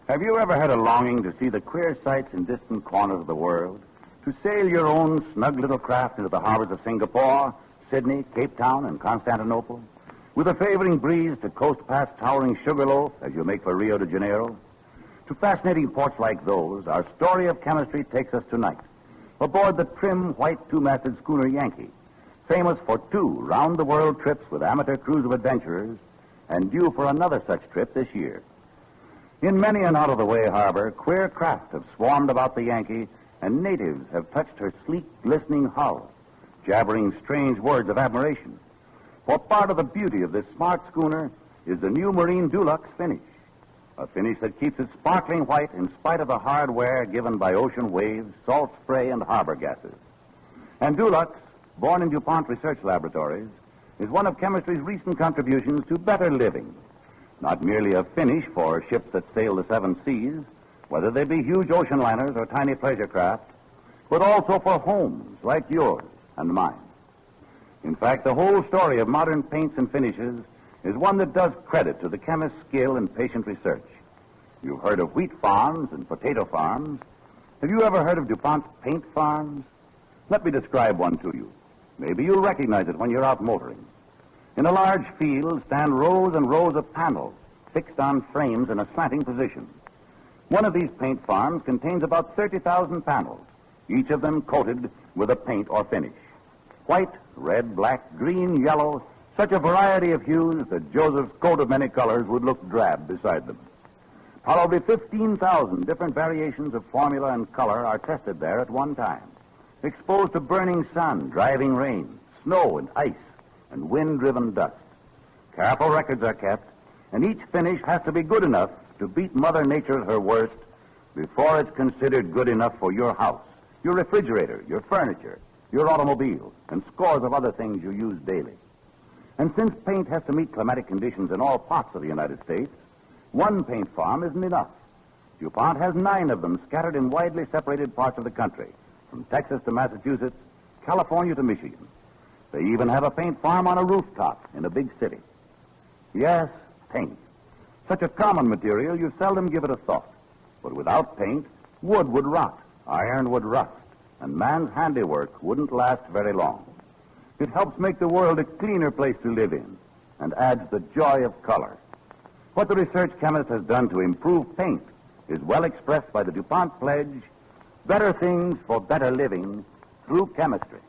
Have you ever had a longing to see the queer sights in distant corners of the world? To sail your own snug little craft into the harbors of Singapore, Sydney, Cape Town, and Constantinople? With a favoring breeze to coast past towering Sugarloaf as you make for Rio de Janeiro? To fascinating ports like those, our story of chemistry takes us tonight, aboard the trim, white two-masted schooner Yankee, famous for 2 round-the-world trips with amateur crews of adventurers, and due for another such trip this year. In many an out-of-the-way harbor, queer craft have swarmed about the Yankee, and natives have touched her sleek, glistening hull, jabbering strange words of admiration. For part of the beauty of this smart schooner is the new Marine Dulux finish, a finish that keeps it sparkling white in spite of the hard wear given by ocean waves, salt spray, and harbor gases. And Dulux, born in DuPont research laboratories, is one of chemistry's recent contributions to better living. Not merely a finish for ships that sail the seven seas, whether they be huge ocean liners or tiny pleasure craft, but also for homes like yours and mine. In fact, the whole story of modern paints and finishes is one that does credit to the chemist's skill and patient research. You've heard of wheat farms and potato farms. Have you ever heard of DuPont's paint farms? Let me describe one to you. Maybe you'll recognize it when you're out motoring. In a large field stand rows and rows of panels fixed on frames in a slanting position. One of these paint farms contains about 30,000 panels, each of them coated with a paint or finish. White, red, black, green, yellow, such a variety of hues that Joseph's coat of many colors would look drab beside them. Probably 15,000 different variations of formula and color are tested there at one time, exposed to burning sun, driving rain, snow and ice, and wind-driven dust. Careful records are kept, and each finish has to be good enough to beat Mother Nature at her worst before it's considered good enough for your house, your refrigerator, your furniture, your automobile, and scores of other things you use daily. And since paint has to meet climatic conditions in all parts of the United States, one paint farm isn't enough. DuPont has 9 of them scattered in widely separated parts of the country, from Texas to Massachusetts, California to Michigan. They even have a paint farm on a rooftop in a big city. Yes, paint. Such a common material, you seldom give it a thought. But without paint, wood would rot, iron would rust, and man's handiwork wouldn't last very long. It helps make the world a cleaner place to live in and adds the joy of color. What the research chemist has done to improve paint is well expressed by the DuPont pledge, better things for better living through chemistry.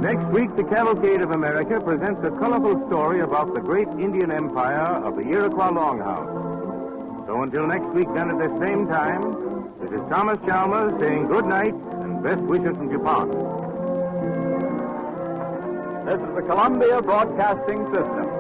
Next week, the Cavalcade of America presents a colorful story about the great Indian empire of the Iroquois Longhouse. So until next week, then at this same time, this is Thomas Chalmers saying good night and best wishes from DuPont. This is the Columbia Broadcasting System.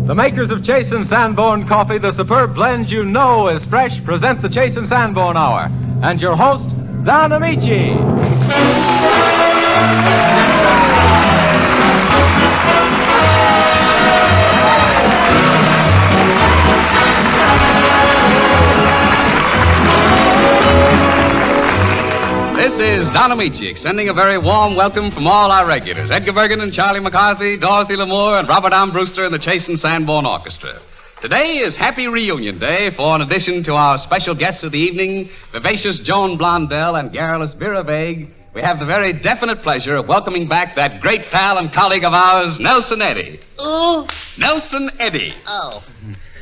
The makers of Chase and Sanborn Coffee, the superb blend you know is fresh, present the Chase and Sanborn Hour. And your host, Don Amici. This is Don Amici, extending a very warm welcome from all our regulars, Edgar Bergen and Charlie McCarthy, Dorothy Lamour, and Robert Armbruster and the Chase and Sanborn Orchestra. Today is Happy Reunion Day, for in addition to our special guests of the evening, vivacious Joan Blondell and garrulous Vera Vague, we have the very definite pleasure of welcoming back that great pal and colleague of ours, Nelson Eddy. Who? Nelson Eddy. Oh.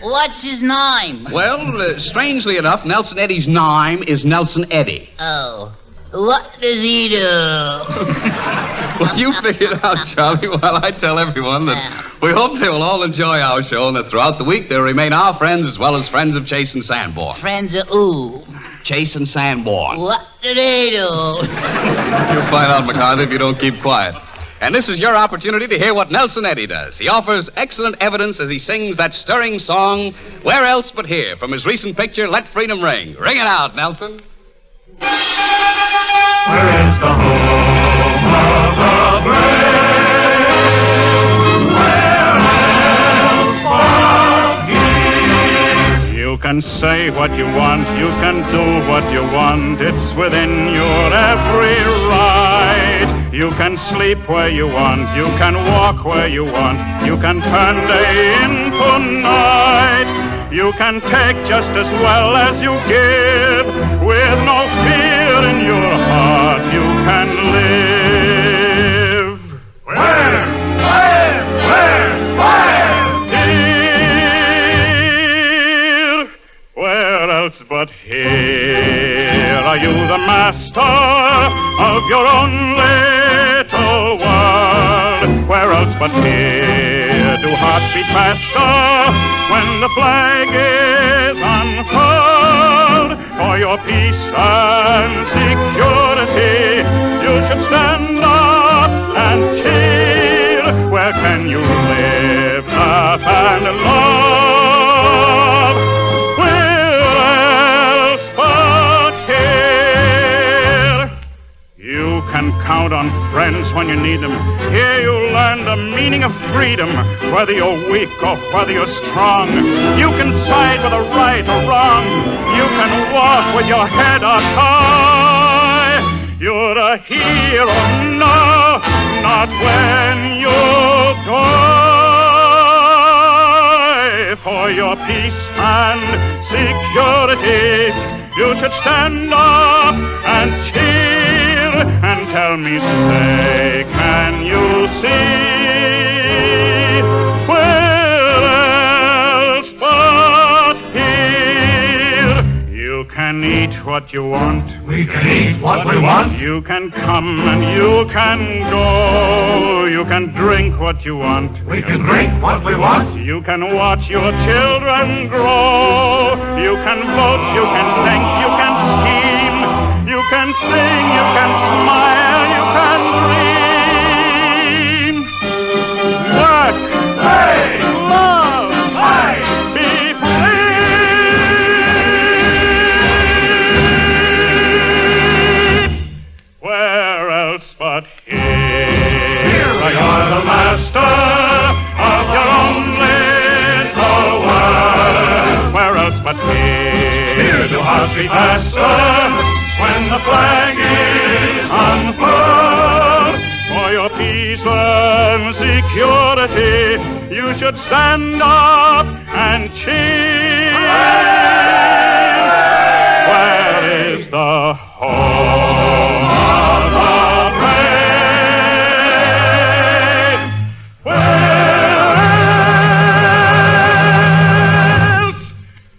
What's his name? Well, strangely enough, Nelson Eddy's name is Nelson Eddy. Oh. What does he do? Well, you figure it out, Charlie, while I tell everyone that we hope they will all enjoy our show and that throughout the week they'll remain our friends as well as friends of Chase and Sanborn. Friends of who? Chase and Sanborn. What do they do? You'll find out, McCarthy, if you don't keep quiet. And this is your opportunity to hear what Nelson Eddy does. He offers excellent evidence as he sings that stirring song, Where Else But Here, from his recent picture, Let Freedom Ring. Ring it out, Nelson. Where is the home of the brave? Where else but here? You can say what you want, you can do what you want, it's within your every right. You can sleep where you want, you can walk where you want, you can turn day into night. You can take just as well as you give, with no fear in your heart you can live. Where? Here. Where else but here? Are you the master of your own little world? Where else but here do hearts beat faster when the flag is unfurled. For your peace and security, you should stand up and cheer. Where can you live, laugh, and love? Where else but here? You can count on friends when you need them. Here you learn the meaning of freedom, whether you're weak or whether you're strong. You can side with the right or wrong. You can walk with your head up high. You're a hero, no, not when you die. For your peace and security, you should stand up and cheer. And tell me, say, can you see where else but here? You can eat what you want. We can eat what we want. You can come and you can go. You can drink what you want. We can drink what we want. You can watch your children grow. You can vote, you can think, you can scheme. You can sing, you can smile, you can dream. Work, play, love, fight, be free. Where else but here? Here we are, the master of your own little world. Where else but here? Here do hearts beat faster when the flag is unfurled. For your peace and security, you should stand up and cheer. Where is the home of the brave? Where else but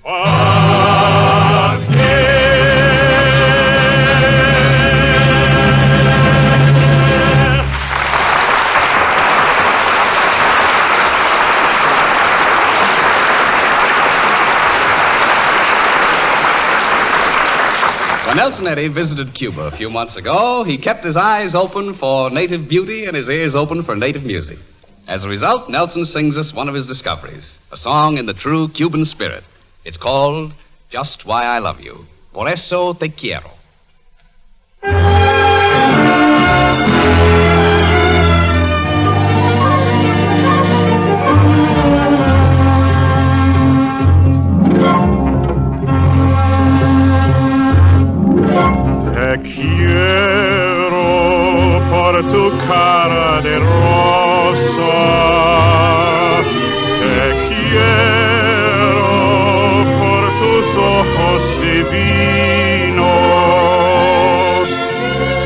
When Nelson Eddy visited Cuba a few months ago, he kept his eyes open for native beauty and his ears open for native music. As a result, Nelson sings us one of his discoveries, a song in the true Cuban spirit. It's called Just Why I Love You. Por eso te quiero. Te quiero por tu cara de rosa. Te quiero por tus ojos divinos.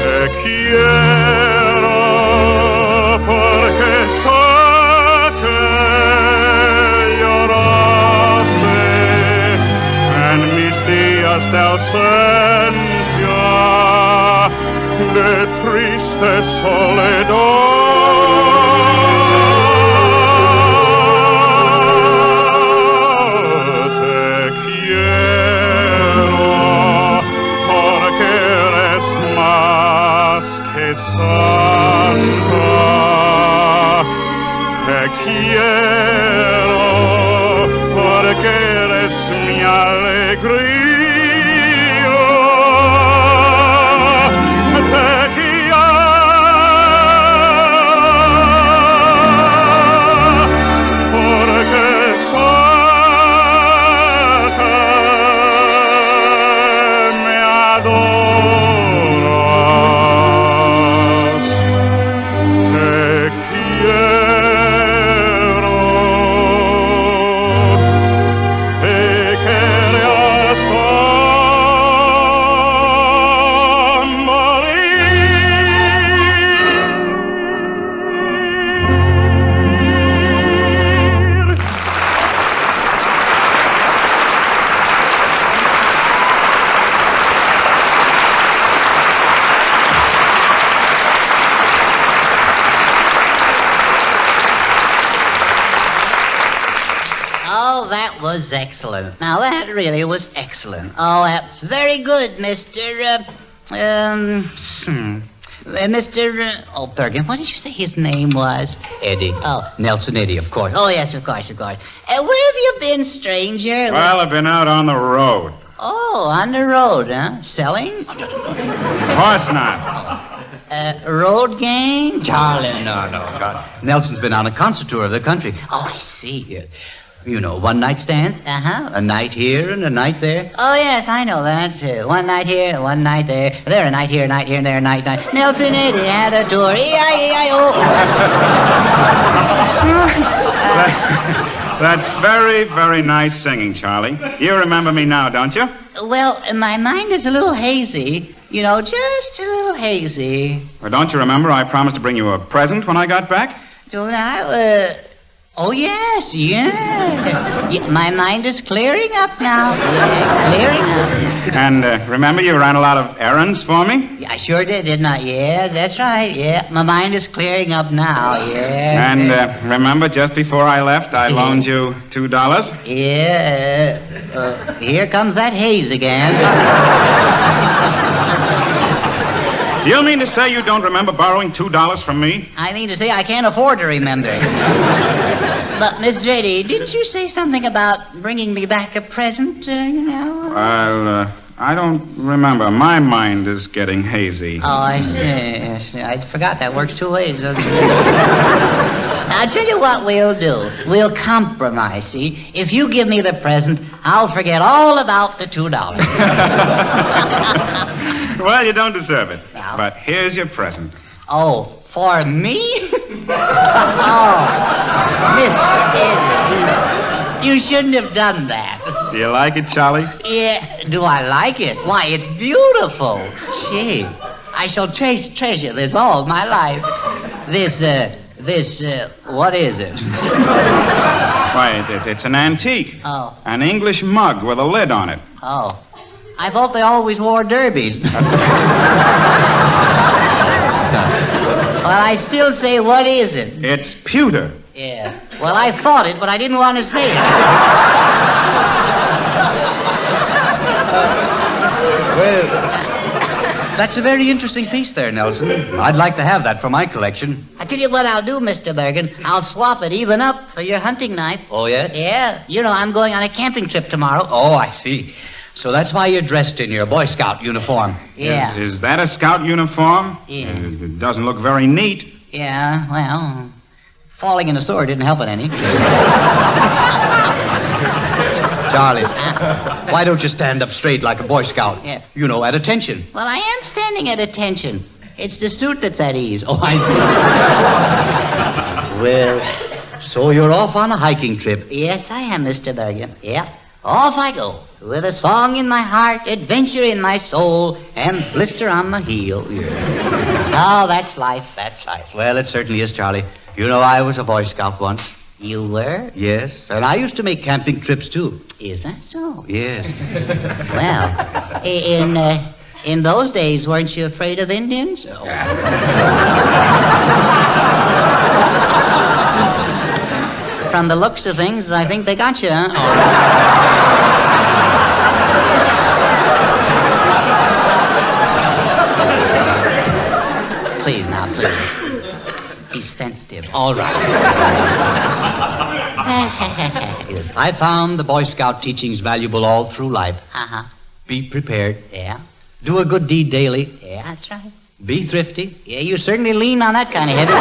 Te quiero porque sé que lloraste en mis días de ausencia, de triste soledad. Te quiero porque eres más que santa. Te quiero porque eres mi alegría. Te quería was excellent. Now, that really was excellent. Oh, that's very good, Mr. Oh, Bergen, what did you say his name was? Eddie. Oh. Nelson Eddie, of course. Oh, yes, of course. Where have you been, stranger? Well, I've been out on the road. Oh, on the road, huh? Selling? Of course not. Road gang? Charlie, no. God. Nelson's been on a concert tour of the country. Oh, I see. Yeah. You know, one-night stands. Uh-huh. A night here and a night there. Oh, yes, I know that, too. One night here, one night there. There, a night here, and there, a night. Nelson Eddie had a tour. E-I-E-I-O. That's very, very nice singing, Charlie. You remember me now, don't you? Well, my mind is a little hazy. You know, just a little hazy. Well, don't you remember I promised to bring you a present when I got back? Don't I? Oh, yes. Yeah, my mind is clearing up now. Yeah, clearing up. And remember you ran a lot of errands for me? Yeah, I sure did, didn't I? Yeah, that's right. Yeah, my mind is clearing up now. Yeah. And remember just before I left, I loaned you $2? Yeah. Here comes that haze again. You mean to say you don't remember borrowing $2 from me? I mean to say I can't afford to remember. But, Miss Reddy, didn't you say something about bringing me back a present, you know? Well, I don't remember. My mind is getting hazy. Oh, I see. I forgot that works two ways. Now, I'll tell you what we'll do. We'll compromise, see? If you give me the present, I'll forget all about the $2. Well, you don't deserve it. No. But here's your present. Oh, for me? Oh, Mr. Eddie, you shouldn't have done that. Do you like it, Charlie? Yeah, do I like it? Why, it's beautiful. Gee, I shall treasure this all my life. What is it? Why, it's an antique. Oh. An English mug with a lid on it. Oh. I thought they always wore derbies. Well, I still say, what is it? It's pewter. Yeah. Well, I thought it, but I didn't want to say it. Well, that's a very interesting piece there, Nelson. I'd like to have that for my collection. I tell you what I'll do, Mr. Bergen. I'll swap it even up for your hunting knife. Oh, yeah? Yeah. You know, I'm going on a camping trip tomorrow. Oh, I see. So that's why you're dressed in your Boy Scout uniform. Yeah. Is that a Scout uniform? Yeah. It doesn't look very neat. Yeah, well, falling in the sword didn't help it any. Charlie, why don't you stand up straight like a Boy Scout? Yeah. You know, at attention. Well, I am standing at attention. It's the suit that's at ease. Oh, I see. Well, so you're off on a hiking trip. Yes, I am, Mr. Bergen. Yeah. Off I go, with a song in my heart, adventure in my soul, and blister on my heel. Yeah. Oh, that's life, that's life. Well, it certainly is, Charlie. You know, I was a Boy Scout once. You were? Yes, and I used to make camping trips, too. Is that so? Yes. Well, in those days, weren't you afraid of Indians? No. From the looks of things, I think they got you, huh? Please, now, please. Be sensitive. All right. Yes, I found the Boy Scout teachings valuable all through life. Uh-huh. Be prepared. Yeah. Do a good deed daily. Yeah, that's right. Be thrifty. Yeah, you certainly lean on that kind of heavy.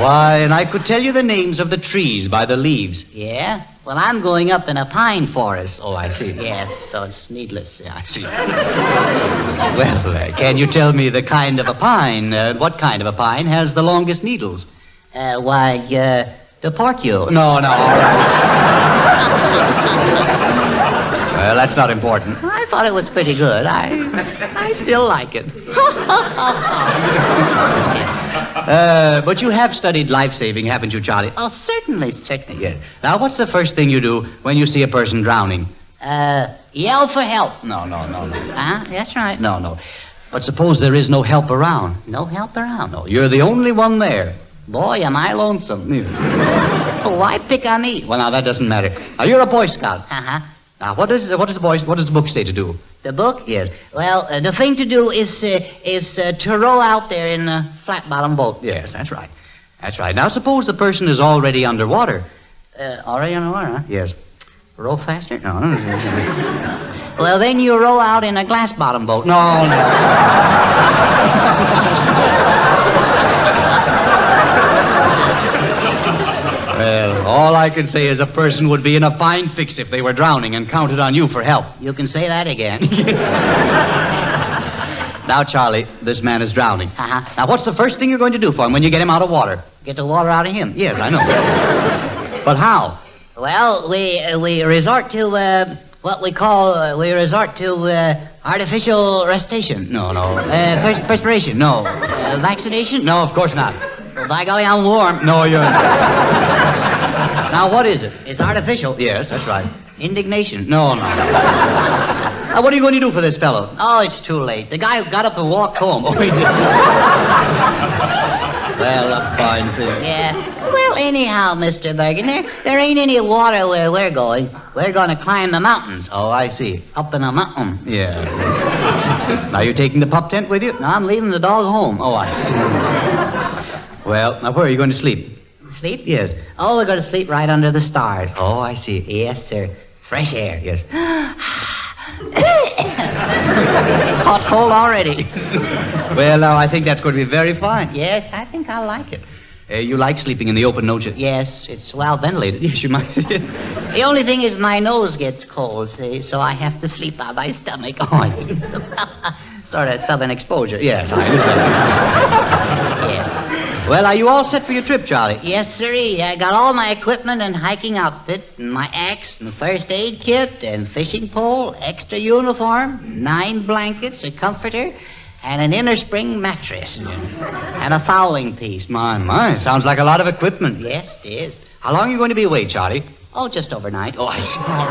Why, and I could tell you the names of the trees by the leaves. Yeah? Well, I'm going up in a pine forest. Oh, I see. Yes, so it's needless. Yeah, I see. Well, can you tell me the kind of a pine? What kind of a pine has the longest needles? The porcule. No, all right. Well, that's not important. I thought it was pretty good. I still like it. But you have studied life-saving, haven't you, Charlie? Oh, certainly. Yes. Now, what's the first thing you do when you see a person drowning? Yell for help. No. Huh? That's right. No. But suppose there is no help around. No help around? No, you're the only one there. Boy, am I lonesome. Oh, why pick on me? Well, now, that doesn't matter. Now, you're a Boy Scout. Uh-huh. Now, what does the book say to do? The book? Yes. Well, the thing to do is to row out there in a flat-bottom boat. Yes, that's right. That's right. Now, suppose the person is already underwater. Already underwater, huh? Yes. Row faster? No. Well, then you row out in a glass-bottom boat. No. Well, all I can say is a person would be in a fine fix if they were drowning and counted on you for help. You can say that again. Now, Charlie, this man is drowning. Uh-huh. Now, what's the first thing you're going to do for him when you get him out of water? Get the water out of him. Yes, I know. But how? Well, we resort to what we call artificial respiration. No. Perspiration. No. Vaccination. No, of course not. Well, by golly, I'm warm. No, you're not. Now, what is it? It's artificial. Yes, that's right. Indignation. No. Now, what are you going to do for this fellow? Oh, it's too late. The guy who got up and walked home. Oh, he did. Well, a fine thing. Yeah. Well, anyhow, Mr. Bergen, there ain't any water where we're going. We're going to climb the mountains. Oh, I see. Up in a mountain. Yeah. Now, you're taking the pup tent with you? No, I'm leaving the dog home. Oh, I see. Well, now, where are you going to sleep? Sleep? Yes. Oh, we're going to sleep right under the stars. Oh, I see. Yes, sir. Fresh air. Yes. Hot cold already. Well, now, I think that's going to be very fine. Yes, I think I like it. You like sleeping in the open, don't you? Yes, it's well ventilated. Yes, you might. The only thing is my nose gets cold, see, so I have to sleep on my stomach. Oh, I see. Sort of southern exposure. Yes, I understand. Yeah. Well, are you all set for your trip, Charlie? Yes, sirree. I got all my equipment and hiking outfit, and my axe, and first aid kit, and fishing pole, extra uniform, 9 blankets, a comforter, and an inner spring mattress, and a fowling piece. My, sounds like a lot of equipment. Yes, it is. How long are you going to be away, Charlie? Oh, just overnight. Oh, I see. All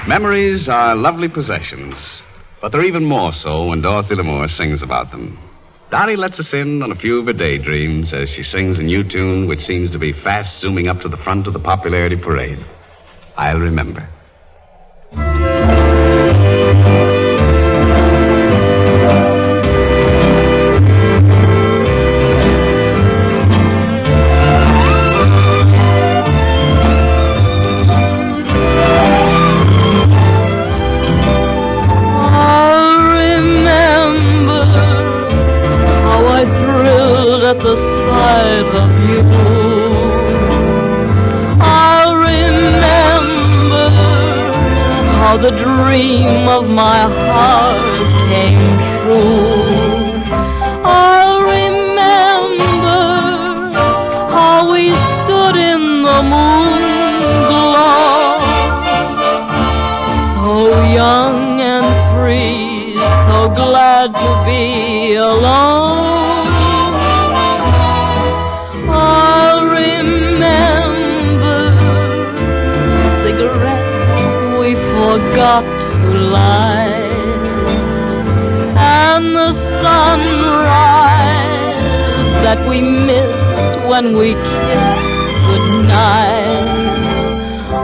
Memories are lovely possessions, but they're even more so when Dorothy Lamour sings about them. Dolly lets us in on a few of her daydreams as she sings a new tune which seems to be fast zooming up to the front of the popularity parade. I'll remember. At the sight of you, I'll remember how the dream of my heart came true. I'll remember how we stood in the moonglow, so young and free, so glad to be alone. I'll remember cigarettes we forgot to light, and the sunrise that we missed when we kissed goodnight.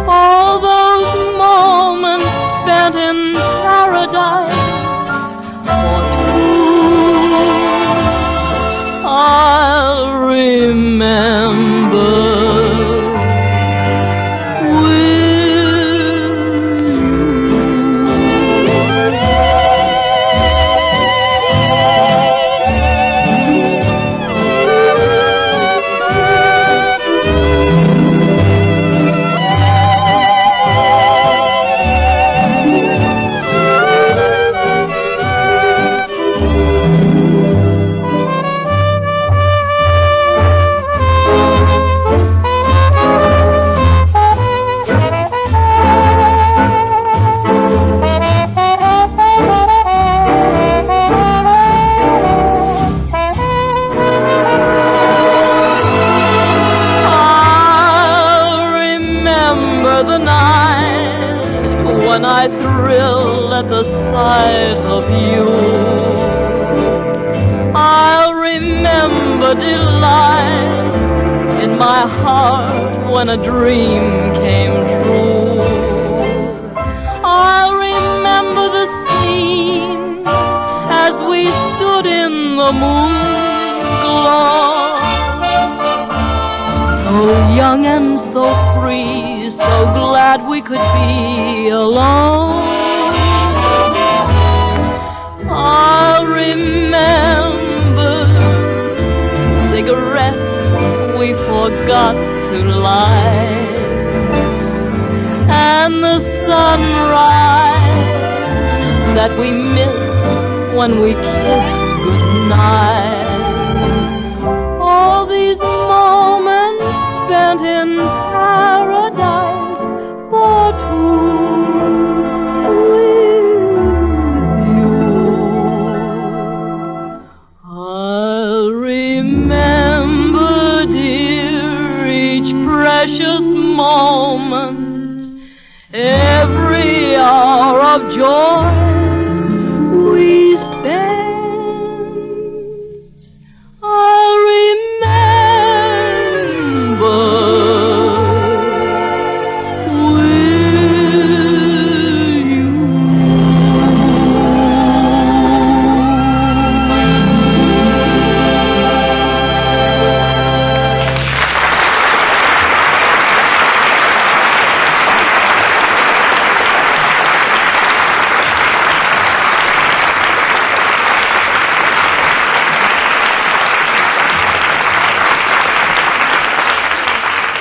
All those moments spent in paradise for two. I'll remember. sight of you. I'll remember delight in my heart when a dream came true. I'll remember the scene as we stood in the moon glow. So young and so free, so glad we could be alone. I'll remember cigarettes we forgot to light, and the sunrise that we missed when we kissed goodnight. All these moments spent in paradise for two with you. I'll remember, dear, each precious moment, every hour of joy we spent. I'll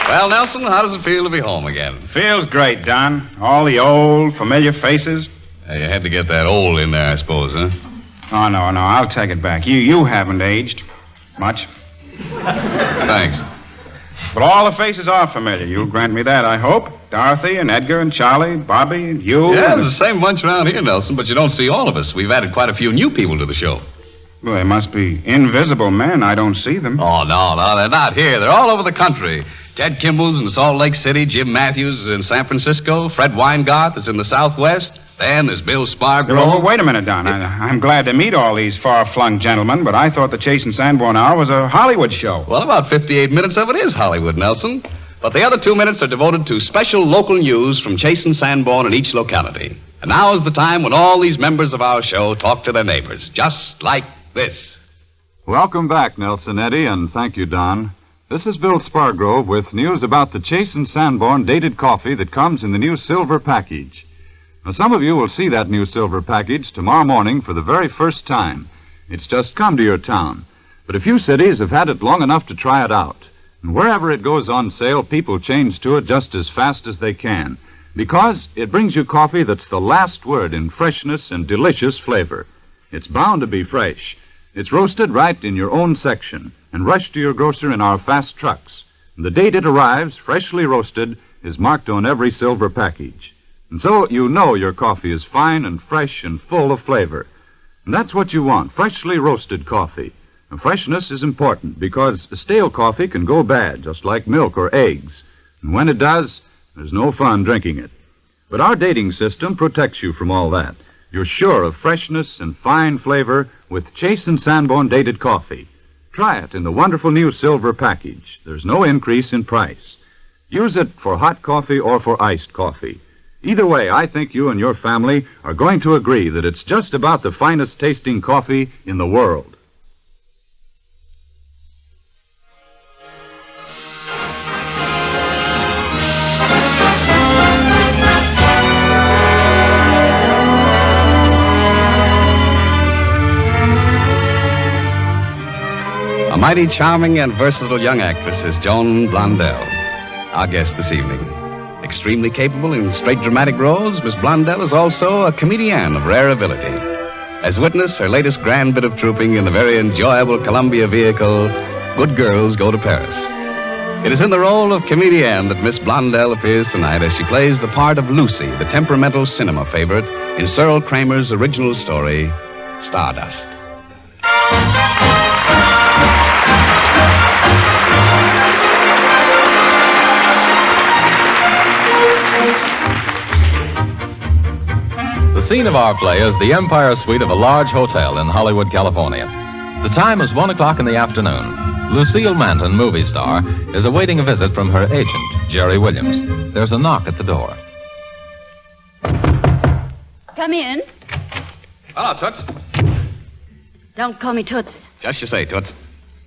Well, Nelson, how does it feel to be home again? Feels great, Don. All the old, familiar faces. You had to get that old in there, I suppose, huh? Oh, no, I'll take it back. You haven't aged much. Thanks. But all the faces are familiar. You'll grant me that, I hope. Dorothy and Edgar and Charlie, Bobby and you. Yeah, there's the same bunch around here, Nelson, but you don't see all of us. We've added quite a few new people to the show. Well, they must be invisible men. I don't see them. Oh, no, they're not here. They're all over the country. Ted Kimball's in Salt Lake City. Jim Matthews is in San Francisco. Fred Weingarth is in the Southwest. Then there's Bill Spargrove. Well, wait a minute, Don. I'm glad to meet all these far-flung gentlemen, but I thought the Chase and Sanborn Hour was a Hollywood show. Well, about 58 minutes of it is Hollywood, Nelson. But the other 2 minutes are devoted to special local news from Chase and Sanborn in each locality. And now is the time when all these members of our show talk to their neighbors, just like this. Welcome back, Nelson Eddy, and thank you, Don. This is Bill Spargrove with news about the Chase and Sanborn dated coffee that comes in the new silver package. Now, some of you will see that new silver package tomorrow morning for the very first time. It's just come to your town. But a few cities have had it long enough to try it out. And wherever it goes on sale, people change to it just as fast as they can. Because it brings you coffee that's the last word in freshness and delicious flavor. It's bound to be fresh. It's roasted right in your own section and rushed to your grocer in our fast trucks. And the date it arrives, freshly roasted, is marked on every silver package. And so you know your coffee is fine and fresh and full of flavor. And that's what you want, freshly roasted coffee. And freshness is important because stale coffee can go bad, just like milk or eggs. And when it does, there's no fun drinking it. But our dating system protects you from all that. You're sure of freshness and fine flavor with Chase and Sanborn dated coffee. Try it in the wonderful new silver package. There's no increase in price. Use it for hot coffee or for iced coffee. Either way, I think you and your family are going to agree that it's just about the finest tasting coffee in the world. A mighty charming and versatile young actress is Joan Blondell, our guest this evening. Extremely capable in straight dramatic roles, Miss Blondell is also a comedienne of rare ability. As witness her latest grand bit of trooping in the very enjoyable Columbia vehicle, Good Girls Go to Paris. It is in the role of comedienne that Miss Blondell appears tonight as she plays the part of Lucy, the temperamental cinema favorite, in Cyril Kramer's original story, Stardust. The The scene of our play is the Empire Suite of a large hotel in Hollywood, California. The time is 1 o'clock in the afternoon. Lucille Manton, movie star, is awaiting a visit from her agent, Jerry Williams. There's a knock at the door. Come in. Hello, Toots. Don't call me Toots. Just you say, Toots.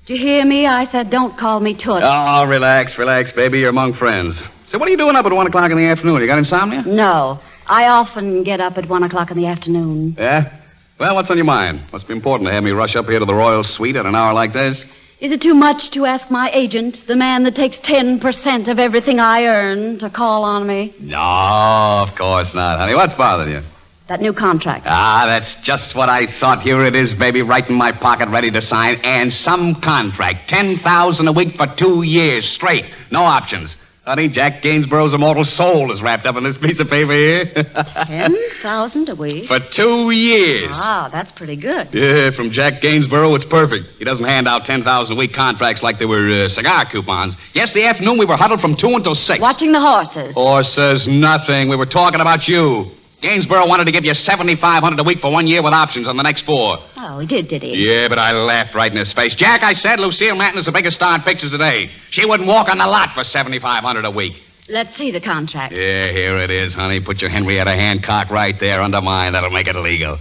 Did you hear me? I said don't call me Toots. Oh, relax, baby. You're among friends. So what are you doing up at 1 o'clock in the afternoon? You got insomnia? No. I often get up at 1 o'clock in the afternoon. Yeah? Well, what's on your mind? Must be important to have me rush up here to the Royal Suite at an hour like this. Is it too much to ask my agent, the man that takes 10% of everything I earn, to call on me? No, of course not, honey. What's bothering you? That new contract. Ah, that's just what I thought. Here it is, baby, right in my pocket, ready to sign. And some contract. $10,000 a week for 2 years straight. No options. Honey, Jack Gainsborough's immortal soul is wrapped up in this piece of paper here. $10,000 a week? For 2 years. Ah, that's pretty good. Yeah, from Jack Gainsborough, it's perfect. He doesn't hand out $10,000 a week contracts like they were cigar coupons. Yesterday afternoon, we were huddled from 2 until 6. Watching the horses. Horses, nothing. We were talking about you. Gainsborough wanted to give you $7,500 a week for 1 year with options on the next 4. Oh, he did he? Yeah, but I laughed right in his face. Jack, I said, Lucille Manton is the biggest star in pictures today. She wouldn't walk on the lot for $7,500 a week. Let's see the contract. Yeah, here it is, honey. Put your Henrietta Hancock right there under mine. That'll make it legal.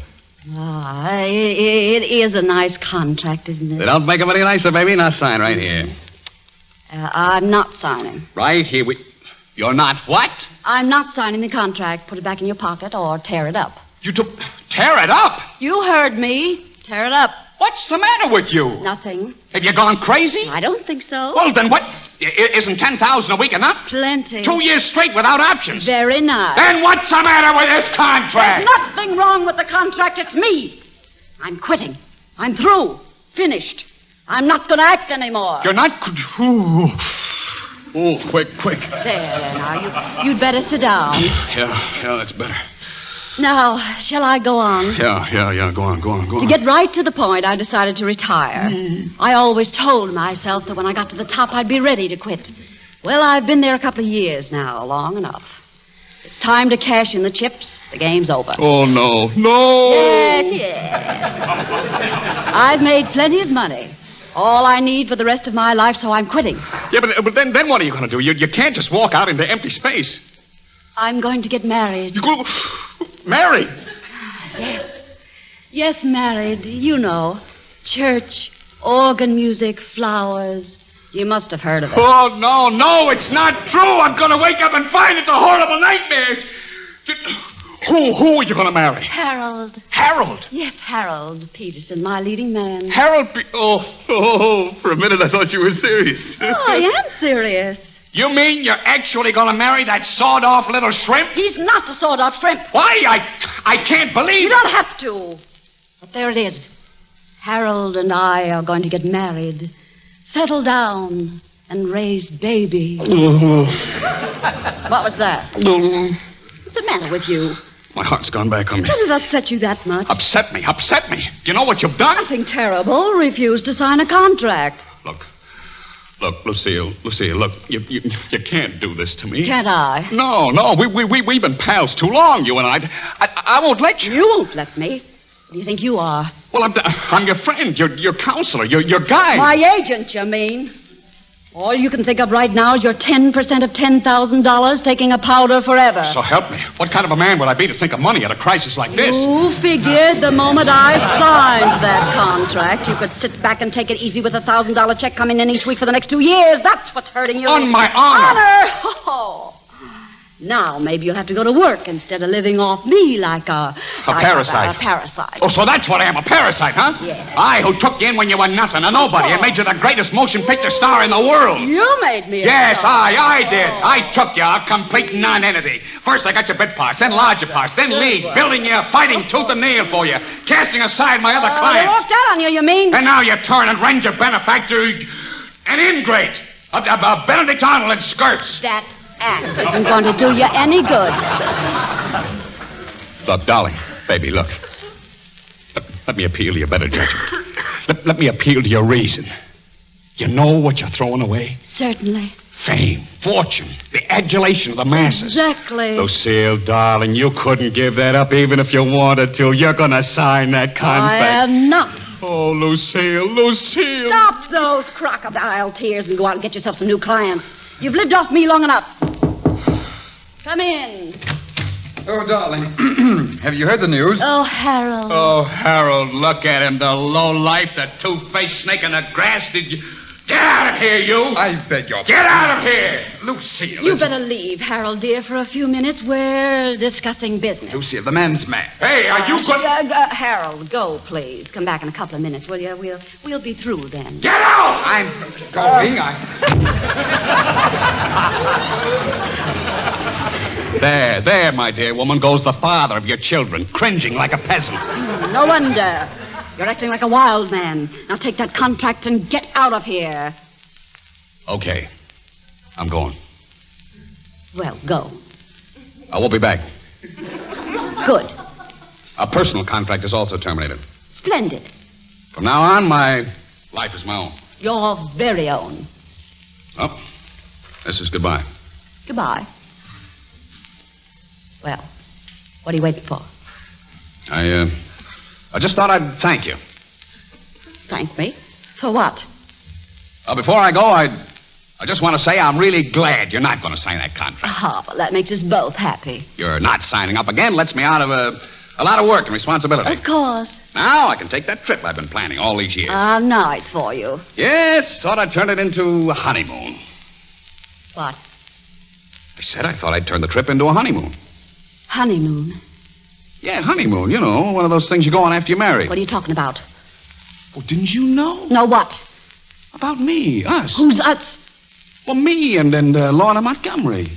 Ah, it is a nice contract, isn't They it? don't make them any nicer, baby. Now sign right here. I'm not signing. Right here. You're not what? I'm not signing the contract. Put it back in your pocket or tear it up. You tear it up? You heard me. Tear it up. What's the matter with you? Nothing. Have you gone crazy? I don't think so. Well, then what? Isn't $10,000 a week enough? Plenty. 2 years straight without options. Very nice. Then what's the matter with this contract? There's nothing wrong with the contract. It's me. I'm quitting. I'm through. Finished. I'm not going to act anymore. You're not... Oh, quick. There now. You'd better sit down. Yeah, that's better. Now, shall I go on? Yeah. Go on. To get right to the point, I decided to retire. I always told myself that when I got to the top, I'd be ready to quit. Well, I've been there a couple of years now, long enough. It's time to cash in the chips. The game's over. Oh, no. Yes. I've made plenty of money. All I need for the rest of my life, so I'm quitting. Yeah, but then what are you going to do? You can't just walk out into empty space. I'm going to get married. You go... Married? Yes, married. You know. Church, organ music, flowers. You must have heard of it. Oh, no, it's not true. I'm going to wake up and find it's a horrible nightmare. Who are you going to marry? Harold. Harold? Yes, Harold Peterson, my leading man. Harold Oh, for a minute I thought you were serious. Oh, I am serious. You mean you're actually going to marry that sawed-off little shrimp? He's not a sawed-off shrimp. Why? I can't believe... You don't have to. But there it is. Harold and I are going to get married, settle down, and raise baby. What was that? What's the matter with you? My heart's gone back on me. What has upset you that much? Upset me. Do you know what you've done? Nothing terrible. Refused to sign a contract. Look, Lucille, look, you can't do this to me. Can't I? No, we've been pals too long, you and I won't let you. You won't let me. What do you think you are? Well, I'm your friend, your counselor, your guide. My agent, you mean? All you can think of right now is your 10% of $10,000 taking a powder forever. So help me. What kind of a man would I be to think of money at a crisis like this? You figured the moment I signed that contract, you could sit back and take it easy with a $1,000 check coming in each week for the next 2 years. That's what's hurting you. On my honor. Oh. Now, maybe you'll have to go to work instead of living off me like a parasite. A parasite. Oh, so that's what I am, a parasite, huh? Yes. I, who took you in when you were nothing, a nobody, and made you the greatest motion picture star in the world. You made me a Yes, star. I did. I took you, a complete non-entity. First I got your bit parts, then larger parts, then leads, building you, fighting tooth and nail for you, casting aside my other They clients. walked out on you mean? And now you turn and rend your benefactor, an ingrate, a Benedict Arnold in skirts. That act isn't going to do you any good. Look, darling, baby, look. Let me appeal to your better judgment. Let me appeal to your reason. You know what you're throwing away? Certainly. Fame, fortune, the adulation of the masses. Exactly. Lucille, darling, you couldn't give that up even if you wanted to. You're going to sign that contract. I am not. Oh, Lucille. Stop those crocodile tears and go out and get yourself some new clients. You've lived off me long enough. Come in. Oh, darling. Have you heard the news? Oh, Harold. Oh, Harold, look at him, the lowlife, the two-faced snake in the grass. Did you... Get out of here, you! I beg your... Get out of here! Lucille. You better leave, Harold, dear, for a few minutes. We're discussing business. Lucille, the man's mad. Hey, are you going... Harold, go, please. Come back in a couple of minutes, will you? We'll be through then. Get out! I'm going. There, my dear woman, goes the father of your children, cringing like a peasant. No wonder. You're acting like a wild man. Now take that contract and get out of here. Okay. I'm going. Well, go. I won't be back. Good. A personal contract is also terminated. Splendid. From now on, my life is my own. Your very own. Oh, this is goodbye. Goodbye. Well, what are you waiting for? I just thought I'd thank you. Thank me? For what? Before I go, I just want to say I'm really glad you're not going to sign that contract. Ah, well, that makes us both happy. You're not signing up again lets me out of a lot of work and responsibility. Of course. Now I can take that trip I've been planning all these years. Nice for you. Yes, thought I'd turn it into a honeymoon. What? I said I thought I'd turn the trip into a honeymoon. Honeymoon? Yeah, honeymoon, you know, one of those things you go on after you're married. What are you talking about? Oh, didn't you know? No, what? About me, us. Who's us? Well, me and Lorna Montgomery.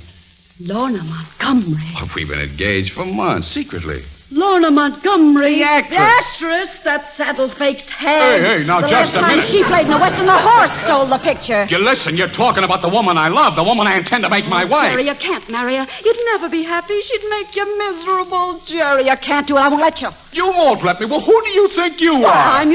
Lorna Montgomery? Well, we've been engaged for months, secretly. Lorna Montgomery. The actress. The actress, that saddle-faced head. Hey, now, the just last a time minute. she played in the Western, the horse stole the picture. You listen, you're talking about the woman I love, the woman I intend to make my wife. Jerry, you can't marry her. You'd never be happy. She'd make you miserable. Jerry, you can't do it. I won't let you. You won't let me. Well, who do you think you Well, are?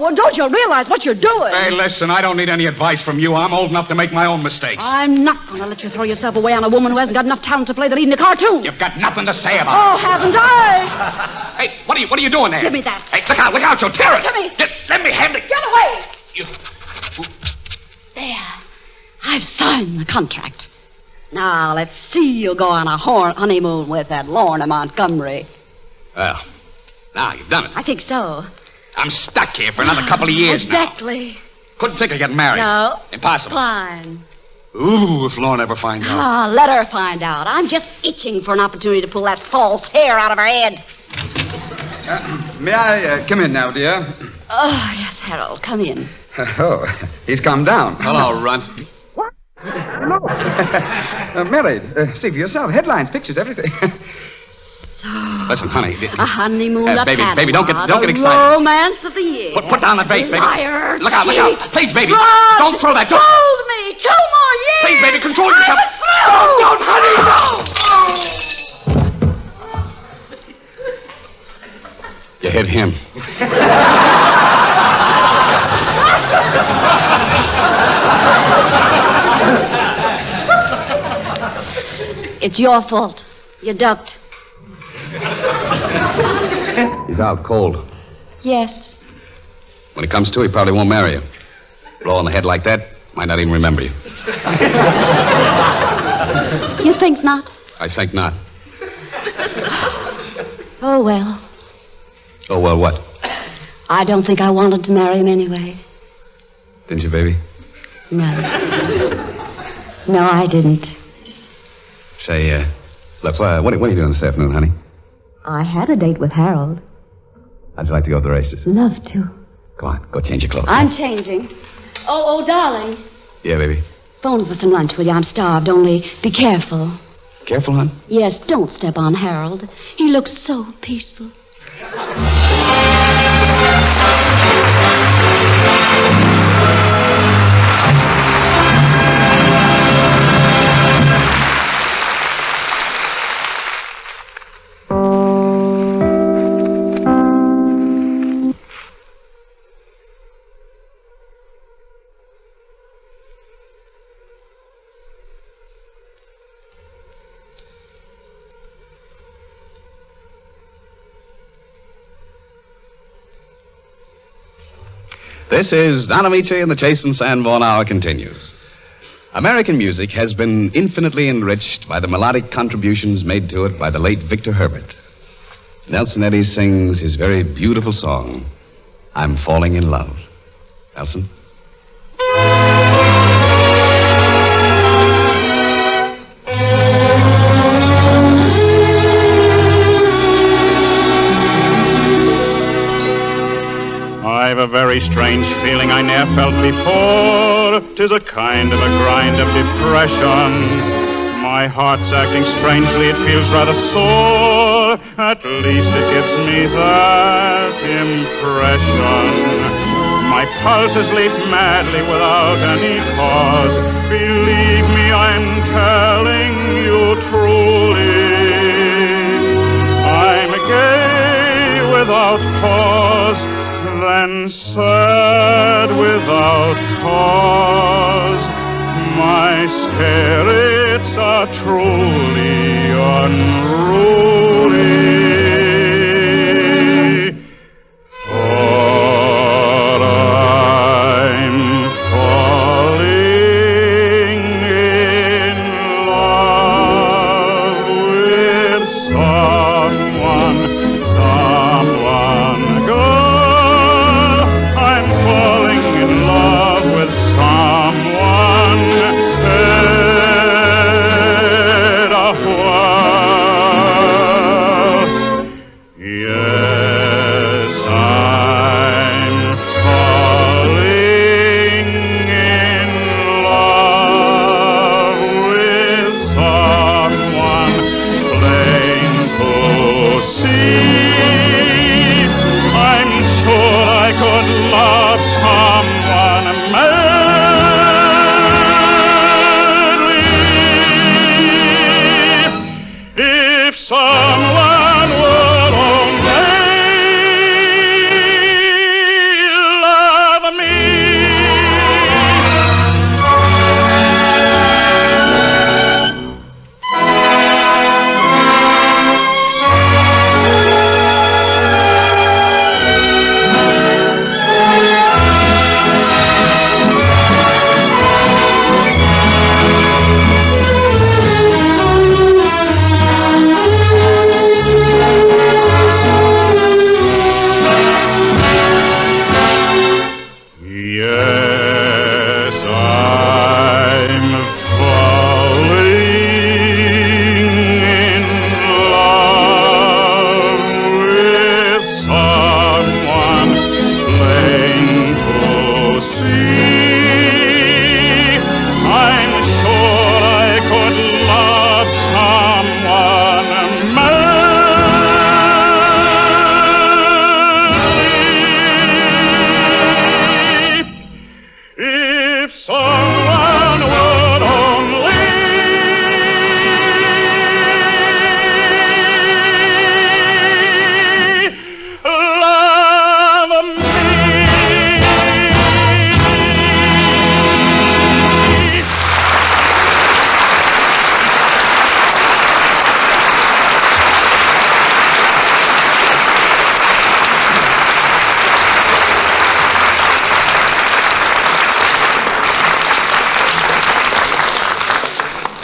Well, don't you realize what you're doing? Hey, listen, I don't need any advice from you. I'm old enough to make my own mistakes. I'm not going to let you throw yourself away on a woman who hasn't got enough talent to play the lead in a cartoon. You've got nothing to say about Oh, it. haven't I? Hey, what are you doing there? Give me that. Hey, look out, you'll tear it. Give me. Let me handle it. Get away. You... There. I've signed the contract. Now, let's see you go on a honeymoon with that Lorna Montgomery. Well, now you've done it. I think so. I'm stuck here for another couple of years Exactly. now. Couldn't think of getting married. No. Impossible. Fine. Ooh, if Lorna ever finds out. Let her find out. I'm just itching for an opportunity to pull that false hair out of her head. May I come in now, dear? Oh, yes, Harold, come in. Oh, he's come down. Hello, Runt. Hello. Married. See for yourself. Headlines, pictures, everything. Listen, honey. A honeymoon, a baby, don't get excited. Romance of the year. Put down the vase, baby. Liar, Look out. cheat, Please, baby. fraud. Don't throw that. Hold me 2 more years. Please, baby, control yourself. Don't, honey. You hit him. It's your fault. You ducked. He's out cold. Yes. When it comes to, he probably won't marry you. Blow on the head like that, might not even remember you. You think not? I think not. Oh, well. Oh, well, what? I don't think I wanted to marry him anyway. Didn't you, baby? No. No, I didn't. Say, look, what are you doing this afternoon, honey? I had a date with Harold. How'd you like to go to the races? Love to. Go on, go change your clothes. I'm changing. Oh, darling. Yeah, baby. Phone for some lunch, will you? I'm starved. Only be careful. Careful, hon? Yes, don't step on Harold. He looks so peaceful. This is Don Amici, and the Chase and Sanborn Hour continues. American music has been infinitely enriched by the melodic contributions made to it by the late Victor Herbert. Nelson Eddy sings his very beautiful song, I'm Falling in Love. Nelson? I've a very strange feeling I ne'er felt before. 'Tis a kind of a grind of depression. My heart's acting strangely, it feels rather sore. At least it gives me that impression. My pulses leap madly without any cause. Believe me, I'm telling you truly. I'm gay without cause, then sad without cause. My spirits are truly unruly. For I'm falling in love with someone good. I'm falling in love with someone yes, I'm falling in love with someone plain to see. I'm sure I could love someone madly if someone would only love me. Yes, I'm falling in love with someone plain to see. I'm sure I could love someone if someone would only love me.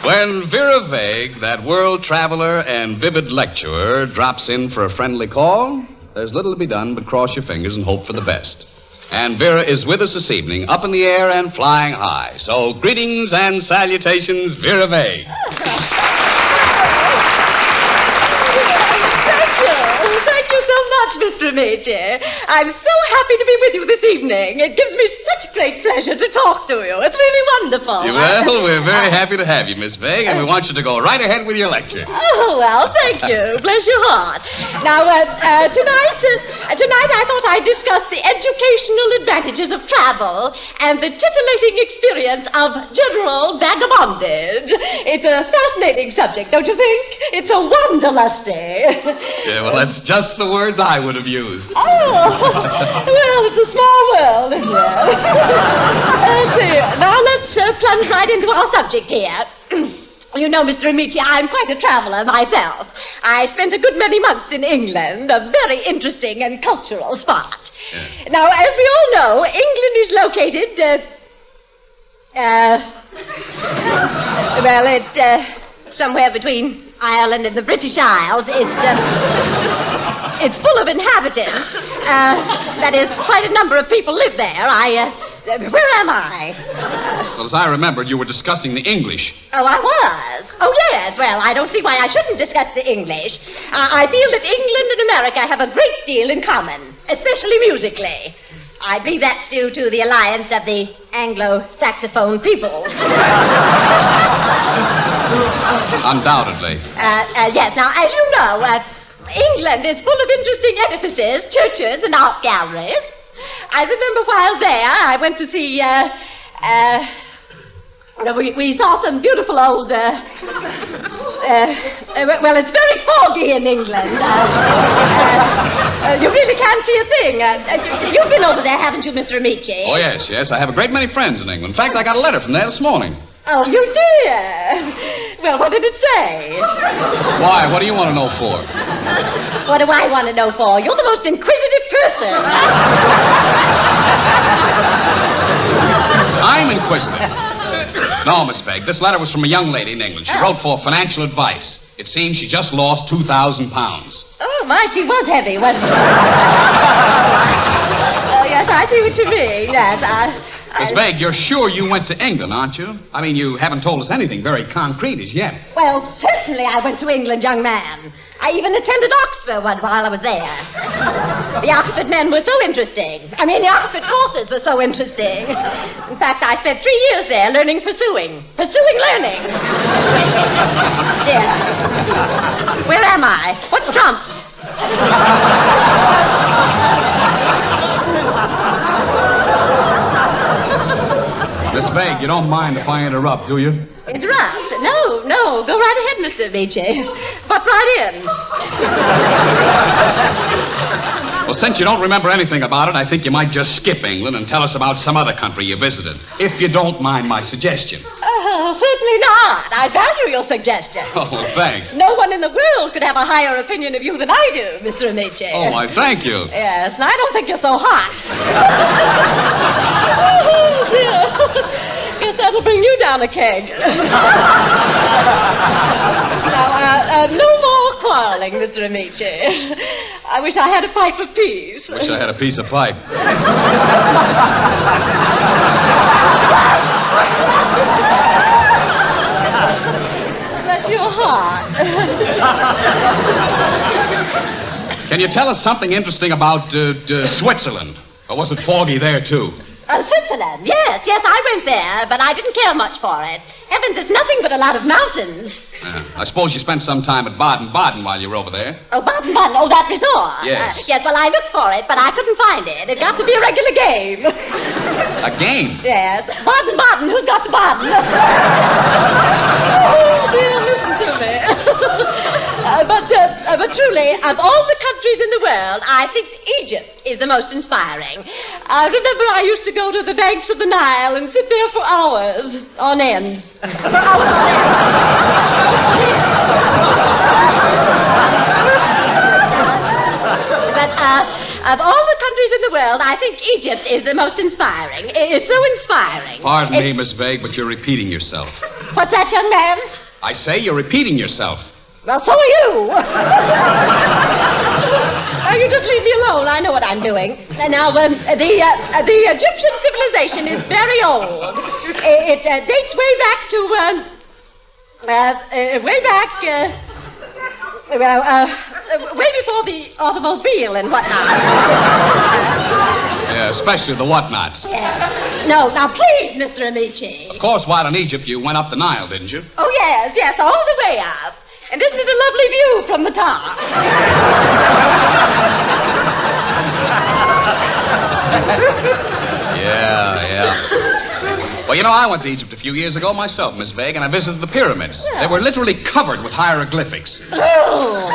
When Vera Vague, that world traveler and vivid lecturer, drops in for a friendly call, there's little to be done but cross your fingers and hope for the best. And Vera is with us this evening, up in the air and flying high. So greetings and salutations, Vera Vague. Thank you so much, Mr. Major. I'm so happy to be with you this evening. It gives me such great pleasure to talk to you. It's really wonderful. Well, we're very happy to have you, Miss Vague, and we want you to go right ahead with your lecture. Oh, well, thank you. Bless your heart. Now, tonight I thought I'd discuss the educational advantages of travel and the titillating experience of general vagabondage. It's a fascinating subject, don't you think? It's a wanderlusty. Yeah, well, that's just the words I would have used. Oh, well, it's a small world, isn't it? Now let's plunge right into our subject here. You know, Mr. Amici, I'm quite a traveler myself. I spent a good many months in England, a very interesting and cultural spot. Yeah. Now, as we all know, England is located, well, it's somewhere between Ireland and the British Isles. It's full of inhabitants. That is, quite a number of people live there. Where am I? Well, as I remembered, you were discussing the English. Oh, I was? Oh, yes. Well, I don't see why I shouldn't discuss the English. I feel that England and America have a great deal in common, especially musically. I believe that's due to the alliance of the Anglo-Saxophone peoples. Undoubtedly. Yes. Now, as you know, England is full of interesting edifices, churches, and art galleries. I remember while there, I went to see, we saw some beautiful old, well, it's very foggy in England. You really can't see a thing. You've been over there, haven't you, Mr. Amici? Oh, yes. I have a great many friends in England. In fact, I got a letter from there this morning. Oh, you did? Well, what did it say? Why? What do you want to know for? What do I want to know for? You're the most inquisitive person. I'm inquisitive. No, Miss Begg, this letter was from a young lady in England. She wrote for financial advice. It seems she just lost 2,000 pounds. Oh, my, she was heavy, wasn't she? Oh, yes, I see what you mean. Yes, Miss Begg, you're sure you went to England, aren't you? I mean, you haven't told us anything very concrete as yet. Well, certainly I went to England, young man. I even attended Oxford while I was there. The Oxford men were so interesting. I mean, the Oxford courses were so interesting. In fact, I spent 3 years there learning pursuing learning. Dear. Where am I? What's trumps? Miss Begg, you don't mind if I interrupt, do you? Interrupt? No. Go right ahead, Mr. Amici. Butt right in. Well, since you don't remember anything about it, I think you might just skip England and tell us about some other country you visited. If you don't mind my suggestion. Oh, certainly not. I value your suggestion. Oh, well, thanks. No one in the world could have a higher opinion of you than I do, Mr. Amici. Oh, I thank you. Yes, and I don't think you're so hot. Oh, dear. Guess that'll bring you down a keg. Now, no more quarreling, Mr. Amici. I wish I had a pipe of peace. Wish I had a piece of pipe. Bless your heart. Can you tell us something interesting about Switzerland? Or was it foggy there, too? Switzerland, yes, I went there, but I didn't care much for it. Heavens, it's nothing but a lot of mountains. I suppose you spent some time at Baden-Baden while you were over there. Oh, Baden-Baden, that resort. Yes. Yes, well, I looked for it, but I couldn't find it. It got to be a regular game. A game? Yes. Baden-Baden, who's got the Baden? Oh, dear, listen to me. But truly, of all the countries in the world, I think Egypt is the most inspiring. I remember I used to go to the banks of the Nile and sit there for hours on end. For hours on end. But of all the countries in the world, I think Egypt is the most inspiring. It's so inspiring. Pardon me, Miss Vague, but you're repeating yourself. What's that, young man? I say you're repeating yourself. Well, so are you. Now, you just leave me alone. I know what I'm doing. Now, the Egyptian civilization is very old. It dates way back to, way before the automobile and whatnot. Yeah, especially the whatnots. Yeah. No, now, please, Mr. Amici. Of course, while in Egypt, you went up the Nile, didn't you? Oh, yes, all the way up. And isn't it a lovely view from the top? Yeah. Well, you know, I went to Egypt a few years ago myself, Miss Vague, and I visited the pyramids. Yeah. They were literally covered with hieroglyphics. Oh.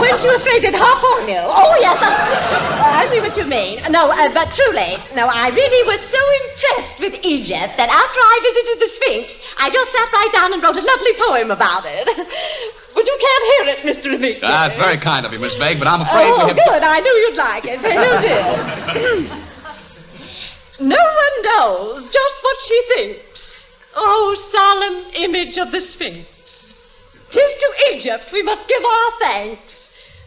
weren't you afraid they'd hop on you? Oh, yes. I see what you mean. No, but truly, no, I really was so impressed with Egypt that after I visited the Sphinx, I just sat right down and wrote a lovely poem about it. But you can't hear it, Mr. Amici. That's very kind of you, Miss Begg, but I'm afraid we have... good. I knew you'd like it. You did. No one knows just what she thinks. Oh, solemn image of the Sphinx. 'Tis to Egypt we must give our thanks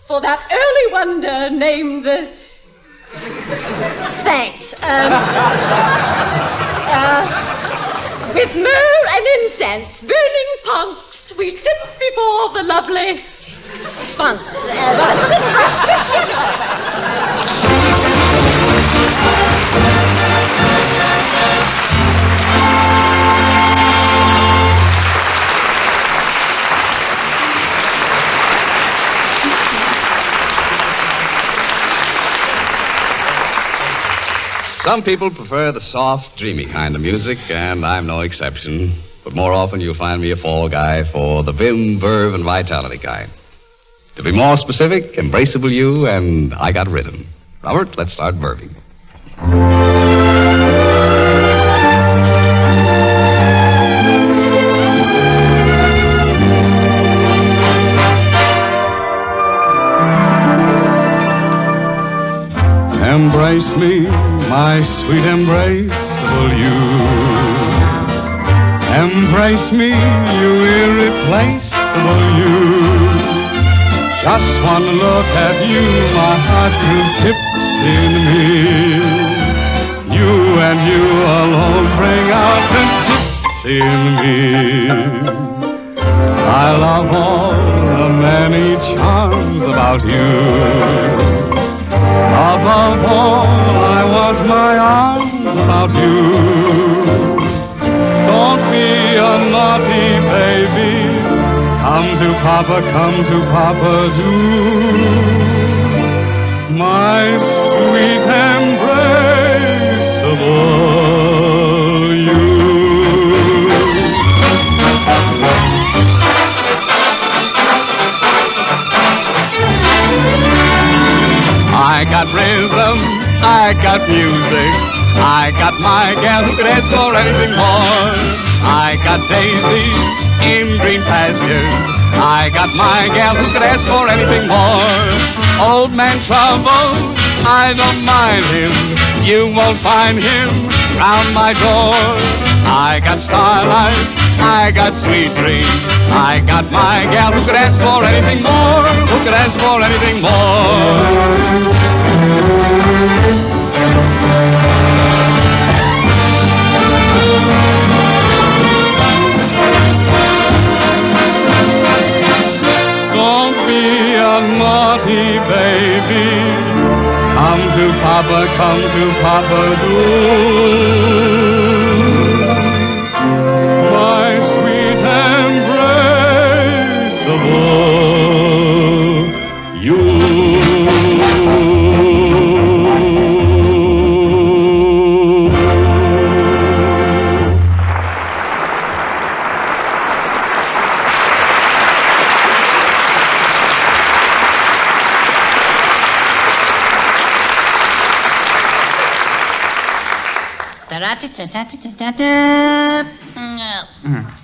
for that early wonder named the Sphinx. With myrrh and incense, burning punks, we sit before the lovely Sphinx. Some people prefer the soft, dreamy kind of music, and I'm no exception. But more often you'll find me a fall guy for the vim, verve, and vitality kind. To be more specific, Embraceable You and I Got Rhythm. Robert, let's start verbing. Embrace me, my sweet embraceable you. Embrace me, you irreplaceable you. Just one look at you, my heart grew tipsy in me. You and you alone bring out the gypsy in me. I love all the many charms about you. Above all, I want my arms about you. Don't be a naughty baby. Come to Papa, do. My sweet embraceable you. I got rhythm, I got music, I got my gal who could ask for anything more. I got daisies in green pastures, I got my gal who could ask for anything more. Old man Trouble, I don't mind him, you won't find him round my door. I got starlight, I got sweet dreams, I got my gal who could ask for anything more, who could ask for anything more. Don't be a naughty baby. Come to Papa, do. My sweet embraceable you.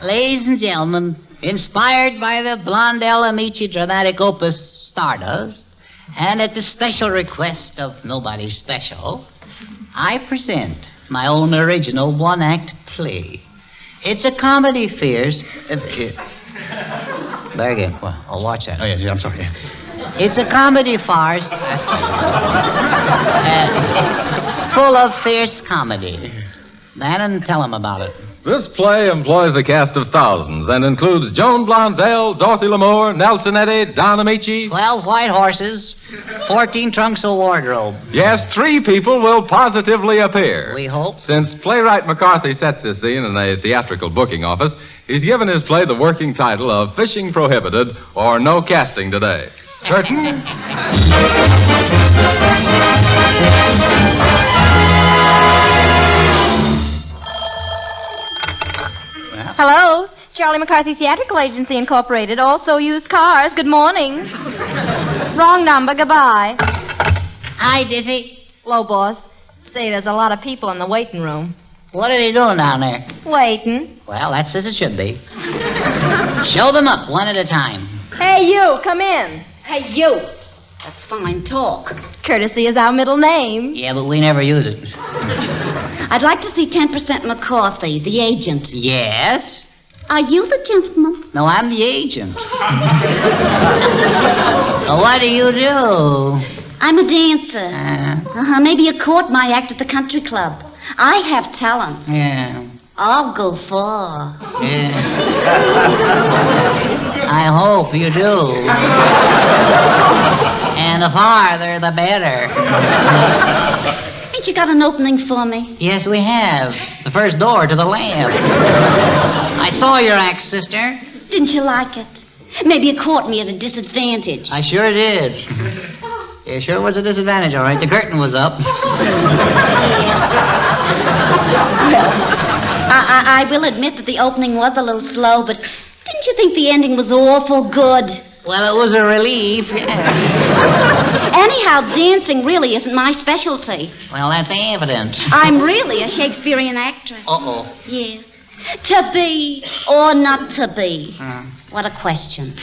Ladies and gentlemen, inspired by the Blondell Amici dramatic opus Stardust, and at the special request of Nobody Special, I present my own original one-act play. It's a comedy fierce... Very good. Well, I'll watch that. Oh, yes, I'm sorry. It's a comedy farce full of fierce comedy. Bannon, tell him about it. This play employs a cast of thousands and includes Joan Blondell, Dorothy Lamour, Nelson Eddy, Don Amici. 12 white horses, 14 trunks of wardrobe. Yes, 3 people will positively appear. We hope. Since playwright McCarthy sets this scene in a theatrical booking office, he's given his play the working title of Fishing Prohibited or No Casting Today. Curtain. Hello, Charlie McCarthy Theatrical Agency Incorporated, also used cars. Good morning. Wrong number. Goodbye. Hi, Dizzy. Hello, boss. Say, there's a lot of people in the waiting room. What are they doing down there? Waiting. Well, that's as it should be. Show them up one at a time. Hey, you, come in. Hey, you. That's fine talk. Courtesy is our middle name. Yeah, but we never use it. I'd like to see 10% McCarthy, the agent. Yes? Are you the gentleman? No, I'm the agent. What do you do? I'm a dancer. Maybe a court my act at the country club. I have talent. Yeah. I'll go far. Yeah. I hope you do. And the farther, the better. Ain't you got an opening for me? Yes, we have. The first door to the lab. I saw your act, sister. Didn't you like it? Maybe you caught me at a disadvantage. I sure did. It sure was a disadvantage, all right. The curtain was up. I will admit that the opening was a little slow, but didn't you think the ending was awful good? Well, it was a relief, yeah. Anyhow, dancing really isn't my specialty. Well, that's evident. I'm really a Shakespearean actress. Uh-oh. Yeah. To be or not to be? What a question.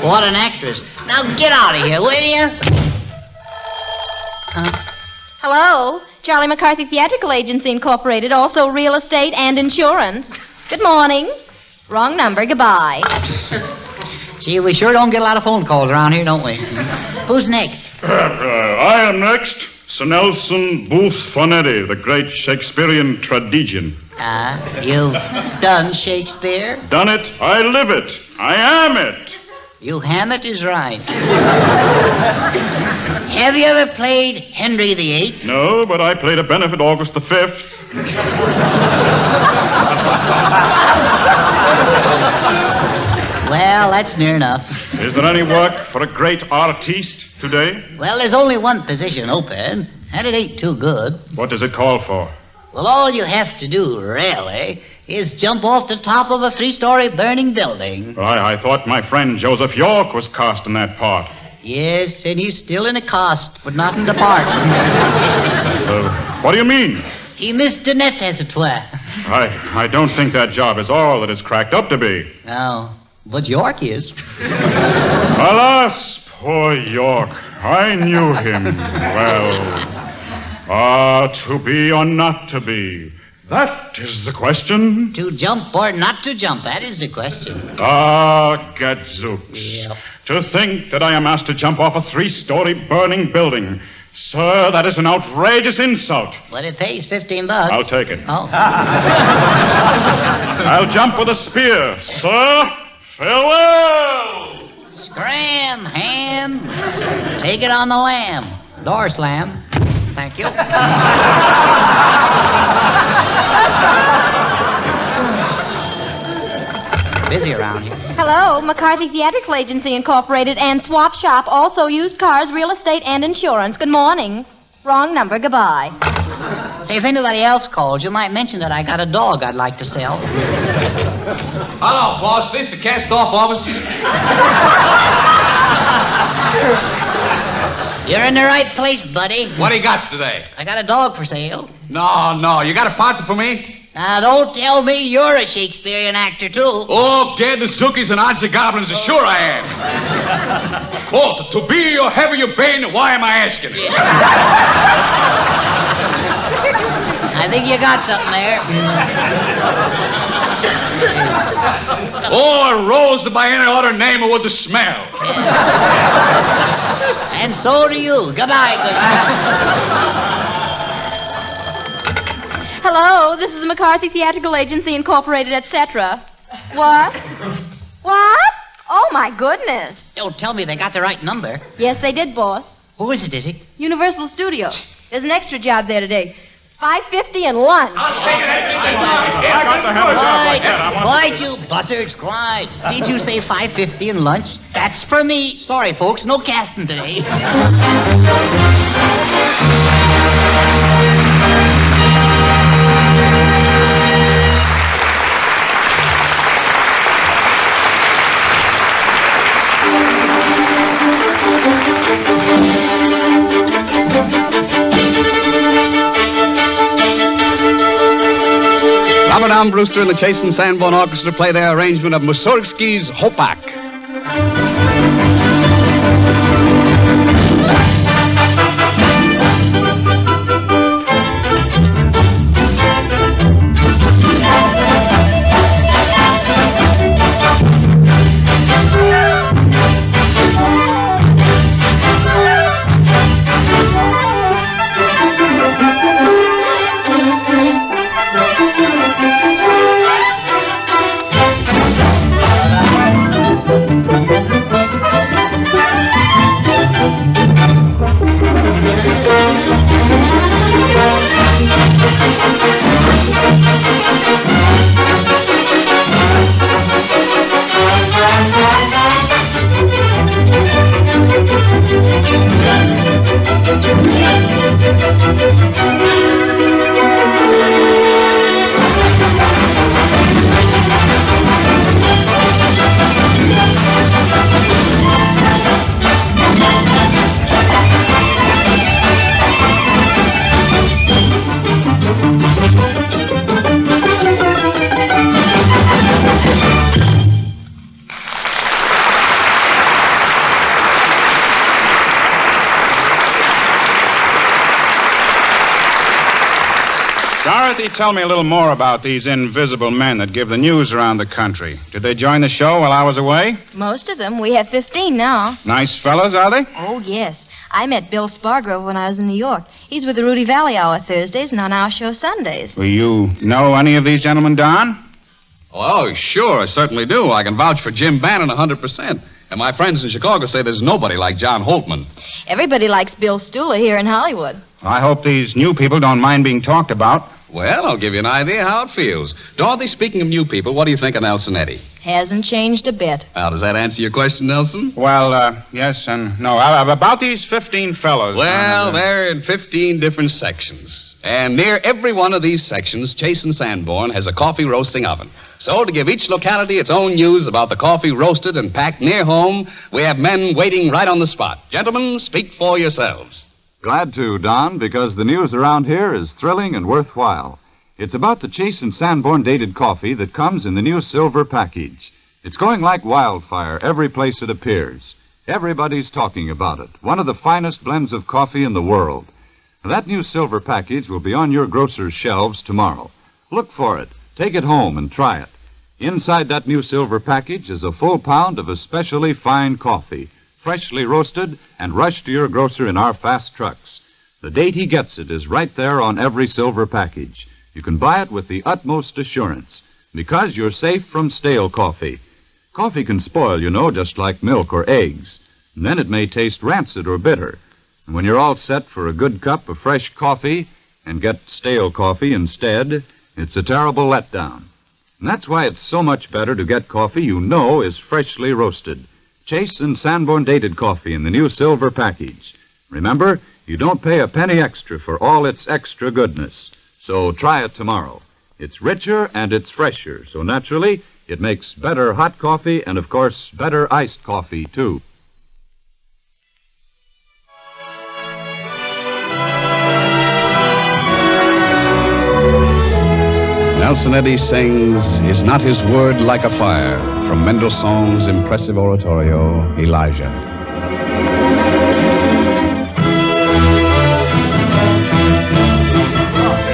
What an actress. Now get out of here, will you? Hello. Charlie McCarthy Theatrical Agency Incorporated, also real estate and insurance. Good morning. Wrong number. Goodbye. Gee, we sure don't get a lot of phone calls around here, don't we? Who's next? I am next. Sir Nelson Booth Fonetti, the great Shakespearean tragedian. You've done Shakespeare? Done it. I live it. I am it. You ham it is right. Have you ever played Henry VIII? No, but I played a benefit August the 5th. Well, that's near enough. Is there any work for a great artiste today? Well, there's only one position open, and it ain't too good. What does it call for? Well, all you have to do, really, is jump off the top of a 3-story burning building. I thought my friend Joseph York was cast in that part. Yes, and he's still in a cast, but not in the part. What do you mean? He missed the net, as it were. I don't think that job is all that it's cracked up to be. No, but York is. Alas, poor York. I knew him well. To be or not to be? That is the question. To jump or not to jump, that is the question. Gadzooks. Yep. To think that I am asked to jump off a 3-story burning building. Sir, that is an outrageous insult. But it pays $15. I'll take it. Oh. I'll jump with a spear. Sir, farewell. Scram, ham. Take it on the lamb. Door slam. Thank you. Busy around here. Hello. McCarthy Theatrical Agency Incorporated and Swap Shop, also used cars, real estate, and insurance. Good morning. Wrong number. Goodbye. Say, if anybody else calls, you might mention that I got a dog I'd like to sell. Hello, boss. This is the cast-off office. You're in the right place, buddy. What do you got today? I got a dog for sale. No. You got a partner for me? Now, don't tell me you're a Shakespearean actor, too. Oh, Gad the Zookies and odds of goblins, sure I am. Well, to be or have you been, why am I asking? I think you got something there. Oh, a rose by any other name with the smell. And so do you. Goodbye. Hello. This is McCarthy Theatrical Agency Incorporated, etc. What? What? Oh, my goodness. Don't tell me they got the right number. Yes, they did, boss. Who is it, Dizzy? Universal Studios. There's an extra job there today. $5.50 and lunch. Glide, you buzzards, glide. Did you say $5.50 and lunch? That's for me. Sorry, folks, no casting today. Robert Arm Brewster and the Chase and Sanborn Orchestra play their arrangement of Mussorgsky's Hopak. Dorothy, tell me a little more about these invisible men that give the news around the country. Did they join the show while I was away? Most of them. We have 15 now. Nice fellows, are they? Oh, yes. I met Bill Spargrove when I was in New York. He's with the Rudy Valley Hour Thursdays and on our show Sundays. Well, you know any of these gentlemen, Don? Oh, sure, I certainly do. I can vouch for Jim Bannon 100%. And my friends in Chicago say there's nobody like John Holtman. Everybody likes Bill Stula here in Hollywood. I hope these new people don't mind being talked about. Well, I'll give you an idea how it feels. Dorothy, speaking of new people, what do you think of Nelson Eddy? Hasn't changed a bit. Now, does that answer your question, Nelson? Well, yes and no. About these 15 fellows. Well, they're in 15 different sections. And near every one of these sections, Chase and Sanborn has a coffee roasting oven. So, to give each locality its own news about the coffee roasted and packed near home, we have men waiting right on the spot. Gentlemen, speak for yourselves. Glad to, Don, because the news around here is thrilling and worthwhile. It's about the Chase and Sanborn dated coffee that comes in the new silver package. It's going like wildfire every place it appears. Everybody's talking about it. One of the finest blends of coffee in the world. That new silver package will be on your grocer's shelves tomorrow. Look for it. Take it home and try it. Inside that new silver package is a full pound of especially fine coffee, freshly roasted and rushed to your grocer in our fast trucks. The date he gets it is right there on every silver package. You can buy it with the utmost assurance, because you're safe from stale coffee. Coffee can spoil, you know, just like milk or eggs, and then it may taste rancid or bitter. And when you're all set for a good cup of fresh coffee and get stale coffee instead, it's a terrible letdown. And that's why it's so much better to get coffee you know is freshly roasted. Chase and Sanborn dated coffee in the new silver package. Remember, you don't pay a penny extra for all its extra goodness. So try it tomorrow. It's richer and it's fresher, so naturally it makes better hot coffee and, of course, better iced coffee, too. Nelson Eddy sings, "Is Not His Word Like a Fire?" from Mendelssohn's impressive oratorio, Elijah.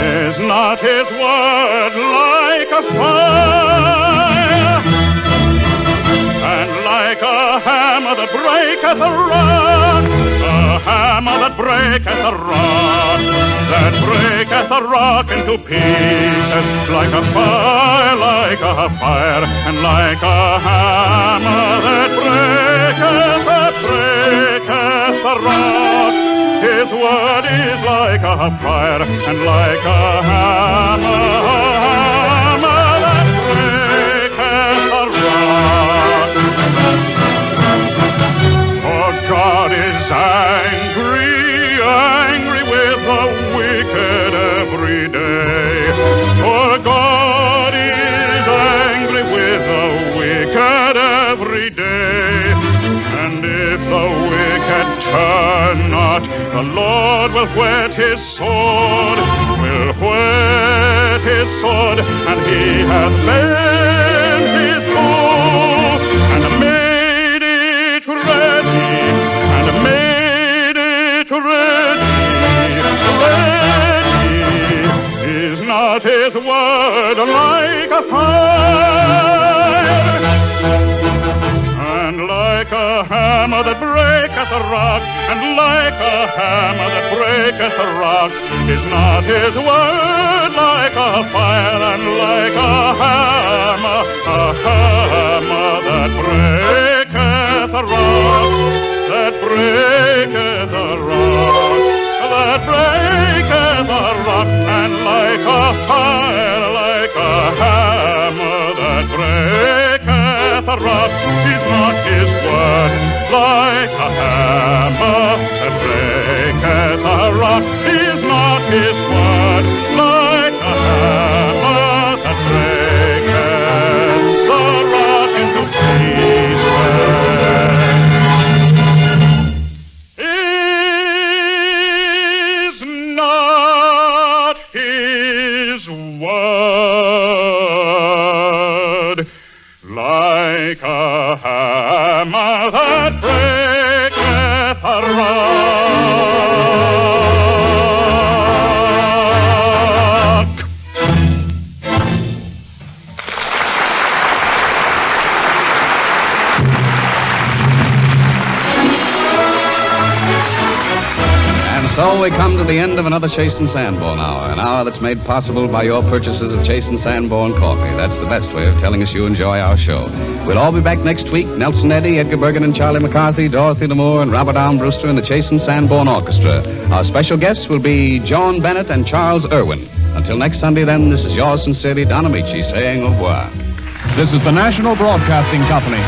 Is not his word like a fire, and like a hammer that breaketh a rock, a hammer that breaketh a rock, that breaketh a rock into pieces, like a fire, and like a hammer that breaketh a rock. His word is like a fire, and like a hammer that breaketh a rock. For God is angry with the wicked every day. For God is angry with the wicked every day. And if the wicked turn not, the Lord will whet his sword, will whet his sword, and he hath bent his bow, and made it ready, and made it ready. Is not his word like a fire, and like a hammer that breaketh a rock, and like a hammer that breaketh a rock? Is not his word like a fire, and like a hammer that breaketh a rock, that breaketh a rock, that breaketh a rock, and like a fire, like a hammer that breaketh a rock? Is not his word like a hammer that breaketh a rock? Is not his word like a hammer that breaketh the rock into pieces? Is not his word like a hammer that breaketh a rock? And so we come to the end of another Chase and Sanborn hour, an hour that's made possible by your purchases of Chase and Sanborn coffee. That's the best way of telling us you enjoy our show. We'll all be back next week. Nelson Eddy, Edgar Bergen and Charlie McCarthy, Dorothy Lamour and Robert Armbruster and the Chase and Sanborn Orchestra. Our special guests will be John Bennett and Charles Irwin. Until next Sunday, then, this is yours sincerely, Don Amici, saying au revoir. This is the National Broadcasting Company.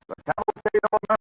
The Cavalcade of America.